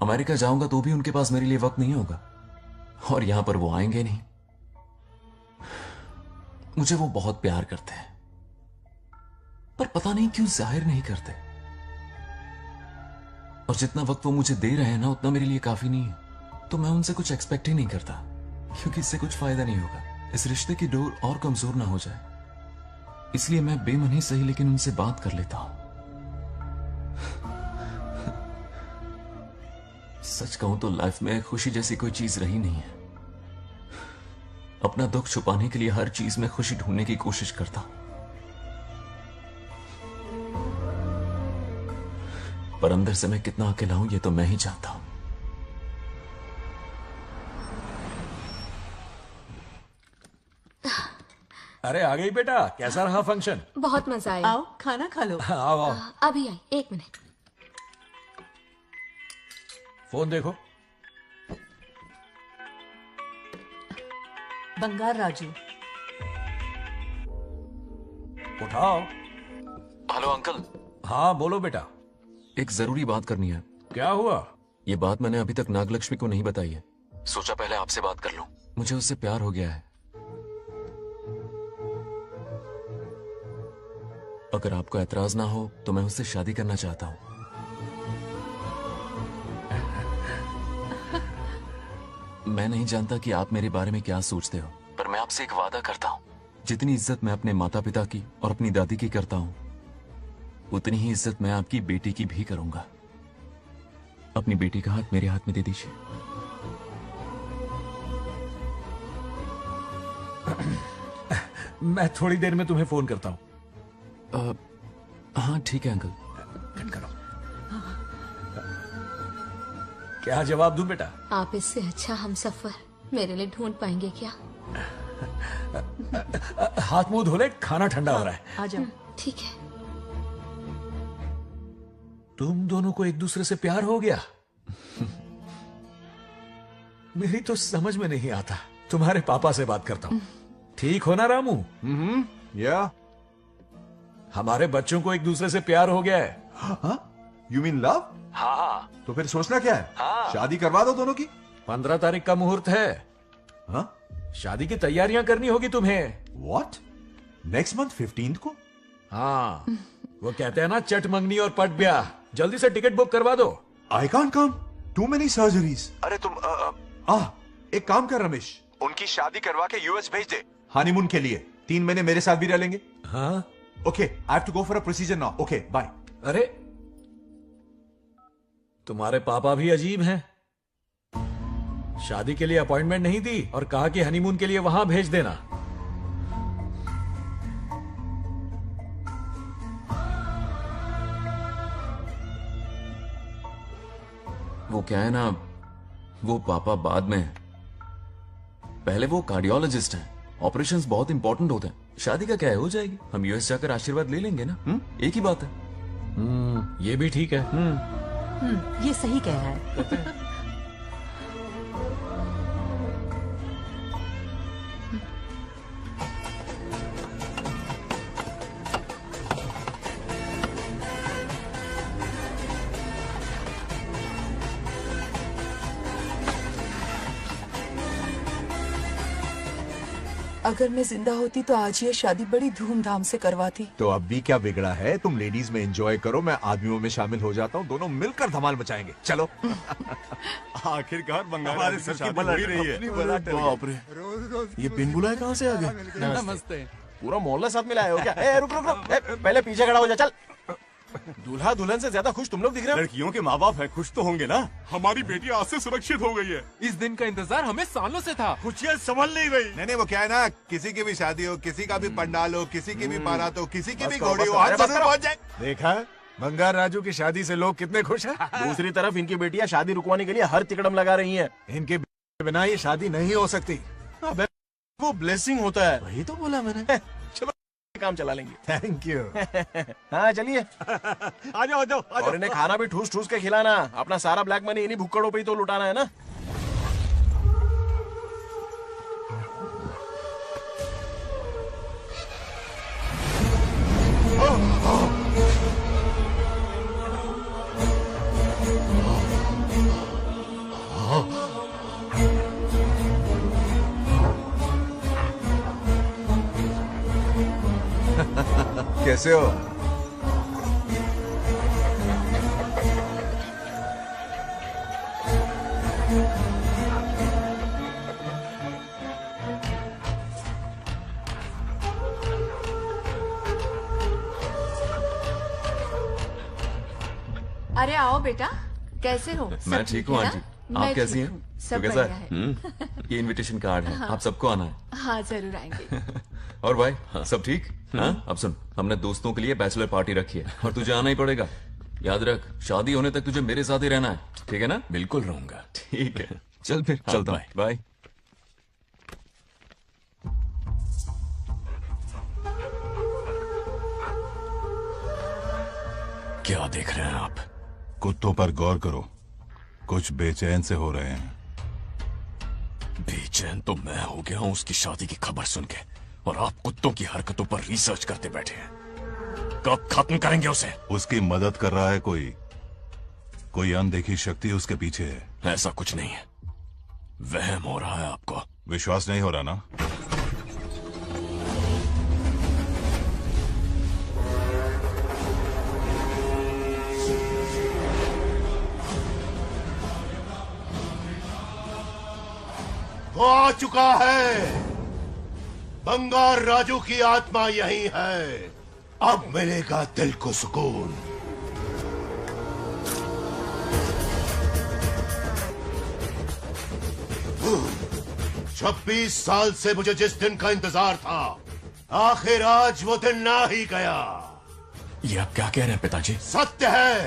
अमेरिका जाऊंगा तो भी उनके पास मेरे लिए वक्त नहीं होगा, और यहां पर वो आएंगे नहीं। मुझे वो बहुत प्यार करते हैं, पर पता नहीं क्यों जाहिर नहीं करते। और जितना वक्त वो मुझे दे रहे हैं ना, उतना मेरे लिए काफी नहीं है। तो मैं उनसे कुछ एक्सपेक्ट ही नहीं करता, क्योंकि इससे कुछ फायदा नहीं होगा। इस रिश्ते की डोर और कमजोर ना हो जाए, इसलिए मैं बेमन ही सही लेकिन उनसे बात कर लेता हूं। सच कहूं तो लाइफ में खुशी जैसी कोई चीज रही नहीं है। अपना दुख छुपाने के लिए हर चीज में खुशी ढूंढने की कोशिश करता हूं, पर अंदर से मैं कितना अकेला हूं ये तो मैं ही जानता हूं। अरे आ गई बेटा, कैसा रहा फंक्शन? बहुत मजा आया। आओ खाना खा लो। आओ आओ। अभी आई, एक मिनट। फोन देखो। बंगार राजू। उठाओ। Hello uncle. हाँ बोलो बेटा। एक जरूरी बात करनी है। क्या हुआ? ये बात मैंने अभी तक नागलक्ष्मी को नहीं बताई है। सोचा पहले आपसे बात कर लूं। मुझे उससे प्यार हो गया है। अगर आपको एतराज ना हो तो मैं उससे शादी करना चाहता हूं। मैं नहीं जानता कि आप मेरे बारे में क्या सोचते हो, पर मैं आपसे एक वादा करता हूं। जितनी इज्जत मैं अपने माता पिता की और अपनी दादी की करता हूं, उतनी ही इज्जत मैं आपकी बेटी की भी करूंगा। अपनी बेटी का हाथ मेरे हाथ में दे दीजिए। मैं थोड़ी देर में तुम्हें फोन करता हूं। हाँ ठीक है अंकल। कट करो। क्या जवाब दूं बेटा? आप इससे अच्छा हमसफर मेरे लिए ढूंढ पाएंगे क्या? हाथ मुंह धो ले, खाना ठंडा हो रहा है। आ जाओ। ठीक है। तुम दोनों को एक दूसरे से प्यार हो गया? मेरी तो समझ में नहीं आता। तुम्हारे पापा से बात करता हूं। ठीक हो ना रामू? या हमारे बच्चों को एक दूसरे से प्यार हो गया है। You mean love? हाँ। तो फिर सोचना क्या है? शादी करवा दो दोनों की। 15 तारीख का मुहूर्त है। हाँ? शादी की तैयारियां करनी होगी तुम्हें। What? नेक्स्ट मंथ 15 को? हाँ, वो कहते हैं ना चट मंगनी और पट ब्याह। जल्दी से टिकट बुक करवा दो। I can't come. Too many surgeries. अरे तुम एक काम कर रमेश, उनकी शादी करवा के यूएस भेज दे हनीमून के लिए। 3 महीने मेरे साथ भी रह लेंगे। हाँ? Okay, I have to go for a procedure now. Okay, bye. अरे तुम्हारे पापा भी अजीब हैं। शादी के लिए अपॉइंटमेंट नहीं दी और कहा कि हनीमून के लिए वहां भेज देना। वो क्या है ना, वो पापा बाद में, पहले वो कार्डियोलॉजिस्ट हैं। ऑपरेशंस बहुत इंपॉर्टेंट होते हैं। शादी का क्या है, हो जाएगी। हम यूएस जाकर आशीर्वाद ले लेंगे ना। एक ही बात है। ये भी ठीक है। ये सही कह रहा है। अगर मैं जिंदा होती तो आज ये शादी बड़ी धूमधाम से करवाती। तो अब भी क्या बिगड़ा है? तुम लेडीज में एंजॉय करो, मैं आदमियों में शामिल हो जाता हूँ। दोनों मिलकर धमाल मचाएंगे। चलो। आखिरकार बंगाल हमारे सर की बल रही है। बाप रे, ये बिन बुलाए कहाँ से आ गए? नमस्ते। पूरा मोहल्ला साथ में लाए हो क्या? ए, रुक रुक रुक। ए, पहले पीछे खड़ा हो जा। चल। दूल्हा दुल्हन से ज्यादा खुश तुम लोग दिख रहे हो। लड़कियों के माँ बाप है, खुश तो होंगे ना। हमारी बेटी आज से सुरक्षित हो गई है। इस दिन का इंतजार हमें सालों से था। खुशियाँ संभल नहीं रही। नहीं, वो क्या है ना, किसी की भी शादी हो, किसी का भी पंडाल हो, किसी की भी बारात हो, किसी की भी घोड़ी हो, आज जरूर पहुंच जाए। देखा बंगार राजू की शादी से लोग कितने खुश हैं। दूसरी तरफ इनकी बेटियां शादी रुकवाने के लिए हर तिकड़म लगा रही हैं। इनके बिना ये शादी नहीं हो सकती। वो ब्लेसिंग होता है। वही तो बोला मैंने। चलो काम चला लेंगे। Thank you. हाँ चलिए। आ जाओ। और इन्हें खाना भी ठूस ठूस के खिलाना। अपना सारा ब्लैक मनी इन्हीं भुक्कड़ों पे ही तो लुटाना है ना। कैसे हो? अरे आओ बेटा, कैसे हो? मैं ठीक हूँ आंटी। आप कैसी हैं? सब तो कैसा बढ़िया है? ये इनविटेशन कार्ड है। हाँ। आप सबको आना है। हाँ जरूर आएंगे। और भाई, हाँ, सब ठीक? हाँ? अब सुन, हमने दोस्तों के लिए बैचलर पार्टी रखी है और तुझे आना ही पड़ेगा। याद रख, शादी होने तक तुझे मेरे साथ ही रहना है, ठीक है ना? बिल्कुल रहूंगा। ठीक है, चल फिर चलता हूँ। बाय। क्या देख रहे हैं आप? कुत्तों पर गौर करो, कुछ बेचैन से हो रहे हैं। बेचैन तो मैं हो गया हूं उसकी शादी की खबर सुन के, और आप कुत्तों की हरकतों पर रिसर्च करते बैठे हैं। कब खत्म करेंगे उसे? उसकी मदद कर रहा है कोई अनदेखी शक्ति उसके पीछे है। ऐसा कुछ नहीं है, वहम हो रहा है आपको। विश्वास नहीं हो रहा ना? हो चुका है। बंगार राजू की आत्मा यही है। अब मिलेगा दिल को सुकून। छब्बीस साल से मुझे जिस दिन का इंतजार था, आखिर आज वो दिन ना ही गया। ये आप क्या कह रहे हैं पिताजी? सत्य है,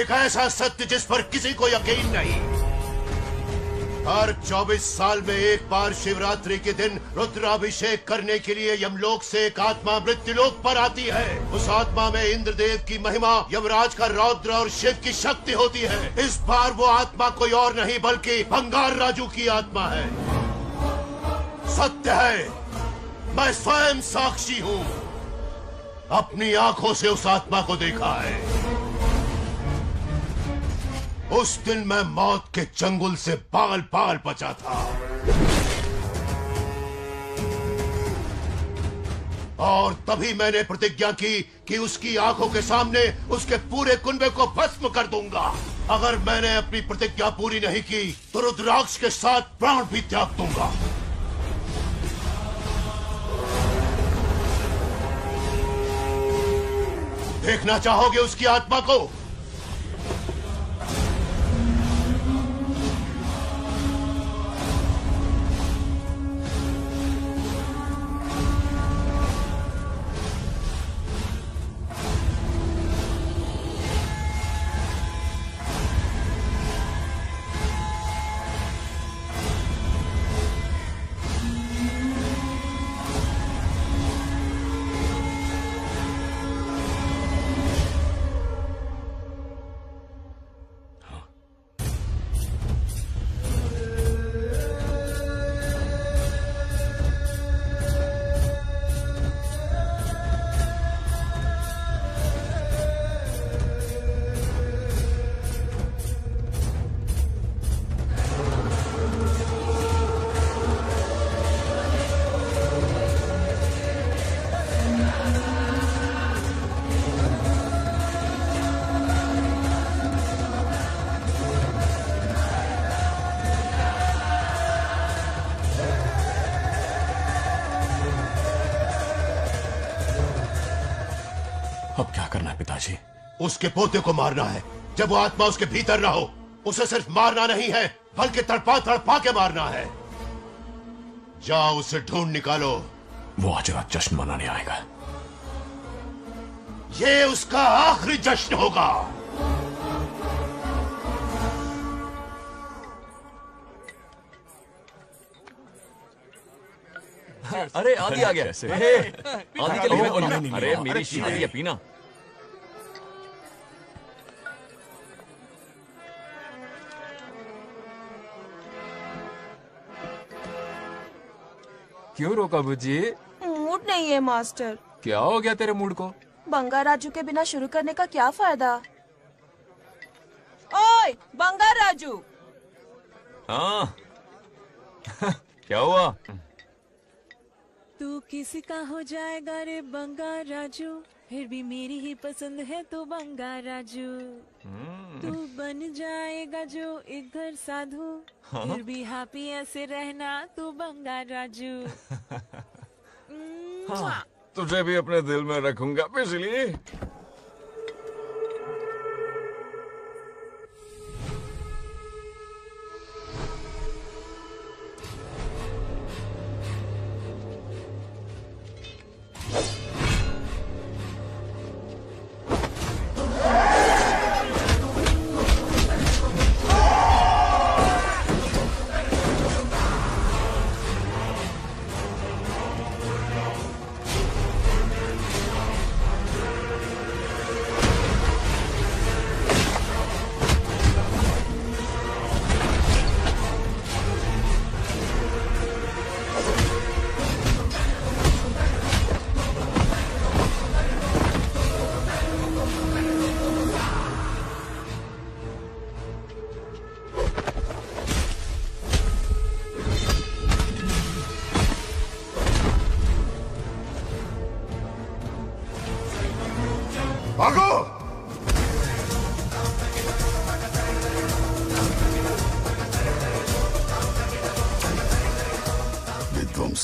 एक ऐसा सत्य जिस पर किसी को यकीन नहीं। हर 24 साल में एक बार शिवरात्रि के दिन रुद्राभिषेक करने के लिए यमलोक से एक आत्मा मृत्युलोक पर आती है। उस आत्मा में इंद्रदेव की महिमा, यमराज का रौद्र और शिव की शक्ति होती है। इस बार वो आत्मा कोई और नहीं बल्कि बंगार राजू की आत्मा है। सत्य है, मैं स्वयं साक्षी हूँ, अपनी आंखों से उस आत्मा को देखा है। उस दिन मैं मौत के चंगुल से बाल बाल बचा था, और तभी मैंने प्रतिज्ञा की कि उसकी आंखों के सामने उसके पूरे कुनबे को भस्म कर दूंगा। अगर मैंने अपनी प्रतिज्ञा पूरी नहीं की तो रुद्राक्ष के साथ प्राण भी त्याग दूंगा। देखना चाहोगे उसकी आत्मा को? अब क्या करना है पिताजी? उसके पोते को मारना है। जब वो आत्मा उसके भीतर ना हो, उसे सिर्फ मारना नहीं है बल्कि तड़पा तड़पा के मारना है। जाओ उसे ढूंढ निकालो। वो आज रात जश्न मनाने आएगा। ये उसका आखिरी जश्न होगा। अरे आदि आ गया। आदि के लिए बोलना। अरे मेरी शादी है, पीना। क्यों रोका बुजी? मूड नहीं है मास्टर। क्या हो गया तेरे मूड को? बंगार राजू के बिना शुरू करने का क्या फायदा? ओए बंगार राजू। हाँ क्या हुआ? तू किसी का हो जाएगा रे बंगार राजू, फिर भी मेरी ही पसंद है तू बंगार राजू। तू बन जाएगा जो एक घर साधु, हाँ? फिर भी हैप्पी ऐसे रहना तू बंगार राजू। हाँ, तुझे भी अपने दिल में रखूंगा बिजली।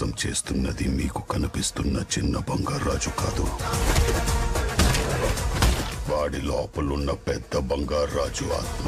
మోసం చేస్తున్నది మీకు కనిపిస్తున్న చిన్న బంగారాజు కాదు, వాడి లోపలున్న పెద్ద బంగారాజు ఆత్మ.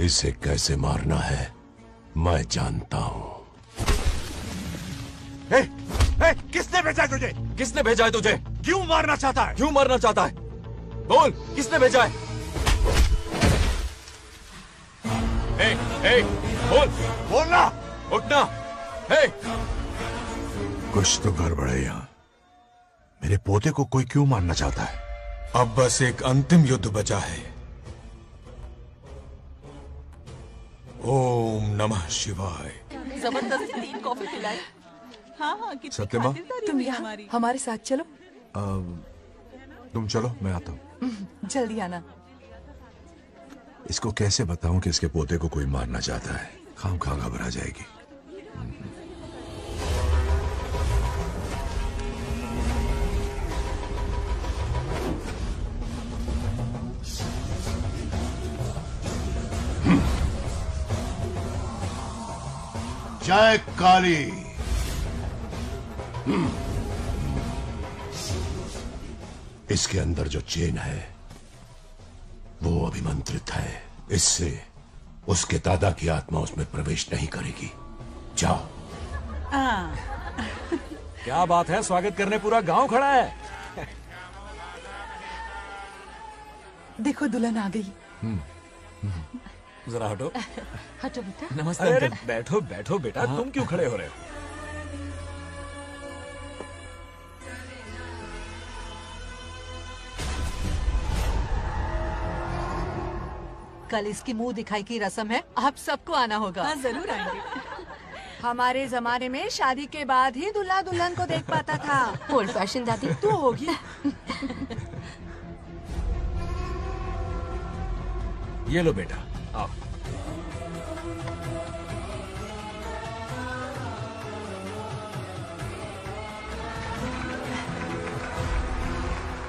इसे कैसे मारना है मैं जानता हूं. किसने भेजा है तुझे? किसने भेजा है तुझे? क्यों मारना चाहता है? क्यों मारना चाहता है? बोल, किसने भेजा है? बोल, बोलना, उठना. कुछ तो गड़बड़ है यहाँ. मेरे पोते को कोई क्यों मारना चाहता है? अब बस एक अंतिम युद्ध बचा है. ओम नमः शिवाय. जबरदस्ती 3 कॉफी पिलाई. हाँ, कितनी सत्यमा, खातिरदारी तुम हुई यहाँ हमारी. हमारे साथ चलो. तुम चलो, मैं आता हूँ. जल्दी आना. इसको कैसे बताऊं कि इसके पोते को कोई मारना चाहता है? खामखा घबरा जाएगी. जय काली. इसके अंदर जो चेन है वो अभिमंत्रित है. इससे उसके दादा की आत्मा उसमें प्रवेश नहीं करेगी. जाओ. क्या बात है, स्वागत करने पूरा गांव खड़ा है. देखो दुल्हन आ गई. जरा हटो. हटो बेटा. नमस्ते अंकल. बैठो बैठो बेटा. तुम क्यों खड़े हो रहे हो? कल इसकी मुंह दिखाई की रस्म है, आप सबको आना होगा. हाँ, जरूर आएंगे. हमारे जमाने में शादी के बाद ही दूल्हा दुल्हन को देख पाता था. ओल्ड फैशन दादी तू होगी. ये लो बेटा, आओ.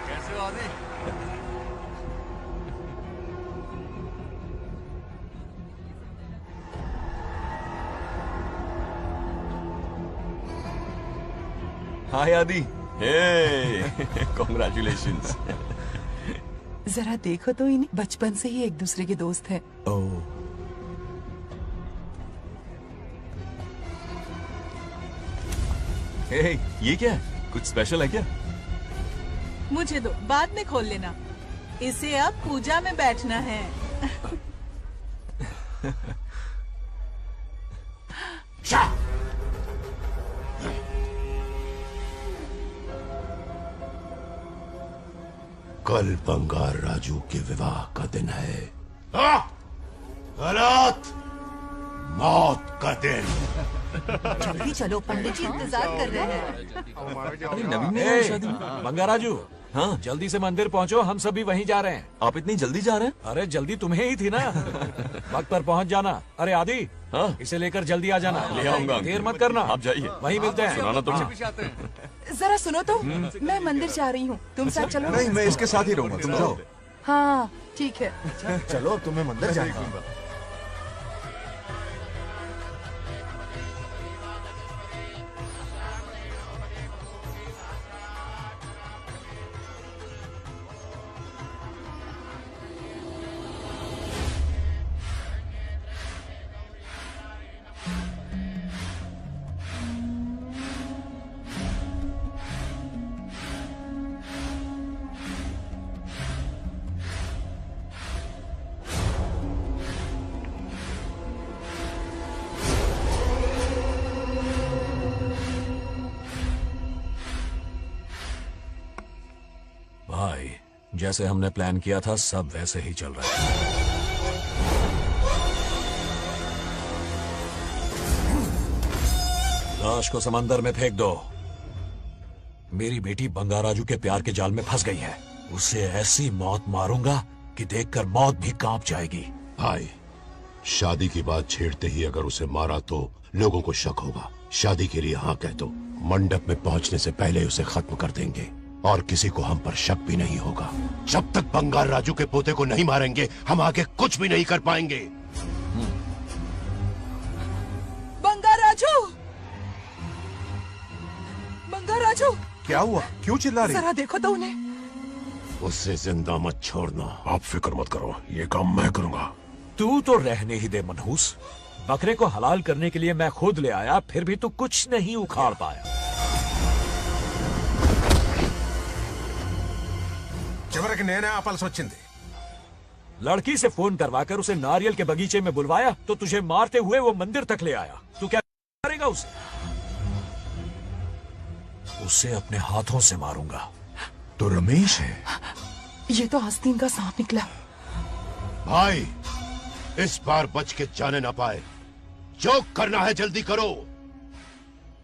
कैसे हो आदि? हाय आदि. कॉन्ग्रेचुलेशंस. जरा देखो तो इन्हें, बचपन से ही एक दूसरे के दोस्त हैं. ये क्या है? कुछ स्पेशल है क्या? मुझे दो, बाद में खोल लेना. इसे अब पूजा में बैठना है. कल बंगार राजू के विवाह का दिन है. गलत. मौत का दिन. जल्दी चलो, पंडित जी इंतजार कर रहे हैं. अरे नवीन ने शादी. बंगाराजू, हाँ जल्दी से मंदिर पहुंचो, हम सभी वहीं जा रहे हैं. आप इतनी जल्दी जा रहे हैं? अरे जल्दी तुम्हें ही थी ना. वक्त पर पहुंच जाना. अरे आदि, हाँ? इसे लेकर जल्दी आ जाना. ले आऊंगा. देर मत करना. आप जाइए. वहीं मिलते हैं. सुनाना तुम. जरा सुनो तो, मैं मंदिर जा रही हूँ, तुम साथ चलो. नहीं, मैं इसके साथ ही रहूंगा. तुम जाओ. हाँ ठीक है. चलो, तुम्हें मंदिर जाना है. भाई, जैसे हमने प्लान किया था सब वैसे ही चल रहा है. लाश को समंदर में फेंक दो। मेरी बेटी बंगाराजू के प्यार के जाल में फंस गई है। उसे ऐसी मौत मारूंगा कि देखकर मौत भी कांप जाएगी। भाई, शादी की बात छेड़ते ही अगर उसे मारा तो लोगों को शक होगा। शादी के लिए हाँ कह दो। मंडप में पहुंचने से पहले उसे खत्म कर देंगे और किसी को हम पर शक भी नहीं होगा। जब तक बंगार राजू के पोते को नहीं मारेंगे हम आगे कुछ भी नहीं कर पाएंगे। बंगाराजू! बंगाराजू! क्या हुआ? क्यों चिल्ला रही? जरा देखो तो उन्हें। उससे जिंदा मत छोड़ना। आप फिक्र मत करो, ये काम मैं करूंगा। तू तो रहने ही दे मनहूस। बकरे को हलाल करने के लिए मैं खुद ले आया, फिर भी तू कुछ नहीं उखाड़ पाया। చివరికి నేనే ఆపాల్సి వచ్చింది। लड़की से फोन करवाकर उसे नारियल के बगीचे में बुलवाया तो तुझे मारते हुए वो मंदिर तक ले आया। तू क्या करेगा उसे? उसे अपने हाथों से मारूंगा। तो रमेश है। ये तो आस्तीन का सांप निकला। भाई, इस बार बच के जाने ना पाए। जो करना है जल्दी करो।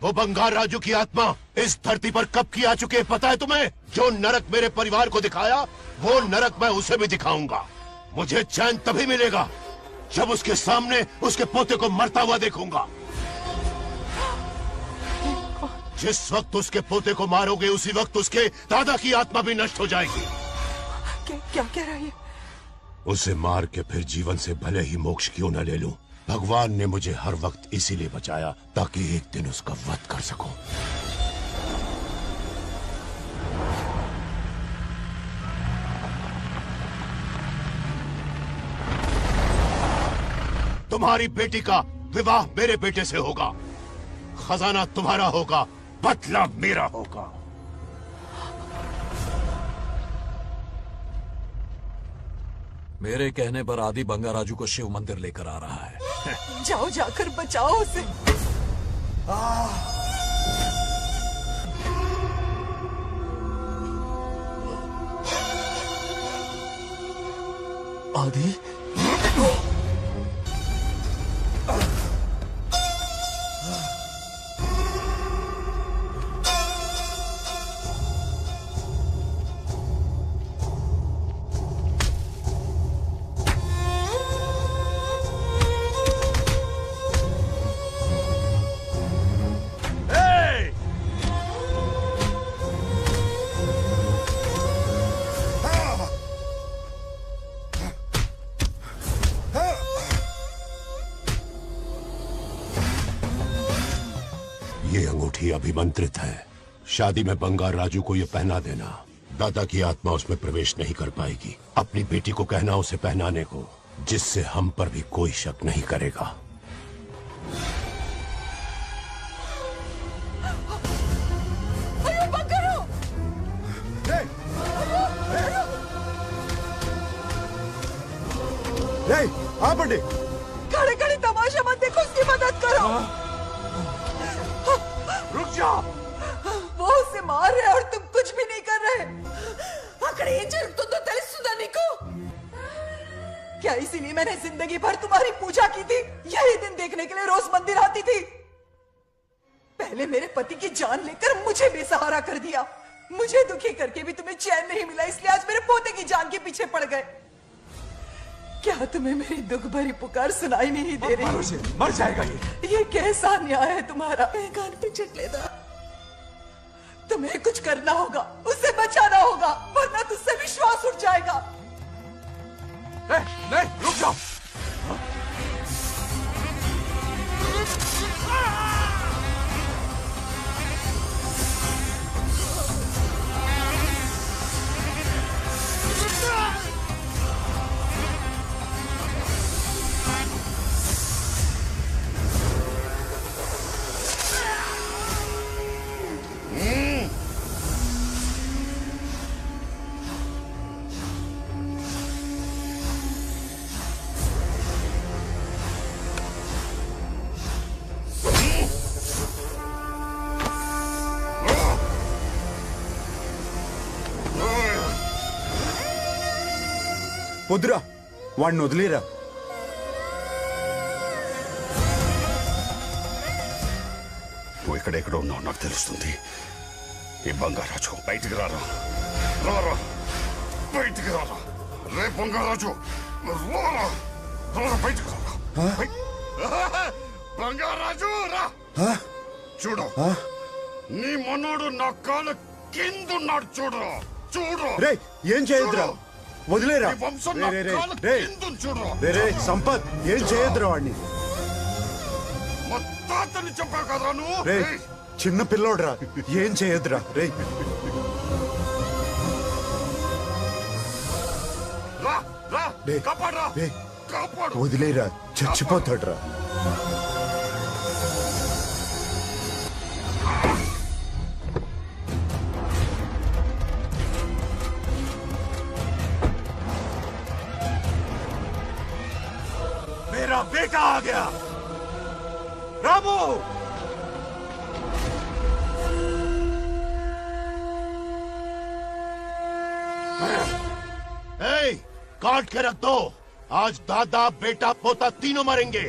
वो बंगार राजू की आत्मा इस धरती पर कब की आ चुकी है पता है तुम्हें? जो नरक मेरे परिवार को दिखाया वो नरक मैं उसे भी दिखाऊंगा। मुझे चैन तभी मिलेगा जब उसके सामने उसके पोते को मरता हुआ देखूंगा। जिस वक्त उसके पोते को मारोगे उसी वक्त उसके दादा की आत्मा भी नष्ट हो जाएगी। क्या कह रहा है? उसे मार के फिर जीवन से भले ही मोक्ष क्यों न ले लूं, भगवान ने मुझे हर वक्त इसीलिए बचाया ताकि एक दिन उसका वध कर सकूं। तुम्हारी बेटी का विवाह मेरे बेटे से होगा। खजाना तुम्हारा होगा, बदला मेरा होगा। मेरे कहने पर आदि बंगाराजू को शिव मंदिर लेकर आ रहा है। जाओ, जाकर बचाओ उसे। आदि? ये अंगूठी अभिमंत्रित है। शादी में बंगार राजू को ये पहना देना। दादा की आत्मा उसमें प्रवेश नहीं कर पाएगी। अपनी बेटी को कहना उसे पहनाने को, जिससे हम पर भी कोई शक नहीं करेगा। पंडित, खड़े खड़े तमाशा मत देखो, उसकी मदद करो। रुक जाओ। वो उसे मार रहे और तुम कुछ भी नहीं कर रहे। क्या इसीलिए मैंने जिंदगी भर तुम्हारी पूजा की थी? यही दिन देखने के लिए रोज मंदिर आती थी। पहले मेरे पति की जान लेकर मुझे बेसहारा कर दिया। मुझे दुखी करके भी तुम्हें चैन नहीं मिला, इसलिए आज मेरे पोते की जान के पीछे पड़ गए। क्या तुम्हें मेरी दुख भरी पुकार सुनाई नहीं दे रही? मर जाएगा ये कैसा न्याय है तुम्हारा? कान पे चट लेना। तुम्हें कुछ करना होगा, उसे बचाना होगा, वरना तुझसे विश्वास उठ जाएगा। नहीं, रुक जाओ। వద్దురా, వాడిని వదిలేరా. నువ్వు ఎక్కడెక్కడ ఉన్నావు నాకు తెలుస్తుంది. ఈ బంగారాజు బయటికి రారా, రారా బయటికి రారా. రే బంగారాజు రారా, రారా బయటికి రారా. బంగారాజు రా. చూడు నీ మనోడు నా కాళ్ళ కిందున్నాడు. చూడు చూడు. రే ఏం చేయొద్దురా, వదిలేరా. ఈ వంశం నా కాళ్ళ కిందుంది చూడు. రే సంపత్ ఏం చేయొద్దురా వాడిని. మా తాతని చెప్పావు కదా నువ్వు. రే చిన్న పిల్లోడ్రా, ఏం చేయొద్దురా. రే రా రా కాపాడరా, కాపాడు. వదిలేరా, చచ్చిపోతాడురా. मेरा बेटा आ गया। रामू काट के रख दो। आज दादा बेटा पोता तीनों मरेंगे।